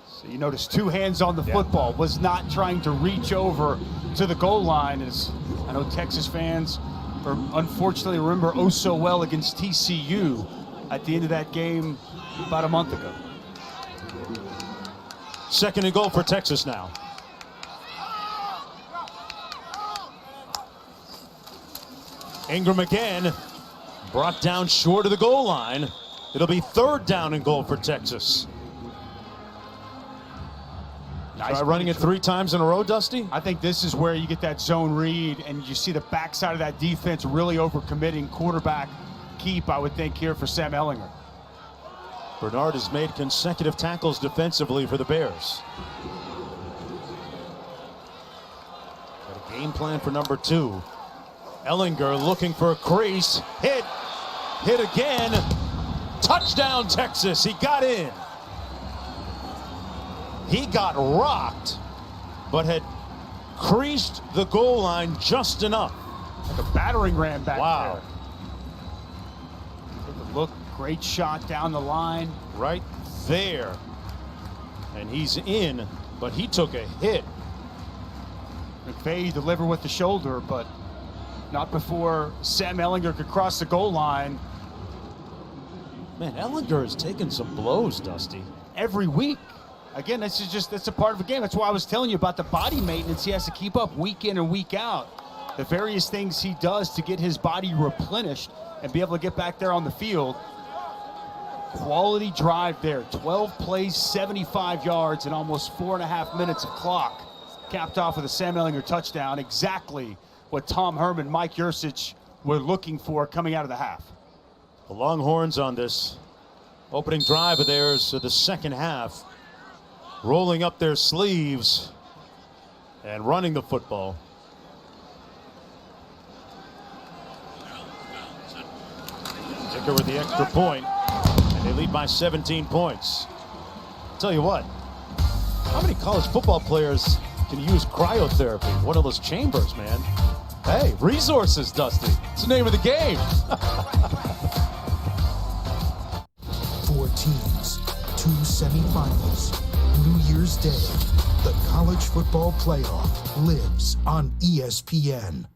So you notice 2 hands on the football, was not trying to reach over to the goal line. As I know Texas fans unfortunately remember oh so well against TCU at the end of that game about a month ago. 2nd and goal for Texas now. Ingram again, brought down short of the goal line. It'll be 3rd down and goal for Texas. Try running it 3 times in a row, Dusty? I think this is where you get that zone read and you see the backside of that defense really overcommitting. Quarterback keep, I would think, here for Sam Ehlinger. Bernard has made consecutive tackles defensively for the Bears. Got a game plan for number 2. Ehlinger looking for a crease. Hit again. Touchdown, Texas. He got in. He got rocked, but had creased the goal line just enough. Like a battering ram back wow. there. Take a look, great shot down the line. Right there. And he's in, but he took a hit. McVay delivered with the shoulder, but not before Sam Ehlinger could cross the goal line. Man, Ehlinger has taken some blows, Dusty. Every week. Again, that's a part of the game. That's why I was telling you about the body maintenance he has to keep up week in and week out. The various things he does to get his body replenished and be able to get back there on the field. Quality drive there. 12 plays, 75 yards, and almost 4.5 minutes of clock. Capped off with a Sam Ehlinger touchdown. Exactly what Tom Herman, Mike Yurcich were looking for coming out of the half. The Longhorns on this opening drive of theirs of the second half, rolling up their sleeves and running the football. Zicker with the extra point, and they lead by 17 points. Tell you what, how many college football players can use cryotherapy? One of those chambers, man. Hey, resources, Dusty. It's the name of the game. 4 teams, 2 semifinals. New Year's Day, the college football playoff lives on ESPN.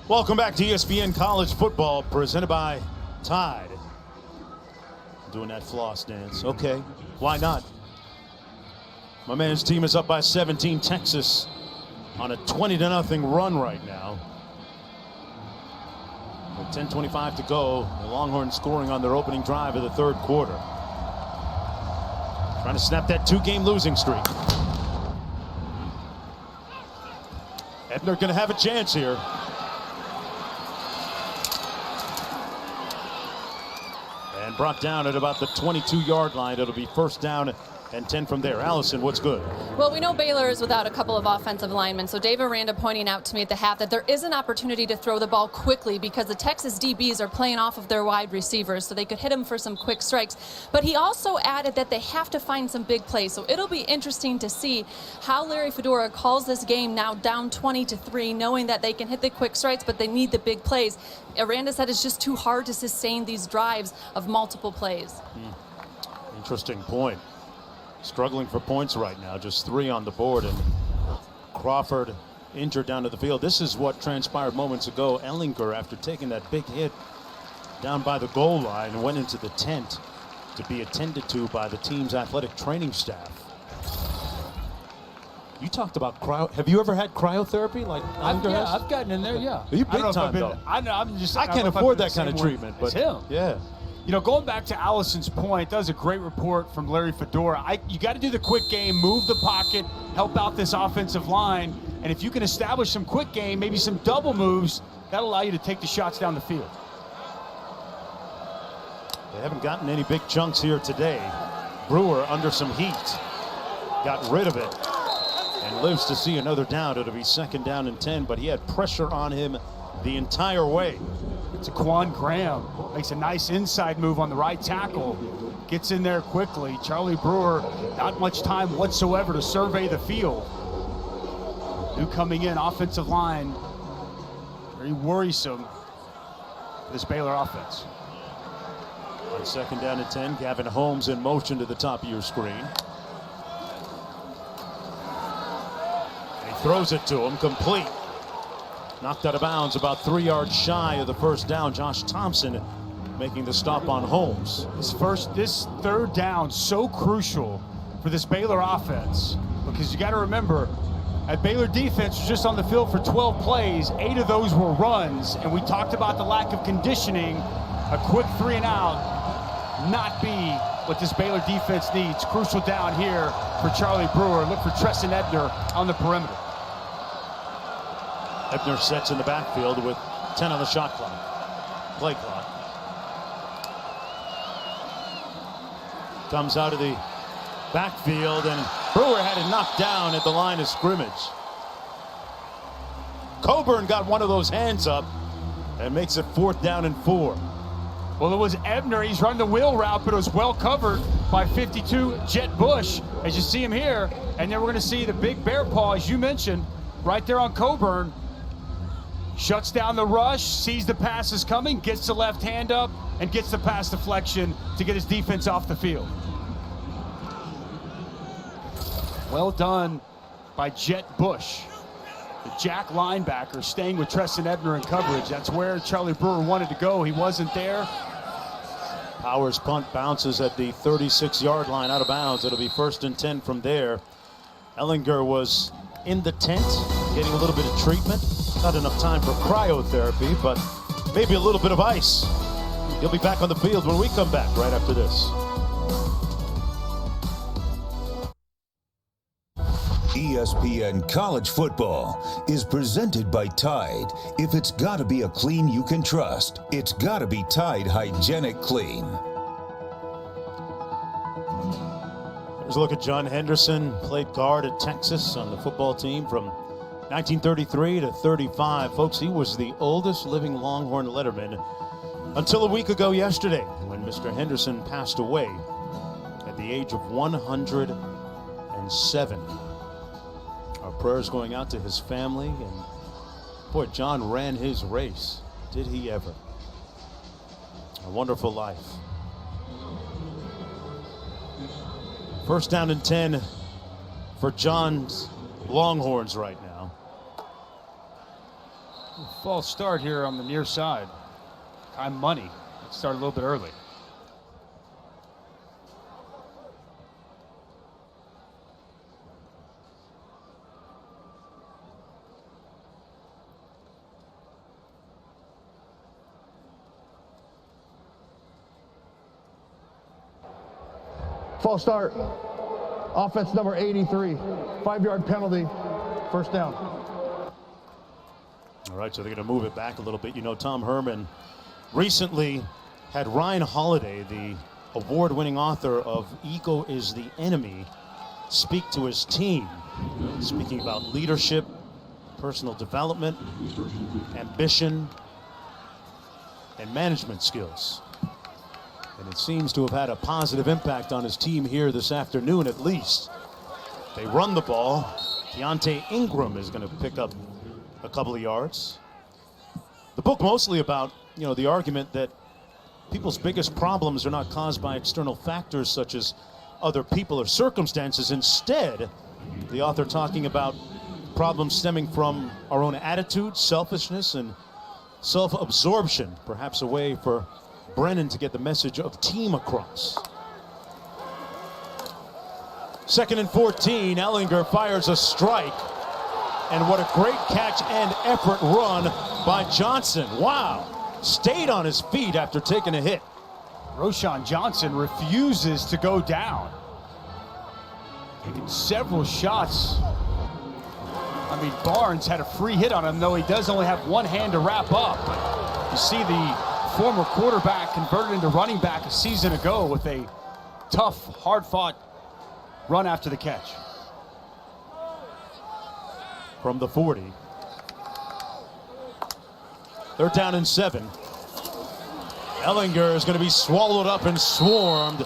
Welcome back to ESPN College Football, presented by Tide. Doing that floss dance. Okay, why not? My man's team is up by 17. Texas on a 20-0 run right now. With 10:25 to go, the Longhorns scoring on their opening drive of the 3rd quarter. Trying to snap that 2-game losing streak. Ebner going to have a chance here. And brought down at about the 22-yard line. It'll be 1st down and 10 from there. Allison, what's good? Well, we know Baylor is without a couple of offensive linemen, so Dave Aranda pointing out to me at the half that there is an opportunity to throw the ball quickly because the Texas DBs are playing off of their wide receivers, so they could hit them for some quick strikes. But he also added that they have to find some big plays, so it'll be interesting to see how Larry Fedora calls this game now down 20-3, knowing that they can hit the quick strikes, but they need the big plays. Aranda said it's just too hard to sustain these drives of multiple plays. Interesting point. Struggling for points right now, just 3 on the board, and Crawford injured down to the field. This is what transpired moments ago. Ehlinger, after taking that big hit down by the goal line, went into the tent to be attended to by the team's athletic training staff. You talked about have you ever had cryotherapy like Ehlinger has? I've gotten in there, yeah. Are you big time, though? I can't afford that kind of treatment, but him. Yeah. You know, going back to Allison's point, that was a great report from Larry Fedora. You got to do the quick game, move the pocket, help out this offensive line, and if you can establish some quick game, maybe some double moves, that'll allow you to take the shots down the field. They haven't gotten any big chunks here today. Brewer under some heat, got rid of it, and lives to see another down. It'll be 2nd down and 10, but he had pressure on him the entire way. It's Quan Graham, makes a nice inside move on the right tackle, gets in there quickly. Charlie Brewer, not much time whatsoever to survey the field. New coming in, offensive line, very worrisome for this Baylor offense. On 2nd down and 10, Gavin Holmes in motion to the top of your screen. And he throws it to him, complete. Knocked out of bounds about 3 yards shy of the 1st down. Josh Thompson making the stop on Holmes. This 3rd down, so crucial for this Baylor offense, because you got to remember, that Baylor defense was just on the field for 12 plays. 8 of those were runs, and we talked about the lack of conditioning a quick 3 and out not be what this Baylor defense needs. Crucial down here for Charlie Brewer. Look for Treston Ebner on the perimeter. Ebner sets in the backfield with 10 on the shot clock, play clock. Comes out of the backfield, and Brewer had it knocked down at the line of scrimmage. Coburn got one of those hands up and makes it 4th down and 4. Well, it was Ebner. He's run the wheel route, but it was well covered by 52 Jet Bush, as you see him here. And then we're going to see the big bear paw, as you mentioned, right there on Coburn. Shuts down the rush, sees the pass is coming, gets the left hand up, and gets the pass deflection to get his defense off the field. Well done by Jet Bush. The Jack linebacker staying with Treston Ebner in coverage. That's where Charlie Brewer wanted to go. He wasn't there. Powers punt bounces at the 36-yard line out of bounds. It'll be 1st and 10 from there. Ehlinger was in the tent, getting a little bit of treatment. Not enough time for cryotherapy, but maybe a little bit of ice. He'll be back on the field when we come back right after this. ESPN College Football is presented by Tide. If it's got to be a clean you can trust, it's got to be Tide Hygienic Clean. Here's a look at John Henderson. Played guard at Texas on the football team from 1933 to 35. Folks, he was the oldest living Longhorn letterman until a week ago yesterday when Mr. Henderson passed away at the age of 107. Our prayers going out to his family, and boy, John ran his race. Did he ever? A wonderful life. 1st down and 10 for John's Longhorns right now. False start here on the near side. Time money. Let's start a little bit early. False start. Offense number 83. 5-yard penalty. 1st down. All right, so they're going to move it back a little bit. You know, Tom Herman recently had Ryan Holiday, the award-winning author of Ego is the Enemy, speak to his team, speaking about leadership, personal development, ambition, and management skills. And it seems to have had a positive impact on his team here this afternoon, at least. They run the ball. Deontay Ingram is going to pick up a couple of yards. The book mostly about, you know, the argument that people's biggest problems are not caused by external factors such as other people or circumstances. Instead, the author talking about problems stemming from our own attitude, selfishness, and self-absorption. Perhaps a way for Brennan to get the message of team across. 2nd and 14, Ehlinger fires a strike. And what a great catch and effort run by Johnson. Wow, stayed on his feet after taking a hit. Roshan Johnson refuses to go down. Taking several shots. I mean, Barnes had a free hit on him, though he does only have one hand to wrap up. You see the former quarterback converted into running back a season ago with a tough, hard-fought run after the catch. From the 40. 3rd down and 7. Ehlinger is going to be swallowed up and swarmed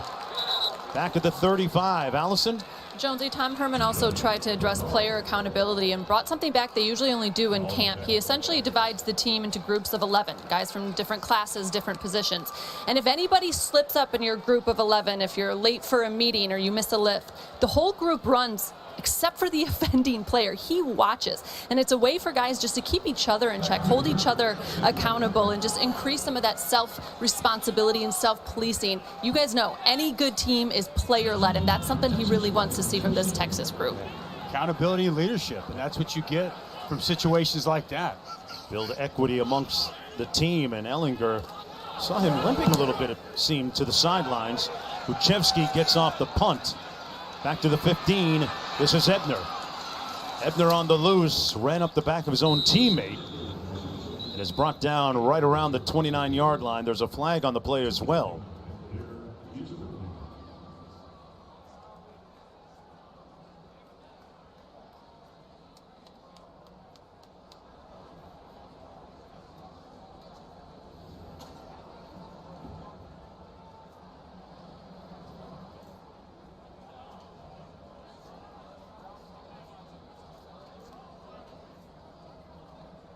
back at the 35. Allison? Jonesy, Tom Herman also tried to address player accountability and brought something back they usually only do in camp. He essentially divides the team into groups of 11, guys from different classes, different positions. And if anybody slips up in your group of 11, if you're late for a meeting or you miss a lift, the whole group runs except for the offending player. He watches. And it's a way for guys just to keep each other in check, hold each other accountable, and just increase some of that self-responsibility and self-policing. You guys know, any good team is player-led, and that's something he really wants to see from this Texas group. Accountability and leadership, and that's what you get from situations like that. Build equity amongst the team, and Ehlinger Saw him limping a little bit, it seemed, to the sidelines. Uchevsky gets off the punt. Back to the 15. This is Ebner. Ebner on the loose, ran up the back of his own teammate and is brought down right around the 29-yard line. There's a flag on the play as well.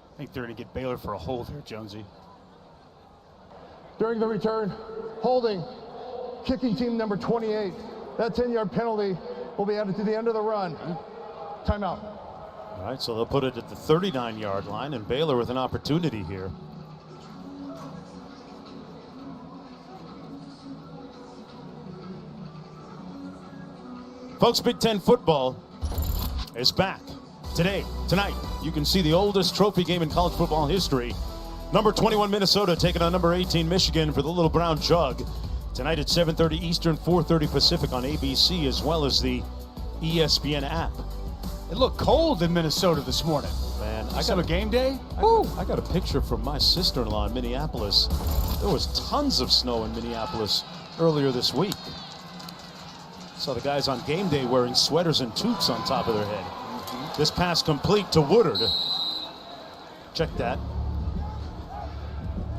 I think they're going to get Baylor for a hold here, Jonesy. During the return, holding, kicking team number 28. That 10-yard penalty will be added to the end of the run. Timeout. All right, so they'll put it at the 39-yard line, and Baylor with an opportunity here. Folks, Big Ten football is back. Tonight, you can see the oldest trophy game in college football history. Number 21 Minnesota taking on number 18 Michigan for the Little Brown Jug. Tonight at 7:30 Eastern, 4:30 Pacific on ABC, as well as the ESPN app. It looked cold in Minnesota this morning. Man, I got a game day. I got a picture from my sister-in-law in Minneapolis. There was tons of snow in Minneapolis earlier this week. Saw the guys on game day wearing sweaters and toques on top of their head. This pass complete to Woodard. Check that.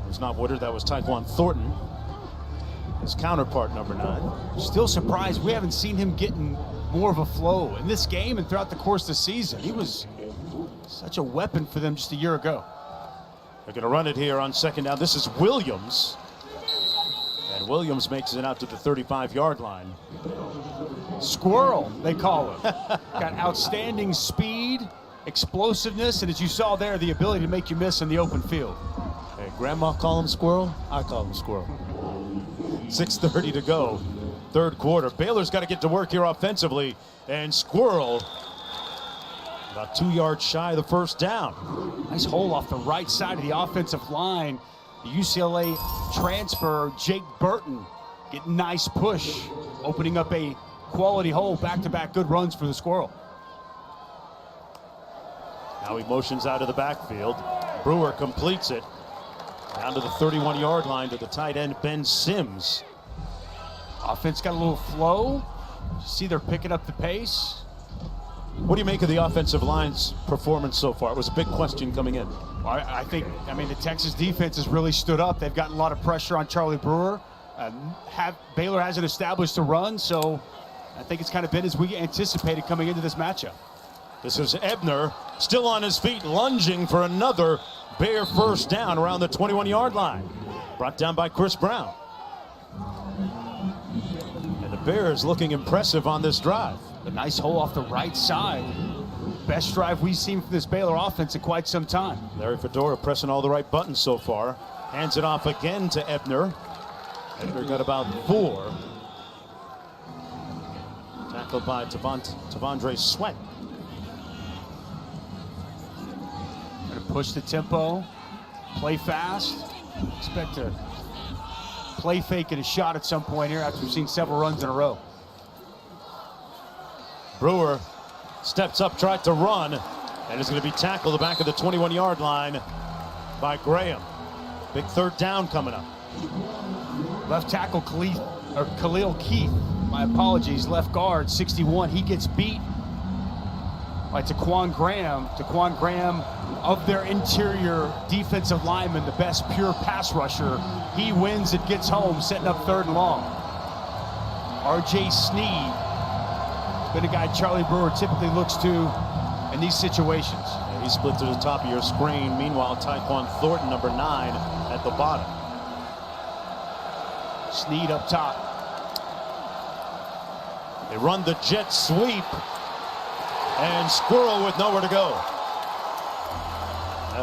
It was not Woodard, that was Tyquan Thornton. His counterpart, number 9. Still surprised we haven't seen him getting more of a flow in this game and throughout the course of the season. He was such a weapon for them just a year ago. They're going to run it here on second down. This is Williams. And Williams makes it out to the 35-yard line. Squirrel, they call him. Got outstanding speed, explosiveness, and as you saw there, the ability to make you miss in the open field. Hey, Grandma call him Squirrel? I call him Squirrel. 6:30 to go, third quarter. Baylor's got to get to work here offensively, and Squirrel about 2 yards shy of the first down. Nice hole off the right side of the offensive line. The UCLA transfer, Jake Burton, getting nice push, opening up a quality hole, back-to-back good runs for the Squirrel. Now he motions out of the backfield. Brewer completes it down to the 31-yard line to the tight end, Ben Sims. Offense got a little flow. See, they're picking up the pace. What do you make of the offensive line's performance so far? It was a big question coming in. Well, I think the Texas defense has really stood up. They've gotten a lot of pressure on Charlie Brewer. Baylor hasn't established a run, so I think it's kind of been as we anticipated coming into this matchup. This is Ebner, still on his feet, lunging for another Bear first down around the 21-yard line. Brought down by Chris Brown. And the Bears looking impressive on this drive. A nice hole off the right side. Best drive we've seen from this Baylor offense in quite some time. Larry Fedora pressing all the right buttons so far. Hands it off again to Ebner. Ebner got about 4. Tackled by Tavondre Sweat. Going to push the tempo, play fast. Expect to play fake and a shot at some point here after we've seen several runs in a row. Brewer steps up, tried to run, and is going to be tackled at the back of the 21-yard line by Graham. Big third down coming up. Left tackle Khalil Keith, my apologies, left guard 61. He gets beat by Taquan Graham. Taquan Graham, of their interior defensive linemen, the best pure pass rusher. He wins and gets home, setting up 3rd and long. R.J. Sneed, been a guy Charlie Brewer typically looks to in these situations. Yeah, he split to the top of your screen. Meanwhile, Tyquan Thornton, number 9, at the bottom. Sneed up top. They run the jet sweep, and Squirrel with nowhere to go.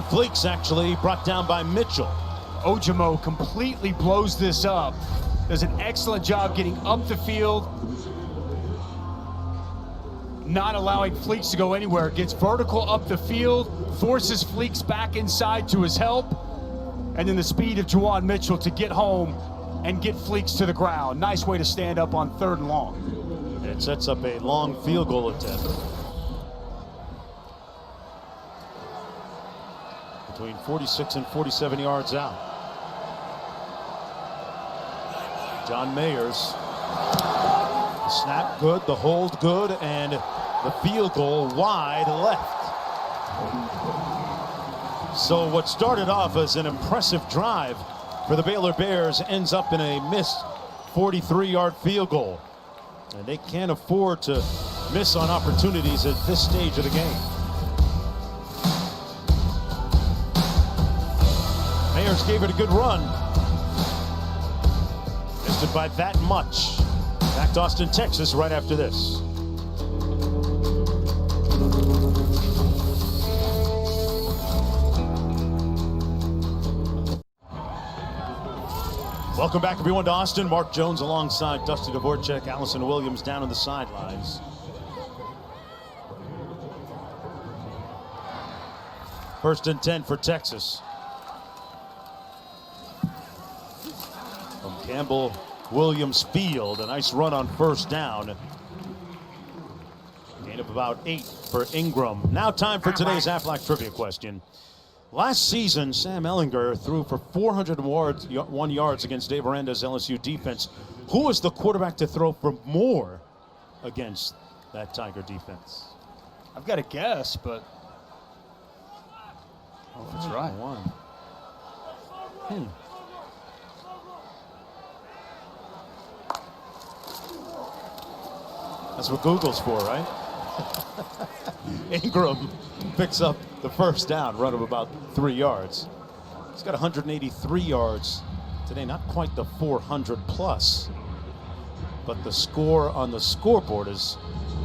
Fleeks actually brought down by Mitchell. Ojimo completely blows this up. Does an excellent job getting up the field, not allowing Fleeks to go anywhere. Gets vertical up the field, forces Fleeks back inside to his help. and then the speed of Juwan Mitchell to get home and get Fleeks to the ground. Nice way to stand up on 3rd and long. It sets up a long field goal attempt. Between 46 and 47 yards out. John Mayers. The snap good, the hold good, and the field goal wide left. So what started off as an impressive drive for the Baylor Bears ends up in a missed 43-yard field goal. And they can't afford to miss on opportunities at this stage of the game. Mayers gave it a good run. Missed it by that much. Back to Austin, Texas right after this. Welcome back, everyone, to Austin. Mark Jones alongside Dusty Dvorak, Allison Williams down on the sidelines. First and 10 for Texas. From Campbell Williams Field, a nice run on 1st down. Gain of about 8 for Ingram. Now time for today's Aflac trivia question. Last season, Sam Ehlinger threw for 401 yards against Dave Aranda's LSU defense. Who was the quarterback to throw for more against that Tiger defense? I've got a guess, but oh, that's right. That's what Google's for, right? Ingram picks up the 1st down, run of about 3 yards. He's got 183 yards today, not quite the 400 plus, but the score on the scoreboard is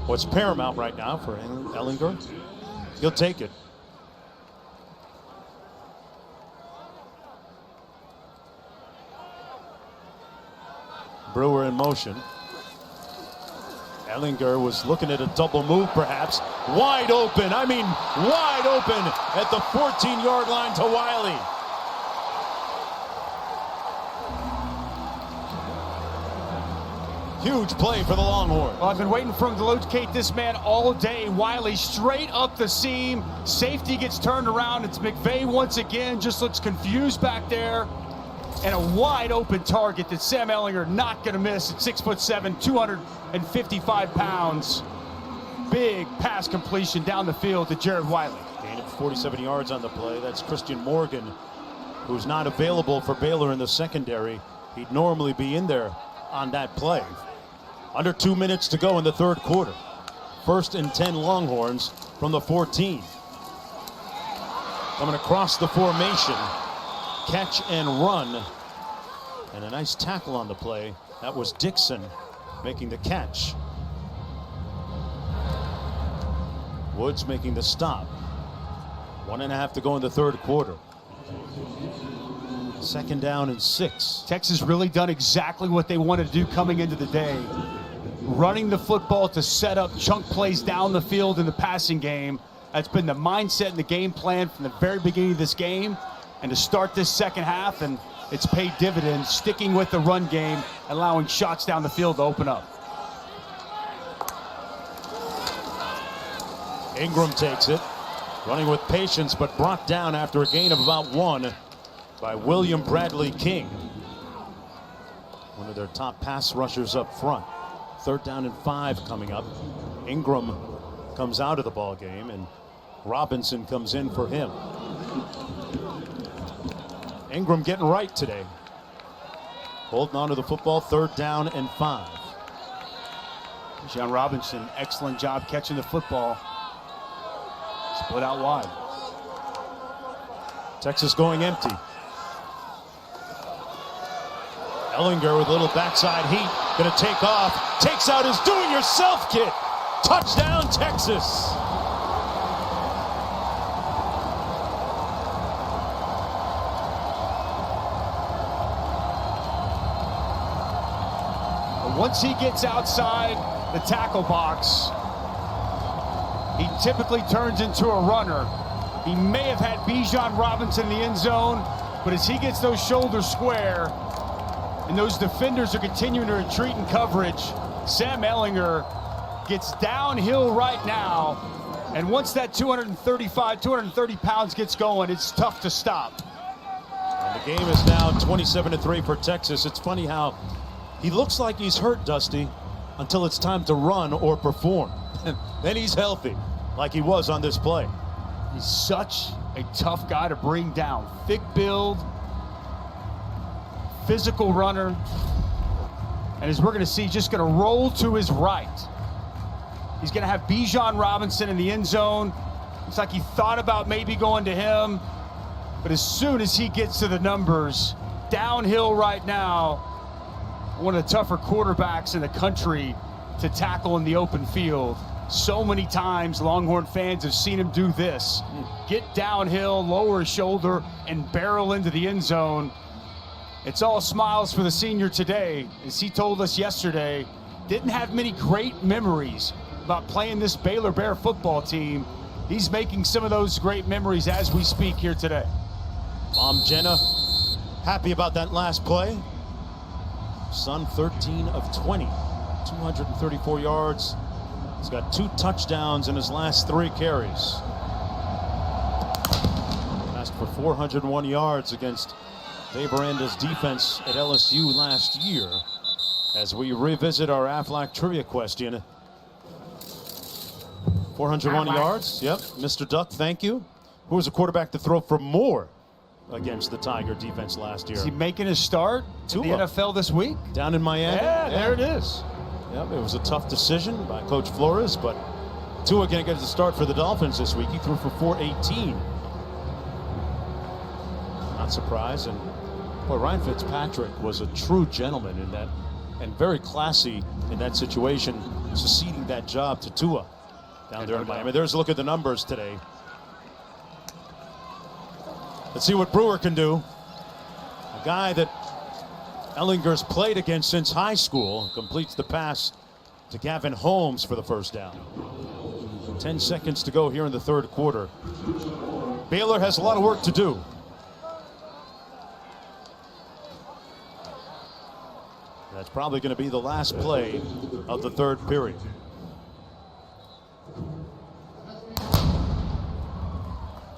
what's paramount right now for Ehlinger. He'll take it. Brewer in motion. Ehlinger was looking at a double move, perhaps. Wide open, I mean wide open at the 14-yard line to Wiley. Huge play for the Longhorns. Well, I've been waiting for him to locate this man all day. Wiley straight up the seam. Safety gets turned around. It's McVay once again, just looks confused back there. And a wide open target that Sam Ehlinger not going to miss at 6'7", 255 pounds. Big pass completion down the field to Jared Wiley. Gain of 47 yards on the play. That's Christian Morgan, who's not available for Baylor in the secondary. He'd normally be in there on that play. Under 2 minutes to go in the 3rd quarter. 1st and 10 Longhorns from the 14. Coming across the formation. Catch and run. And a nice tackle on the play. That was Dixon making the catch. Woods making the stop. 1.5 to go in the 3rd quarter. 2nd down and 6. Texas really done exactly what they wanted to do coming into the day. Running the football to set up chunk plays down the field in the passing game. That's been the mindset and the game plan from the very beginning of this game. And to start this 2nd half, and it's paid dividends, sticking with the run game, allowing shots down the field to open up. Ingram takes it, running with patience, but brought down after a gain of about 1 by William Bradley King. One of their top pass rushers up front. 3rd down and 5 coming up. Ingram comes out of the ball game, and Robinson comes in for him. Ingram getting right today. Holding on to the football, 3rd down and 5. John Robinson, excellent job catching the football. Split out wide. Texas going empty. Ehlinger with a little backside heat. Gonna take off. Takes out his do-it-yourself kit. Touchdown, Texas. Once he gets outside the tackle box, he typically turns into a runner. He may have had Bijan Robinson in the end zone, But as he gets those shoulders square and those defenders are continuing to retreat in coverage, Sam Ehlinger gets downhill right now. And once that 230 pounds gets going, it's tough to stop. And the game is now 27-3 for Texas. It's funny how he looks like he's hurt, Dusty, until it's time to run or perform. Then he's healthy, like he was on this play. He's such a tough guy to bring down. Thick build, physical runner. And as we're going to see, just going to roll to his right. He's going to have Bijan Robinson in the end zone. Looks like he thought about maybe going to him. But as soon as he gets to the numbers, downhill right now, one of the tougher quarterbacks in the country to tackle in the open field. So many times Longhorn fans have seen him do this. Get downhill, lower his shoulder, and barrel into the end zone. It's all smiles for the senior today. As he told us yesterday, didn't have many great memories about playing this Baylor Bear football team. He's making some of those great memories as we speak here today. Mom Jenna, happy about that last play. Son 13 of 20, 234 yards. He's got 2 touchdowns in his last 3 carries. Passed for 401 yards against Dave Aranda's defense at LSU last year. As we revisit our Aflac trivia question. 401 yards. Yep, Mr. Duck, thank you. Who was a quarterback to throw for more against the Tiger defense last year? Is he making his start to the NFL this week? Down in Miami. Yeah, there it is. Yep, it was a tough decision by Coach Flores, but Tua going to get the start for the Dolphins this week. He threw for 418. Not surprised. And boy, Ryan Fitzpatrick was a true gentleman in that, and very classy in that situation, succeeding that job to Tua down there in Miami. There's a look at the numbers today. Let's see what Brewer can do. A guy that Ehlinger's played against since high school completes the pass to Gavin Holmes for the first down. 10 seconds to go here in the third quarter. Baylor has a lot of work to do. That's probably going to be the last play of the third period.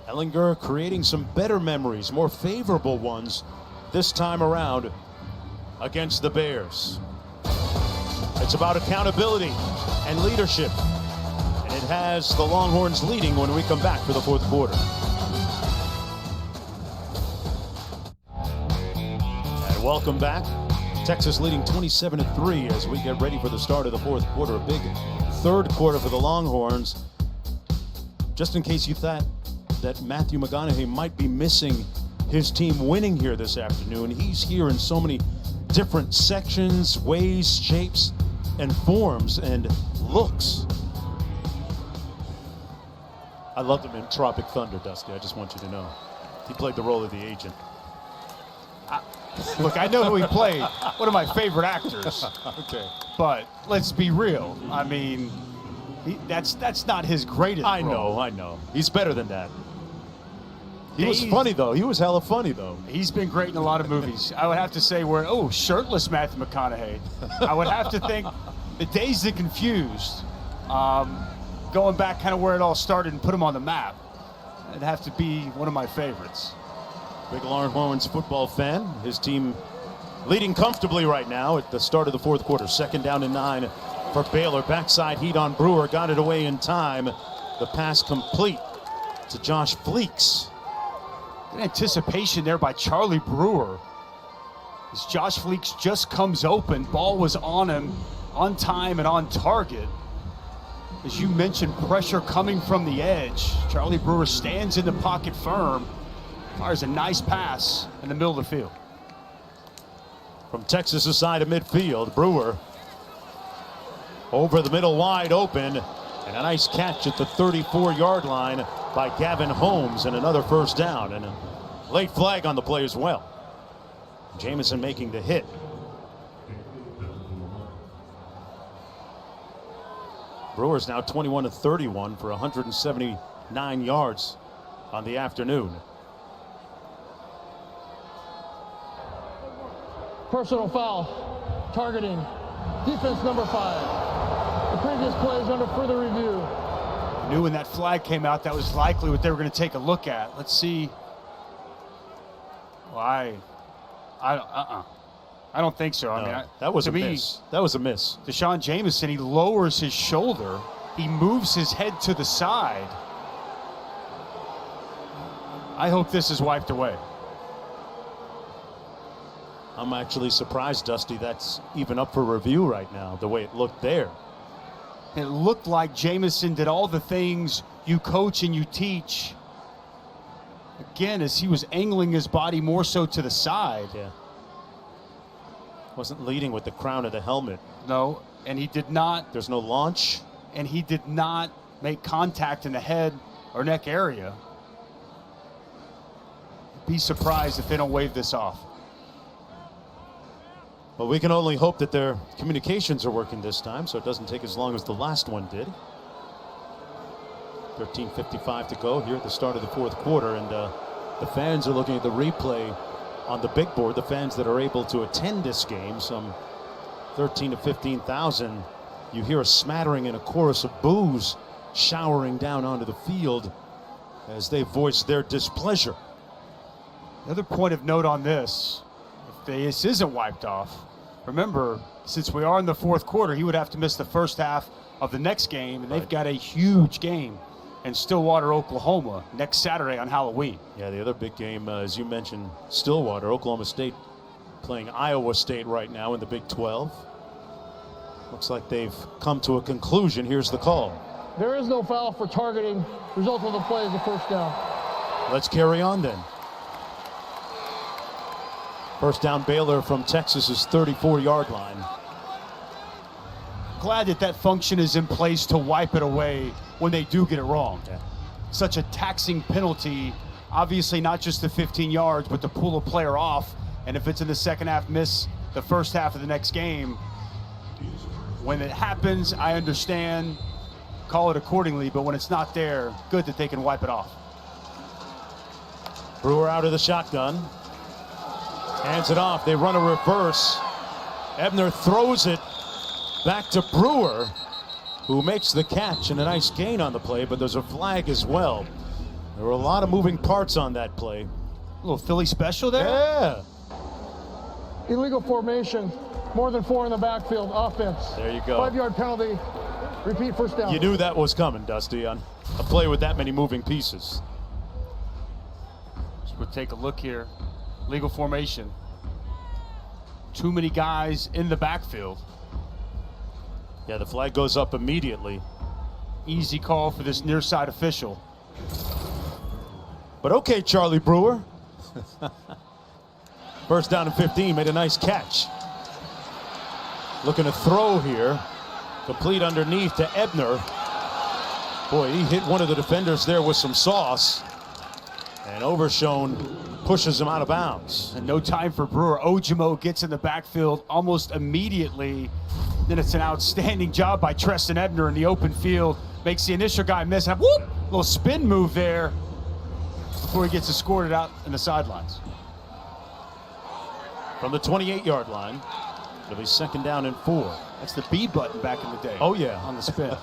Ehlinger creating some better memories, more favorable ones this time around against the Bears. It's about accountability and leadership, and it has the Longhorns leading when we come back for the fourth quarter. And welcome back. Texas leading 27-3 as we get ready for the start of the fourth quarter. A big third quarter for the Longhorns. Just in case you thought that Matthew McConaughey might be missing his team winning here this afternoon, he's here in so many different sections, ways, shapes, and forms, and looks. I loved him in Tropic Thunder, Dusty. I just want you to know. He played the role of the agent. Look, I know who he played. One of my favorite actors. Okay. But let's be real. I mean, that's not his greatest role. I know. He's better than that. He was funny, though. He was hella funny, though. He's been great in a lot of movies. I would have to say shirtless Matthew McConaughey. I would have to think the Dazed and Confused, going back kind of where it all started and put him on the map. It'd have to be one of my favorites. Big Longhorns football fan. His team leading comfortably right now at the start of the fourth quarter. 2nd down and 9 for Baylor. Backside heat on Brewer. Got it away in time. The pass complete to Josh Fleeks. Good anticipation there by Charlie Brewer. As Josh Fleeks just comes open. Ball was on him, on time and on target. As you mentioned, pressure coming from the edge. Charlie Brewer stands in the pocket firm. Fires a nice pass in the middle of the field. From Texas' side of midfield, Brewer over the middle, wide open, and a nice catch at the 34-yard line by Gavin Holmes, and another first down, and a late flag on the play as well. Jamison making the hit. Brewer's now 21 of 31 for 179 yards on the afternoon. Personal foul. Targeting. Defense number 5. The previous play is under further review. Knew when that flag came out that was likely what they were going to take a look at. Let's see. Well, I don't think so. No, I mean, that was to a me, miss. That was a miss. Deshaun Jamison, he lowers his shoulder. He moves his head to the side. I hope this is wiped away. I'm actually surprised, Dusty, that's even up for review right now, the way it looked there. It looked like Jamison did all the things you coach and you teach. Again, as he was angling his body more so to the side. Yeah. Wasn't leading with the crown of the helmet. No, and he did not. There's no launch. And he did not make contact in the head or neck area. Be surprised if they don't wave this off. Well, we can only hope that their communications are working this time, so it doesn't take as long as the last one did. 13:55 to go here at the start of the fourth quarter, and the fans are looking at the replay on the big board. The fans that are able to attend this game, some 13 to 15,000. You hear a smattering and a chorus of boos showering down onto the field as they voice their displeasure. Another point of note on this, if this isn't wiped off, remember, since we are in the fourth quarter, he would have to miss the first half of the next game, and they've got a huge game in Stillwater, Oklahoma, next Saturday on Halloween. Yeah, the other big game, as you mentioned, Stillwater, Oklahoma State playing Iowa State right now in the Big 12. Looks like they've come to a conclusion. Here's the call. There is no foul for targeting. Result of the play is a first down. Let's carry on then. First down, Baylor from Texas's 34-yard line. Glad that function is in place to wipe it away when they do get it wrong. Yeah. Such a taxing penalty, obviously not just the 15 yards, but to pull a player off, and if it's in the second half, miss the first half of the next game. When it happens, I understand, call it accordingly, but when it's not there, good that they can wipe it off. Brewer out of the shotgun. Hands it off. They run a reverse. Ebner throws it back to Brewer, who makes the catch and a nice gain on the play, but there's a flag as well. There were a lot of moving parts on that play. A little Philly special there? Yeah. Illegal formation. More than 4 in the backfield. Offense. There you go. 5-yard penalty. Repeat first down. You knew that was coming, Dusty, on a play with that many moving pieces. So we'll take a look here. Legal formation. Too many guys in the backfield. Yeah, the flag goes up immediately. Easy call for this near side official. But okay, Charlie Brewer. First down and 15, made a nice catch. Looking to throw here. Complete underneath to Ebner. Boy, he hit one of the defenders there with some sauce. And Overshone pushes him out of bounds. And no time for Brewer. Ojimo gets in the backfield almost immediately. Then it's an outstanding job by Treston Ebner in the open field. Makes the initial guy miss. Whoop! Little spin move there before he gets escorted out in the sidelines. From the 28-yard line, it'll be second down and 4. That's the B button back in the day. Oh, yeah. On the spin.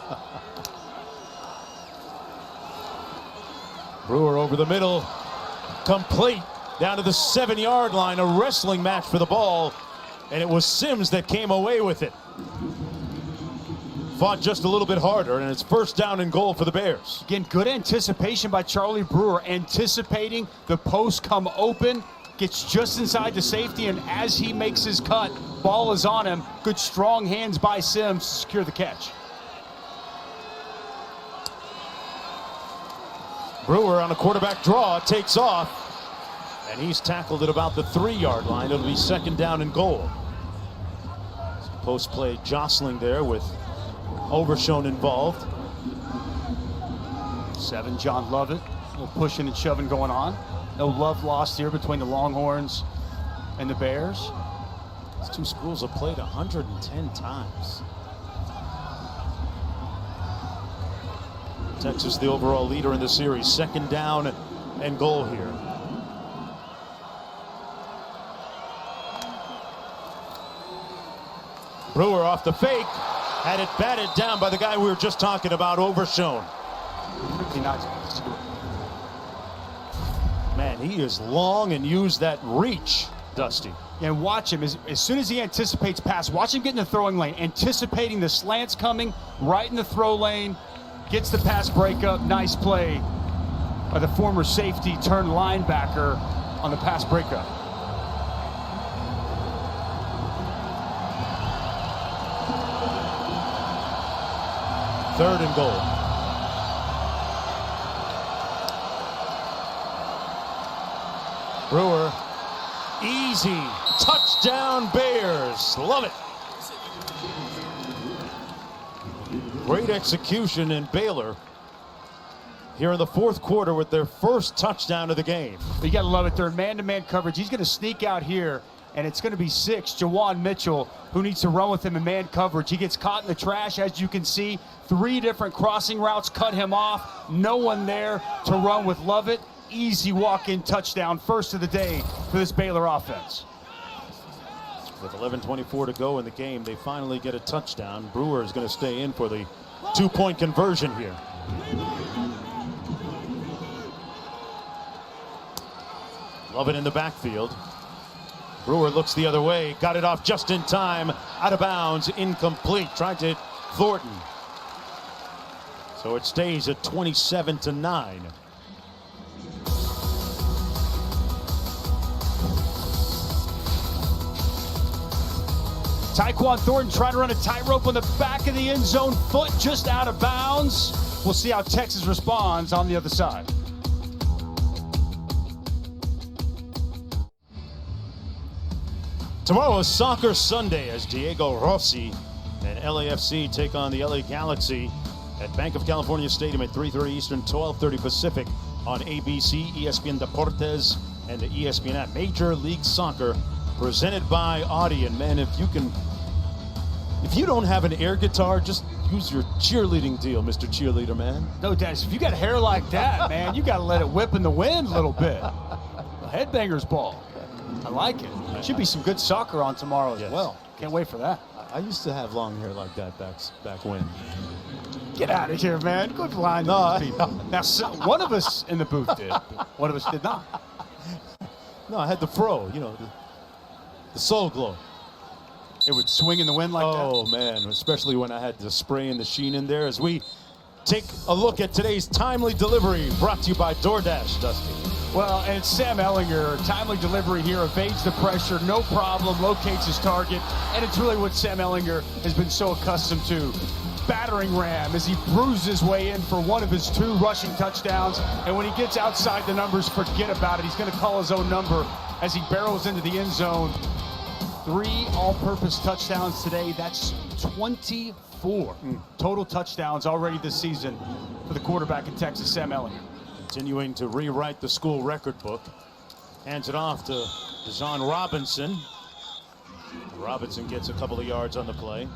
Brewer over the middle. Complete down to the 7-yard line. A wrestling match for the ball. And it was Sims that came away with it. Fought just a little bit harder, and it's first down and goal for the Bears. Again, good anticipation by Charlie Brewer, anticipating the post come open, gets just inside the safety, and as he makes his cut, ball is on him. Good strong hands by Sims to secure the catch. Brewer on a quarterback draw, takes off, and he's tackled at about the 3-yard line. It'll be second down and goal. Post play jostling there with Overshone involved. 7, John Lovett. A little pushing and shoving going on. No love lost here between the Longhorns and the Bears. These two schools have played 110 times. Texas, the overall leader in the series. Second down and goal here. Brewer off the fake. Had it batted down by the guy we were just talking about, Overshone. Man, he is long and used that reach, Dusty. And watch him, as soon as he anticipates pass, watch him get in the throwing lane, anticipating the slants coming, right in the throw lane, gets the pass breakup. Nice play by the former safety turned linebacker on the pass breakup. Third and goal. Brewer, easy, touchdown Bears, love it. Great execution in Baylor here in the fourth quarter with their first touchdown of the game. You gotta love it, they're in man-to-man coverage. He's gonna sneak out here, and it's gonna be 6, Jawan Mitchell, who needs to run with him in man coverage. He gets caught in the trash, as you can see. 3 different crossing routes cut him off. No one there to run with Lovett. Easy walk-in touchdown, first of the day for this Baylor offense. With 11:24 to go in the game, they finally get a touchdown. Brewer is going to stay in for the 2-point conversion here. Love it in the backfield. Brewer looks the other way, got it off just in time, out of bounds, incomplete. Tried to hit Thornton. So it stays at 27-9. Tyquan Thornton trying to run a tightrope on the back of the end zone, foot just out of bounds. We'll see how Texas responds on the other side. Tomorrow is Soccer Sunday as Diego Rossi and LAFC take on the LA Galaxy at Bank of California Stadium at 3:30 Eastern, 12:30 Pacific on ABC, ESPN Deportes, and the ESPN app. Major League Soccer presented by Audi. And man, if you don't have an air guitar, just use your cheerleading deal, Mr. Cheerleader Man. No, Dennis, if you got hair like that, man, you got to let it whip in the wind a little bit. A headbanger's ball. I like it. Should be some good soccer on tomorrow as well. Can't wait for that. I used to have long hair like that back when. Get out of here, man. Good line. No, now, one of us in the booth did. One of us did not. No, I had the fro, you know, the soul glow. It would swing in the wind like that? Oh, man, especially when I had the spray and the sheen in there. As we take a look at today's timely delivery, brought to you by DoorDash, Dusty. Well, and it's Sam Ehlinger. Timely delivery here, evades the pressure, no problem, locates his target, and it's really what Sam Ehlinger has been so accustomed to. Battering ram as he bruises his way in for one of his 2 rushing touchdowns, and when he gets outside the numbers, forget about it. He's going to call his own number as he barrels into the end zone. 3 all-purpose touchdowns today. That's 24 total touchdowns already this season for the quarterback in Texas, Sam Ehlinger. Continuing to rewrite the school record book. Hands it off to Dejon Robinson. Robinson gets a couple of yards on the play.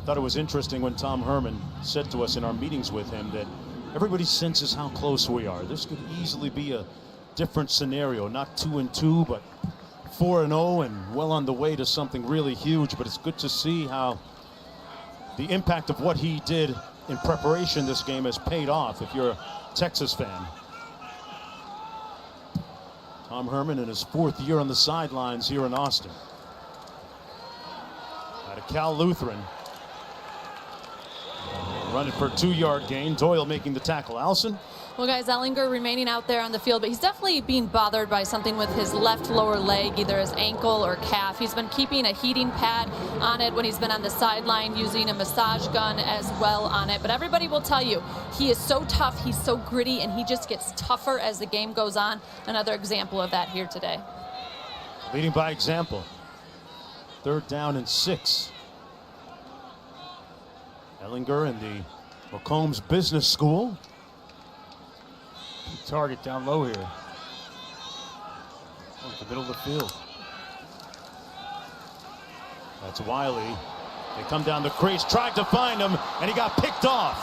Thought it was interesting when Tom Herman said to us in our meetings with him that everybody senses how close we are. This could easily be a different scenario, not 2-2, but 4-0 and well on the way to something really huge. But it's good to see how the impact of what he did in preparation this game has paid off if you're a Texas fan. Tom Herman in his 4th year on the sidelines here in Austin. Out of Cal Lutheran. Running for a 2-yard gain. Doyle making the tackle. Allison? Well, guys, Ehlinger remaining out there on the field, but he's definitely being bothered by something with his left lower leg, either his ankle or calf. He's been keeping a heating pad on it when he's been on the sideline, using a massage gun as well on it. But everybody will tell you, he is so tough, he's so gritty, and he just gets tougher as the game goes on. Another example of that here today. Leading by example. 3rd down and 6. Ehlinger and the McCombs Business School. Target down low here. Oh, the middle of the field. That's Wiley. They come down the crease, tried to find him, and he got picked off.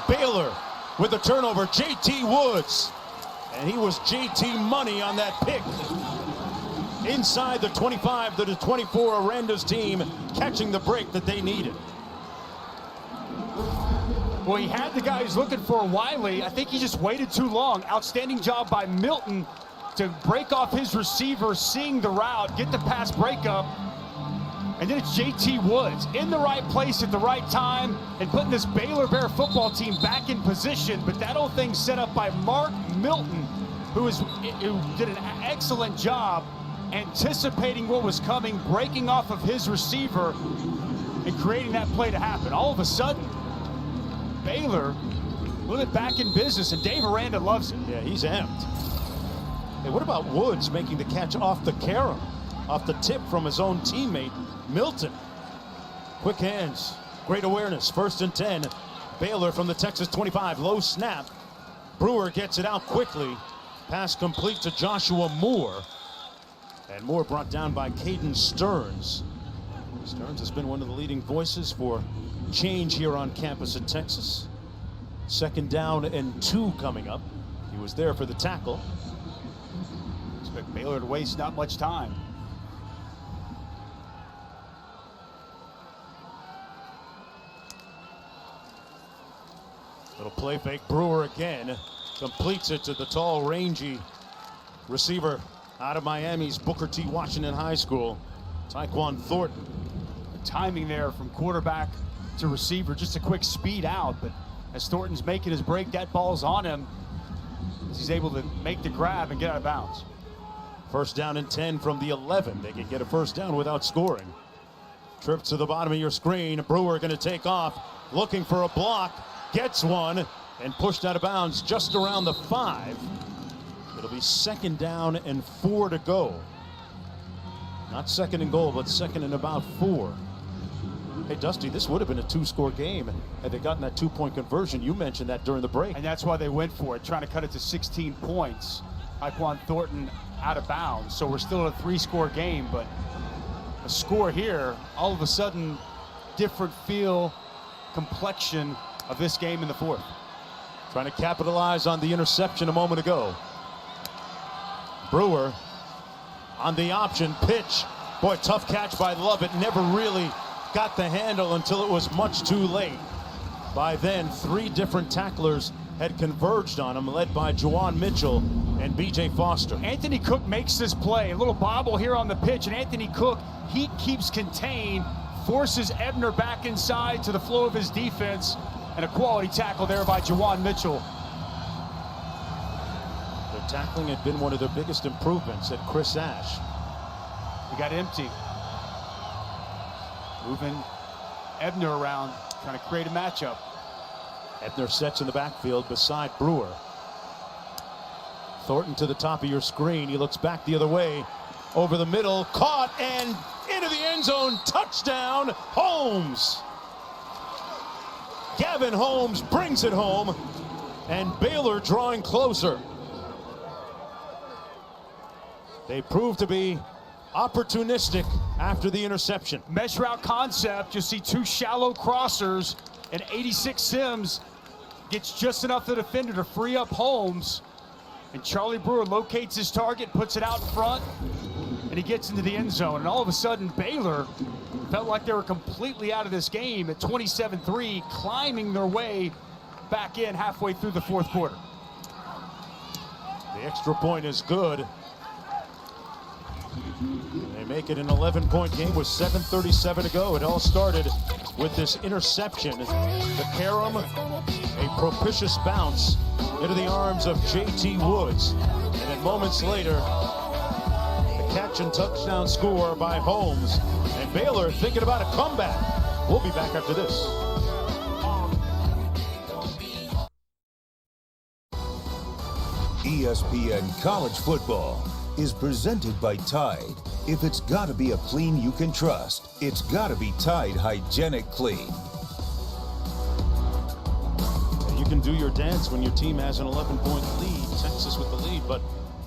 Baylor with the turnover, J.T. Woods. And he was J.T. money on that pick. inside the 25 to the 24. Aranda's team catching the break that they needed. Well, he had the guy he's looking for, Wiley. I think he just waited too long. Outstanding job by Milton to break off his receiver, seeing the route, get the pass breakup. And then it's JT Woods in the right place at the right time and putting this Baylor Bear football team back in position. But that whole thing set up by Mark Milton, who did an excellent job anticipating what was coming, breaking off of his receiver, and creating that play to happen. All of a sudden, Baylor a little bit back in business, and Dave Aranda loves it. Yeah, he's amped. Hey, what about Woods making the catch off the carom, off the tip from his own teammate, Milton? Quick hands, great awareness, 1st and 10. Baylor from the Texas 25, low snap. Brewer gets it out quickly. Pass complete to Joshua Moore. And Moore brought down by Caden Stearns. Stearns has been one of the leading voices for change here on campus in Texas. 2nd down and 2 coming up. He was there for the tackle. Expect Baylor to waste not much time. Little play fake. Brewer again completes it to the tall, rangy receiver out of Miami's Booker T. Washington High School, Tyquan Thornton. The timing there from quarterback to receiver, just a quick speed out, but as Thornton's making his break, that ball's on him as he's able to make the grab and get out of bounds. 1st down and 10 from the 11. They can get a 1st down without scoring. Trip to the bottom of your screen. Brewer going to take off, looking for a block, gets one, and pushed out of bounds just around the 5. It'll be 2nd down and 4 to go. Not 2nd and goal, but 2nd and about 4. Hey, Dusty, this would have been a 2-score game had they gotten that 2-point conversion. You mentioned that during the break. And that's why they went for it, trying to cut it to 16 points. Tyquan Thornton out of bounds. So we're still at a 3-score game, but a score here, all of a sudden, different feel, complexion of this game in the 4th. Trying to capitalize on the interception a moment ago. Brewer on the option pitch. Boy, tough catch by Lovett. Never really got the handle until it was much too late. By then, 3 different tacklers had converged on him, led by Juwan Mitchell and B.J. Foster. Anthony Cook makes this play. A little bobble here on the pitch, and Anthony Cook, he keeps contained, forces Ebner back inside to the flow of his defense, and a quality tackle there by Juwan Mitchell. Their tackling had been one of their biggest improvements at Chris Ash. He got empty. Moving Ebner around, trying to create a matchup. Ebner sets in the backfield beside Brewer. Thornton to the top of your screen. He looks back the other way. Over the middle, caught and into the end zone. Touchdown, Holmes. Gavin Holmes brings it home, and Baylor drawing closer. They prove to be opportunistic after the interception. Mesh route concept, you see 2 shallow crossers, and 86 Sims gets just enough of the defender to free up Holmes. And Charlie Brewer locates his target, puts it out in front, and he gets into the end zone. And all of a sudden, Baylor felt like they were completely out of this game at 27-3, climbing their way back in halfway through the 4th quarter. The extra point is good. They make it an 11-point game with 7:37 to go. It all started with this interception. The carom, a propitious bounce into the arms of JT Woods. And then moments later, the catch and touchdown score by Holmes. And Baylor thinking about a comeback. We'll be back after this. ESPN College Football is presented by Tide. If it's got to be a clean you can trust, it's got to be Tide Hygienic Clean. You can do your dance when your team has an 11-point lead. Texas with the lead, but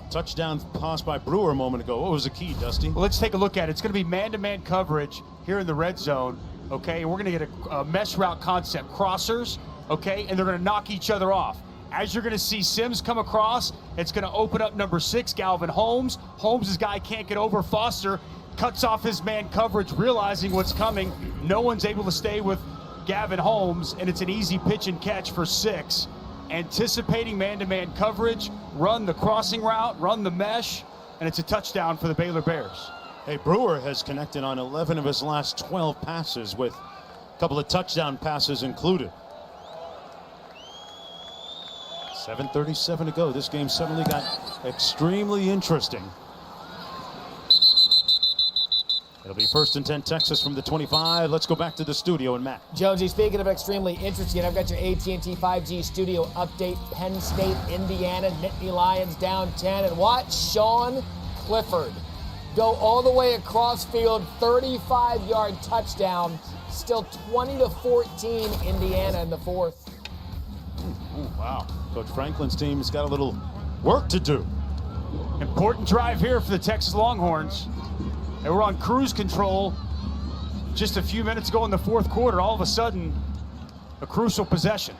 touchdown pass by Brewer a moment ago. What was the key, Dusty? Well, let's take a look at it. It's going to be man-to-man coverage here in the red zone, okay? And we're going to get a mesh route concept, crossers, okay? And they're going to knock each other off. As you're going to see Sims come across, it's going to open up number 6, Galvin Holmes. Holmes' guy can't get over. Foster cuts off his man coverage, realizing what's coming. No one's able to stay with Gavin Holmes, and it's an easy pitch and catch for 6. Anticipating man-to-man coverage, run the crossing route, run the mesh, and it's a touchdown for the Baylor Bears. Hey, Brewer has connected on 11 of his last 12 passes, with a couple of touchdown passes included. 7:37 to go. This game suddenly got extremely interesting. It'll be 1st and 10 Texas from the 25. Let's go back to the studio and Matt. Jonesy, speaking of extremely interesting, I've got your AT&T 5G studio update. Penn State, Indiana, Nittany Lions down 10. And watch Sean Clifford go all the way across field, 35-yard touchdown. Still 20-14 Indiana in the 4th. Ooh, wow. Coach Franklin's team has got a little work to do. Important drive here for the Texas Longhorns. They were on cruise control just a few minutes ago in the 4th quarter. All of a sudden, a crucial possession.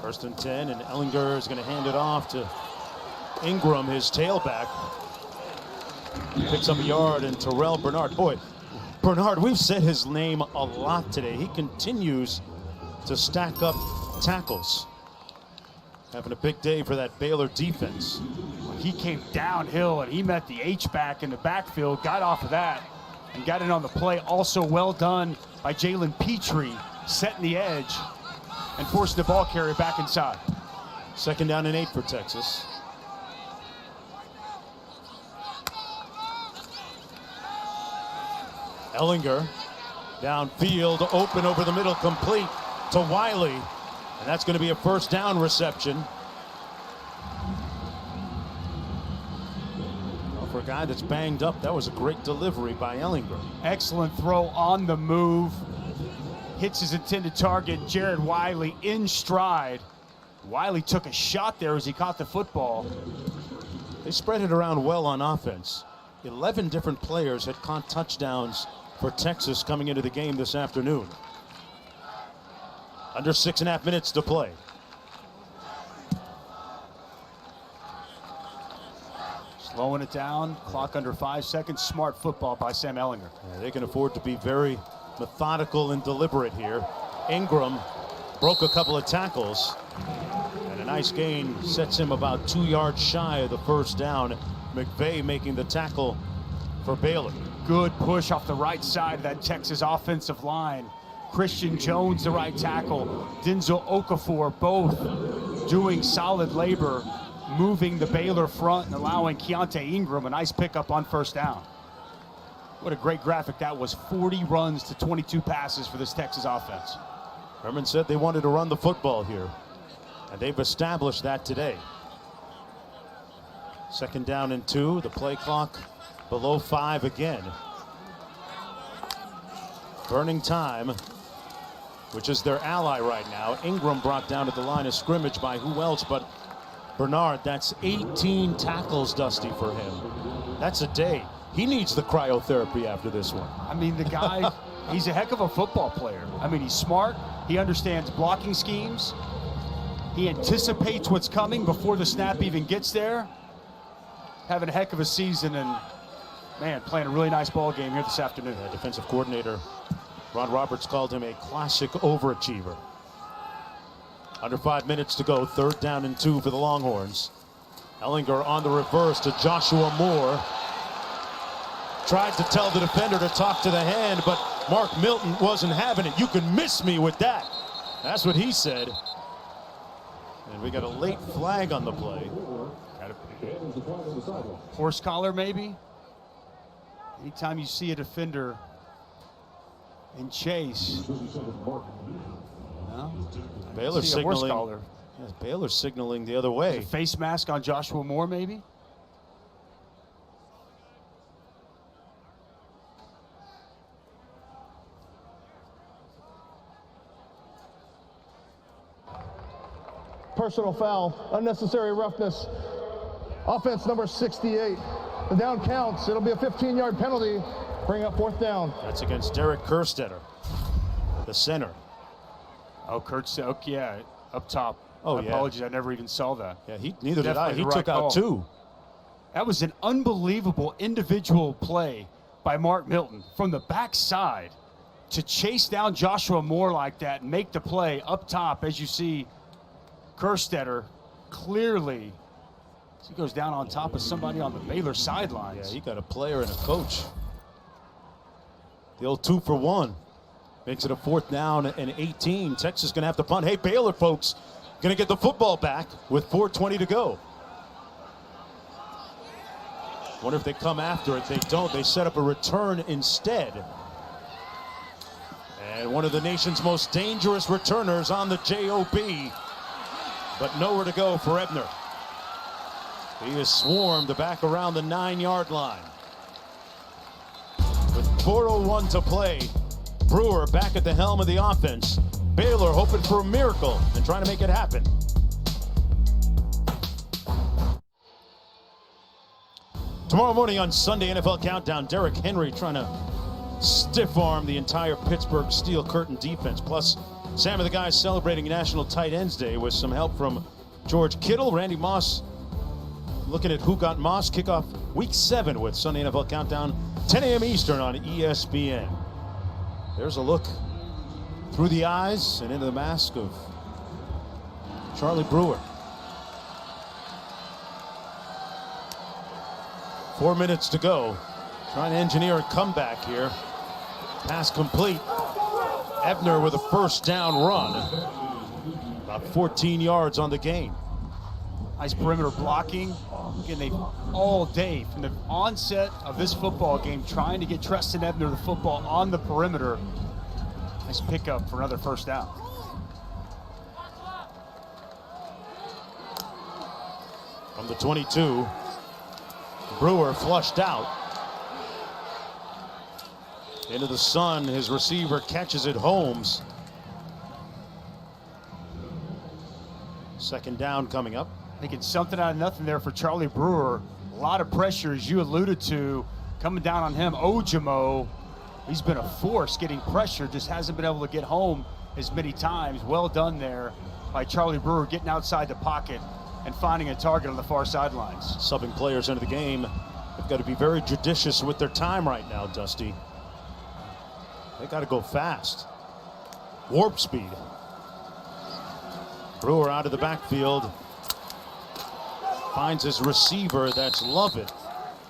1st and 10, and Ellinger is going to hand it off to Ingram, his tailback. He picks up a yard, and Terrell Bernard. Boy, Bernard, we've said his name a lot today. He continues to stack up tackles. Having a big day for that Baylor defense. He came downhill and he met the H-back in the backfield, got off of that and got in on the play. Also well done by Jalen Petrie, setting the edge and forcing the ball carrier back inside. 2nd down and 8 for Texas. Ellinger downfield, open over the middle, complete to Wiley. And that's going to be a 1st down reception. Well, for a guy that's banged up, that was a great delivery by Ellinger. Excellent throw on the move. Hits his intended target, Jared Wiley, in stride. Wiley took a shot there as he caught the football. They spread it around well on offense. 11 different players had caught touchdowns for Texas coming into the game this afternoon. Under 6.5 minutes to play. Slowing it down, clock under 5 seconds. Smart football by Sam Ellinger. Yeah, they can afford to be very methodical and deliberate here. Ingram broke a couple of tackles, and a nice gain sets him about 2 yards shy of the 1st down. McVay making the tackle for Baylor. Good push off the right side of that Texas offensive line. Christian Jones, the right tackle. Denzel Okafor, both doing solid labor, moving the Baylor front and allowing Keontae Ingram a nice pickup on 1st down. What a great graphic that was. 40 runs to 22 passes for this Texas offense. Herman said they wanted to run the football here, and they've established that today. 2nd down and 2, the play clock below 5 again. Burning time, which is their ally right now. Ingram brought down at the line of scrimmage by who else but Bernard. That's 18 tackles, Dusty, for him. That's a day. He needs the cryotherapy after this one. I mean, the guy, he's a heck of a football player. I mean, he's smart. He understands blocking schemes. He anticipates what's coming before the snap even gets there. Having a heck of a season and, man, playing a really nice ball game here this afternoon. Defensive coordinator Ron Roberts called him a classic overachiever. Under 5 minutes to go, 3rd down and 2 for the Longhorns. Ellinger on the reverse to Joshua Moore. Tried to tell the defender to talk to the hand, but Mark Milton wasn't having it. You can miss me with that. That's what he said. And we got a late flag on the play. Horse collar, maybe? Anytime you see a defender in chase. No? Baylor's signaling. Yes, Baylor's signaling the other way. A face mask on Joshua Moore, maybe? Personal foul, unnecessary roughness. Offense number 68. The down counts. It'll be a 15-yard penalty. Bring up 4th down. That's against Derek Kerstetter, the center. Oh, yeah, up top. Oh, I yeah. apologize, I never even saw that. Yeah, neither did I. Definitely He the took right out call. 2. That was an unbelievable individual play by Mark Milton from the backside to chase down Joshua Moore like that and make the play up top. As you see, Kerstetter clearly, he goes down on top of somebody on the Baylor sidelines. Yeah, he got a player and a coach. The old 2 for 1 makes it a 4th down and 18. Texas going to have to punt. Hey, Baylor folks, going to get the football back with 4:20 to go. Wonder if they come after it. They don't. They set up a return instead. And one of the nation's most dangerous returners on the JOB, but nowhere to go for Ebner. He is swarmed back around the 9-yard line. With 4:01 to play, Brewer back at the helm of the offense. Baylor hoping for a miracle and trying to make it happen. Tomorrow morning on Sunday NFL Countdown, Derrick Henry trying to stiff arm the entire Pittsburgh Steel Curtain defense. Plus, Sam and the guys celebrating National Tight Ends Day with some help from George Kittle, Randy Moss. Looking at Who Got Moss, kickoff week 7 with Sunday NFL Countdown, 10 a.m. Eastern on ESPN. There's a look through the eyes and into the mask of Charlie Brewer. 4 minutes to go. Trying to engineer a comeback here. Pass complete. Ebner with a 1st down run. About 14 yards on the game. Nice perimeter blocking. Again, they all day from the onset of this football game trying to get Treston Ebner the football on the perimeter. Nice pickup for another 1st down. From the 22, Brewer flushed out. Into the sun, his receiver catches it, Holmes. 2nd down coming up. Making something out of nothing there for Charlie Brewer. A lot of pressure, as you alluded to, coming down on him. Ojimo, he's been a force getting pressure, just hasn't been able to get home as many times. Well done there by Charlie Brewer, getting outside the pocket and finding a target on the far sidelines. Subbing players into the game. They've got to be very judicious with their time right now, Dusty. They got to go fast. Warp speed. Brewer out of the backfield. Finds his receiver, that's Lovett,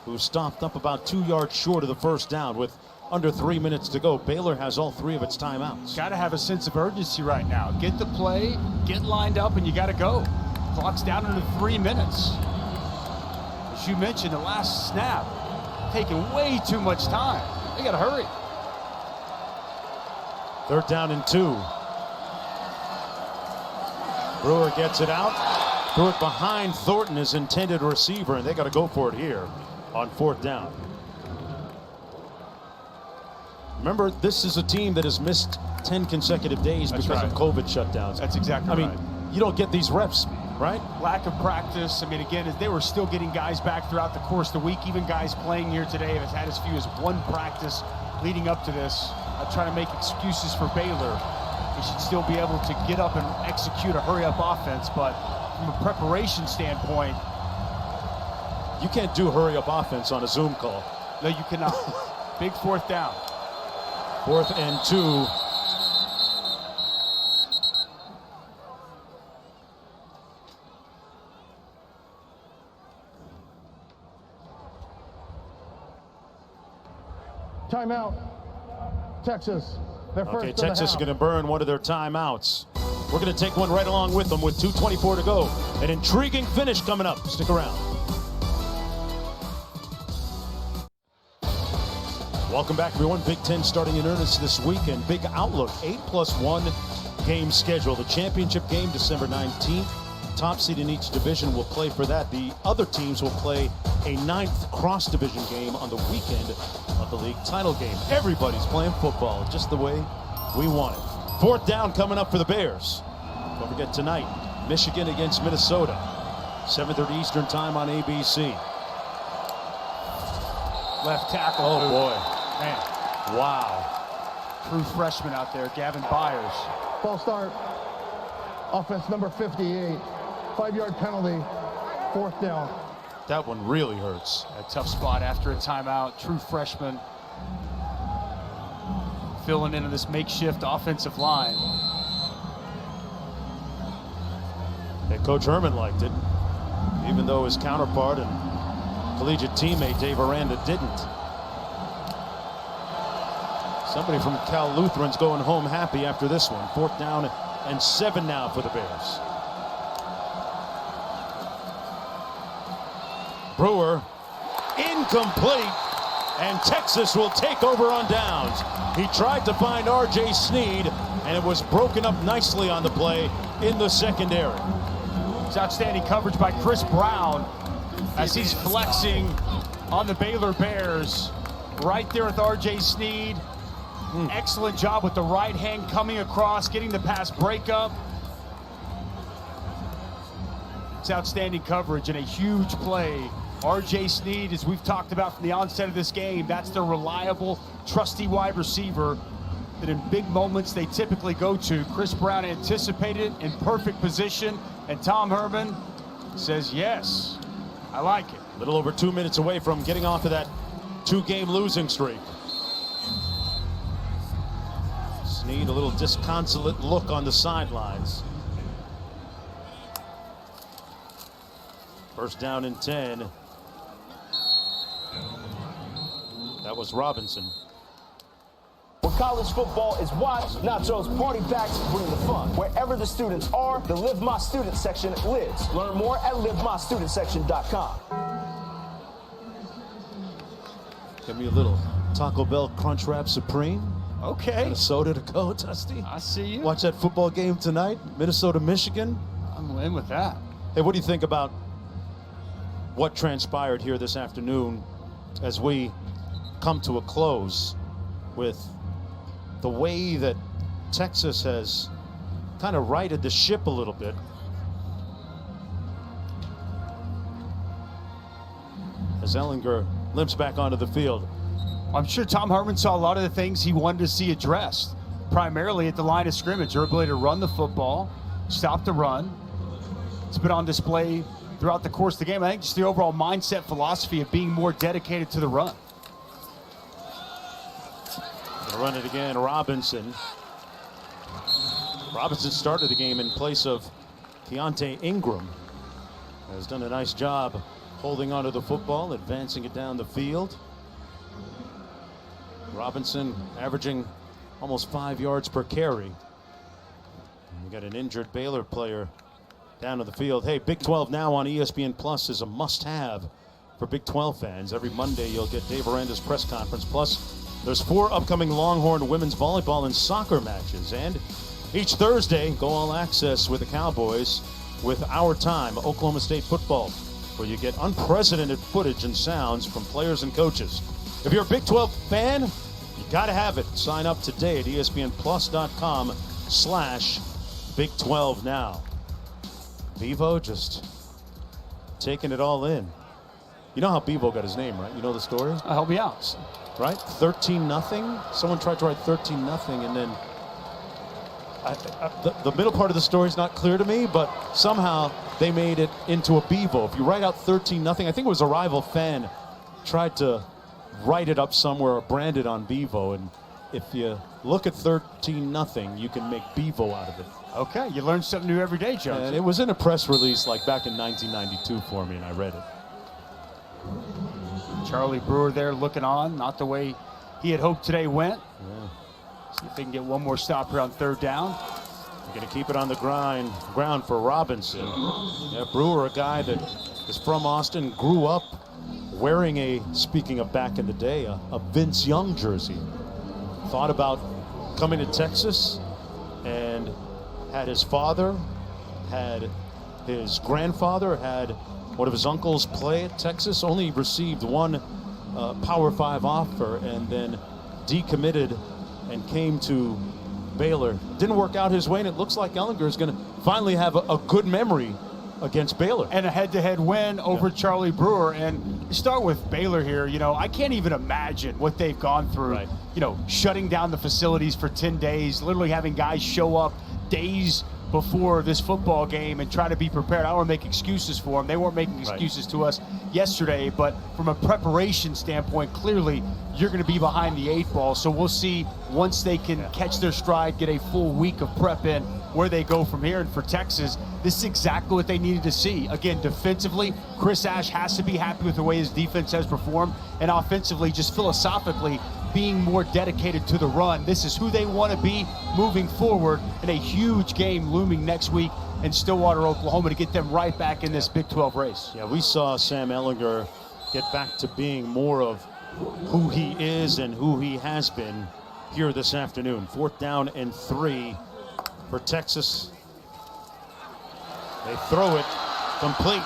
who stopped up about 2 yards short of the 1st down with under 3 minutes to go. Baylor has all 3 of its timeouts. Got to have a sense of urgency right now. Get the play, get lined up, and you got to go. Clock's down into 3 minutes. As you mentioned, the last snap taking way too much time. They got to hurry. 3rd down and 2. Brewer gets it out. Threw it behind Thornton, his intended receiver, and they got to go for it here on 4th down. Remember, this is a team that has missed 10 consecutive days because of COVID shutdowns. That's exactly right. You don't get these reps, right? Lack of practice. I mean, again, they were still getting guys back throughout the course of the week. Even guys playing here today have had as few as 1 practice leading up to this. I'm trying to make excuses for Baylor. They should still be able to get up and execute a hurry-up offense, but from a preparation standpoint, you can't do hurry-up offense on a Zoom call. No, you cannot. Big 4th down. 4th and 2. Timeout. Texas. Okay, Texas is going to burn one of their timeouts. We're going to take one right along with them with 2:24 to go. An intriguing finish coming up. Stick around. Welcome back, everyone. Big Ten starting in earnest this weekend. Big outlook, 8+1 game schedule. The championship game, December 19th. Top seed in each division will play for that. The other teams will play a 9th cross-division game on the weekend of the league title game. Everybody's playing football just the way we want it. 4th down coming up for the Bears. Don't forget tonight, Michigan against Minnesota. 7:30 Eastern time on ABC. Left tackle. Oh boy. Man. Wow. True freshman out there, Gavin Byers. False start. Offense number 58. 5-yard penalty. 4th down. That one really hurts. A tough spot after a timeout. True freshman filling into this makeshift offensive line. And Coach Herman liked it, even though his counterpart and collegiate teammate Dave Aranda didn't. Somebody from Cal Lutheran's going home happy after this one. 4th down and 7 now for the Bears. Brewer, incomplete, and Texas will take over on downs. He tried to find R.J. Sneed, and it was broken up nicely on the play in the secondary. It's outstanding coverage by Chris Brown as he's flexing on the Baylor Bears. Right there with R.J. Sneed. Excellent job with the right hand coming across, getting the pass breakup. It's outstanding coverage and a huge play. R.J. Sneed, as we've talked about from the onset of this game, that's the reliable, trusty wide receiver that in big moments they typically go to. Chris Brown anticipated in perfect position, and Tom Herman says, yes, I like it. A little over 2 minutes away from getting off of that 2-game losing streak. Sneed, a little disconsolate look on the sidelines. 1st down and 10. That was Robinson. Where college football is watched, Nachos party packs bring the fun. Wherever the students are, the Live My Student section lives. Learn more at livemystudentsection.com. Give me a little Taco Bell Crunchwrap Supreme. Okay. And a soda to go, Dusty. I see you. Watch that football game tonight, Minnesota, Michigan. I'm in with that. Hey, what do you think about what transpired here this afternoon as we come to a close with the way that Texas has kind of righted the ship a little bit? As Ehlinger limps back onto the field. I'm sure Tom Herman saw a lot of the things he wanted to see addressed, primarily at the line of scrimmage. Their ability to run the football, stop the run. It's been on display throughout the course of the game. I think just the overall mindset philosophy of being more dedicated to the run. Gonna run it again, Robinson. Robinson started the game in place of Keontae Ingram. Has done a nice job holding onto the football, advancing it down the field. Robinson averaging almost 5 yards per carry. We got an injured Baylor player down to the field. Hey, Big 12 Now on ESPN Plus is a must-have for Big 12 fans. Every Monday you'll get Dave Aranda's press conference. Plus, there's 4 upcoming Longhorn women's volleyball and soccer matches. And each Thursday, go all access with the Cowboys with Our Time, Oklahoma State football, where you get unprecedented footage and sounds from players and coaches. If you're a Big 12 fan, you got to have it. Sign up today at ESPNplus.com/Big 12 Now. Bevo just taking it all in. You know how Bevo got his name, right? You know the story? Help me out. Right? 13-0. Someone tried to write 13-0, and then the middle part of the story is not clear to me, but somehow they made it into a Bevo. If you write out 13-0, I think it was a rival fan tried to write it up somewhere or brand it on Bevo, and if you look at 13-0, you can make Bevo out of it. Okay, you learn something new every day, Jones. And it was in a press release like back in 1992 for me, and I read it. Charlie Brewer there looking on, not the way he had hoped today went. Yeah. See if they can get one more stop here on 3rd down. They're going to keep it on the ground for Robinson. Yeah, Brewer, a guy that is from Austin, grew up wearing speaking of back in the day, a Vince Young jersey. Thought about coming to Texas and had his father, had his grandfather, had one of his uncles play at Texas, only received one Power 5 offer and then decommitted and came to Baylor. Didn't work out his way, and it looks like Ehlinger is going to finally have a good memory against Baylor. And a head-to-head win over Charlie Brewer. And start with Baylor here. You know, I can't even imagine what they've gone through. Right. You know, shutting down the facilities for 10 days, literally having guys show up days before this football game and try to be prepared. I don't want to make excuses for them. They weren't making excuses to us yesterday, but from a preparation standpoint, clearly you're going to be behind the 8 ball. So we'll see once they can catch their stride, get a full week of prep in, where they go from here. And for Texas, this is exactly what they needed to see. Again, defensively, Chris Ash has to be happy with the way his defense has performed, and offensively, just philosophically, being more dedicated to the run. This is who they want to be moving forward in a huge game looming next week in Stillwater, Oklahoma, to get them right back in this Big 12 race. Yeah, we saw Sam Ehlinger get back to being more of who he is and who he has been here this afternoon. 4th down and 3 for Texas. They throw it complete.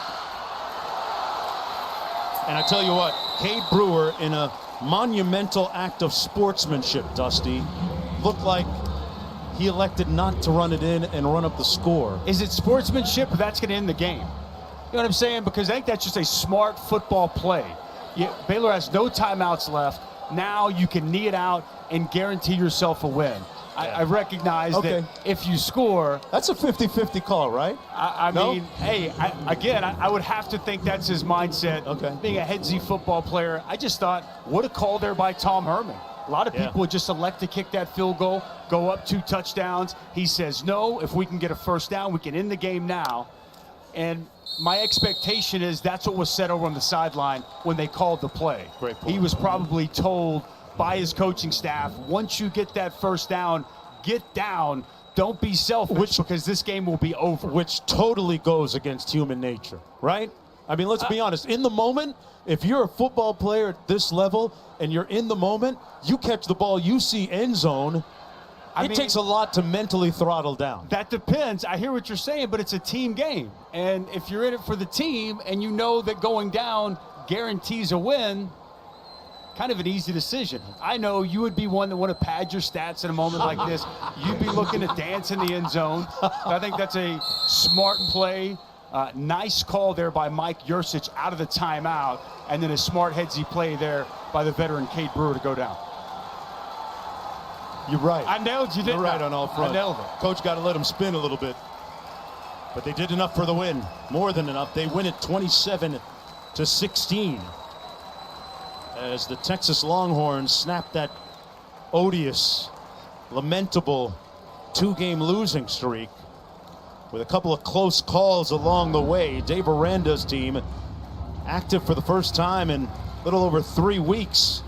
And I tell you what, Cade Brewer, in a monumental act of sportsmanship, Dusty, looked like he elected not to run it in and run up the score. Is it sportsmanship? That's going to end the game. You know what I'm saying? Because I think that's just a smart football play. Baylor has no timeouts left. Now you can knee it out and guarantee yourself a win. I recognize that if you score... That's a 50-50 call, right? I mean, hey, I would have to think that's his mindset. Being a headsy football player, I just thought, what a call there by Tom Herman. A lot of people would just elect to kick that field goal, go up 2 touchdowns. He says, no, if we can get a 1st down, we can end the game now. And my expectation is that's what was said over on the sideline when they called the play. Great point. He was probably told by his coaching staff, once you get that 1st down, get down. Don't be selfish, because this game will be over. Which totally goes against human nature, right? I mean, let's be honest. In the moment, if you're a football player at this level and you're in the moment, you catch the ball, you see end zone, it takes a lot to mentally throttle down. That depends. I hear what you're saying, but it's a team game. And if you're in it for the team and you know that going down guarantees a win, kind of an easy decision. I know you would be one that want to pad your stats in a moment like this. You'd be looking to dance in the end zone. I think that's a smart play. Nice call there by Mike Yursich out of the timeout, and then a smart headsy play there by the veteran Cade Brewer to go down. You're right. I nailed you, didn't I? You're right on all fronts. I nailed it. Coach got to let him spin a little bit. But they did enough for the win. More than enough. They win it 27-16. As the Texas Longhorns snap that odious, lamentable 2-game losing streak with a couple of close calls along the way. Dave Aranda's team active for the first time in a little over 3 weeks.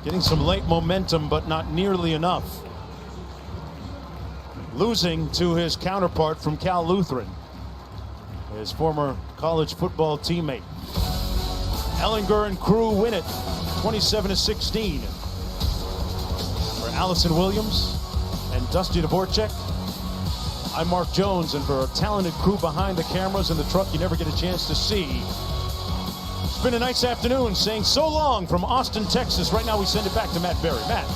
Getting some late momentum, but not nearly enough. Losing to his counterpart from Cal Lutheran, his former college football teammate. Ehlinger and crew win it 27-16. For Allison Williams and Dusty Dvorak, I'm Mark Jones, and for a talented crew behind the cameras and the truck you never get a chance to see, it's been a nice afternoon saying so long from Austin, Texas. Right now we send it back to Matt Berry. Matt.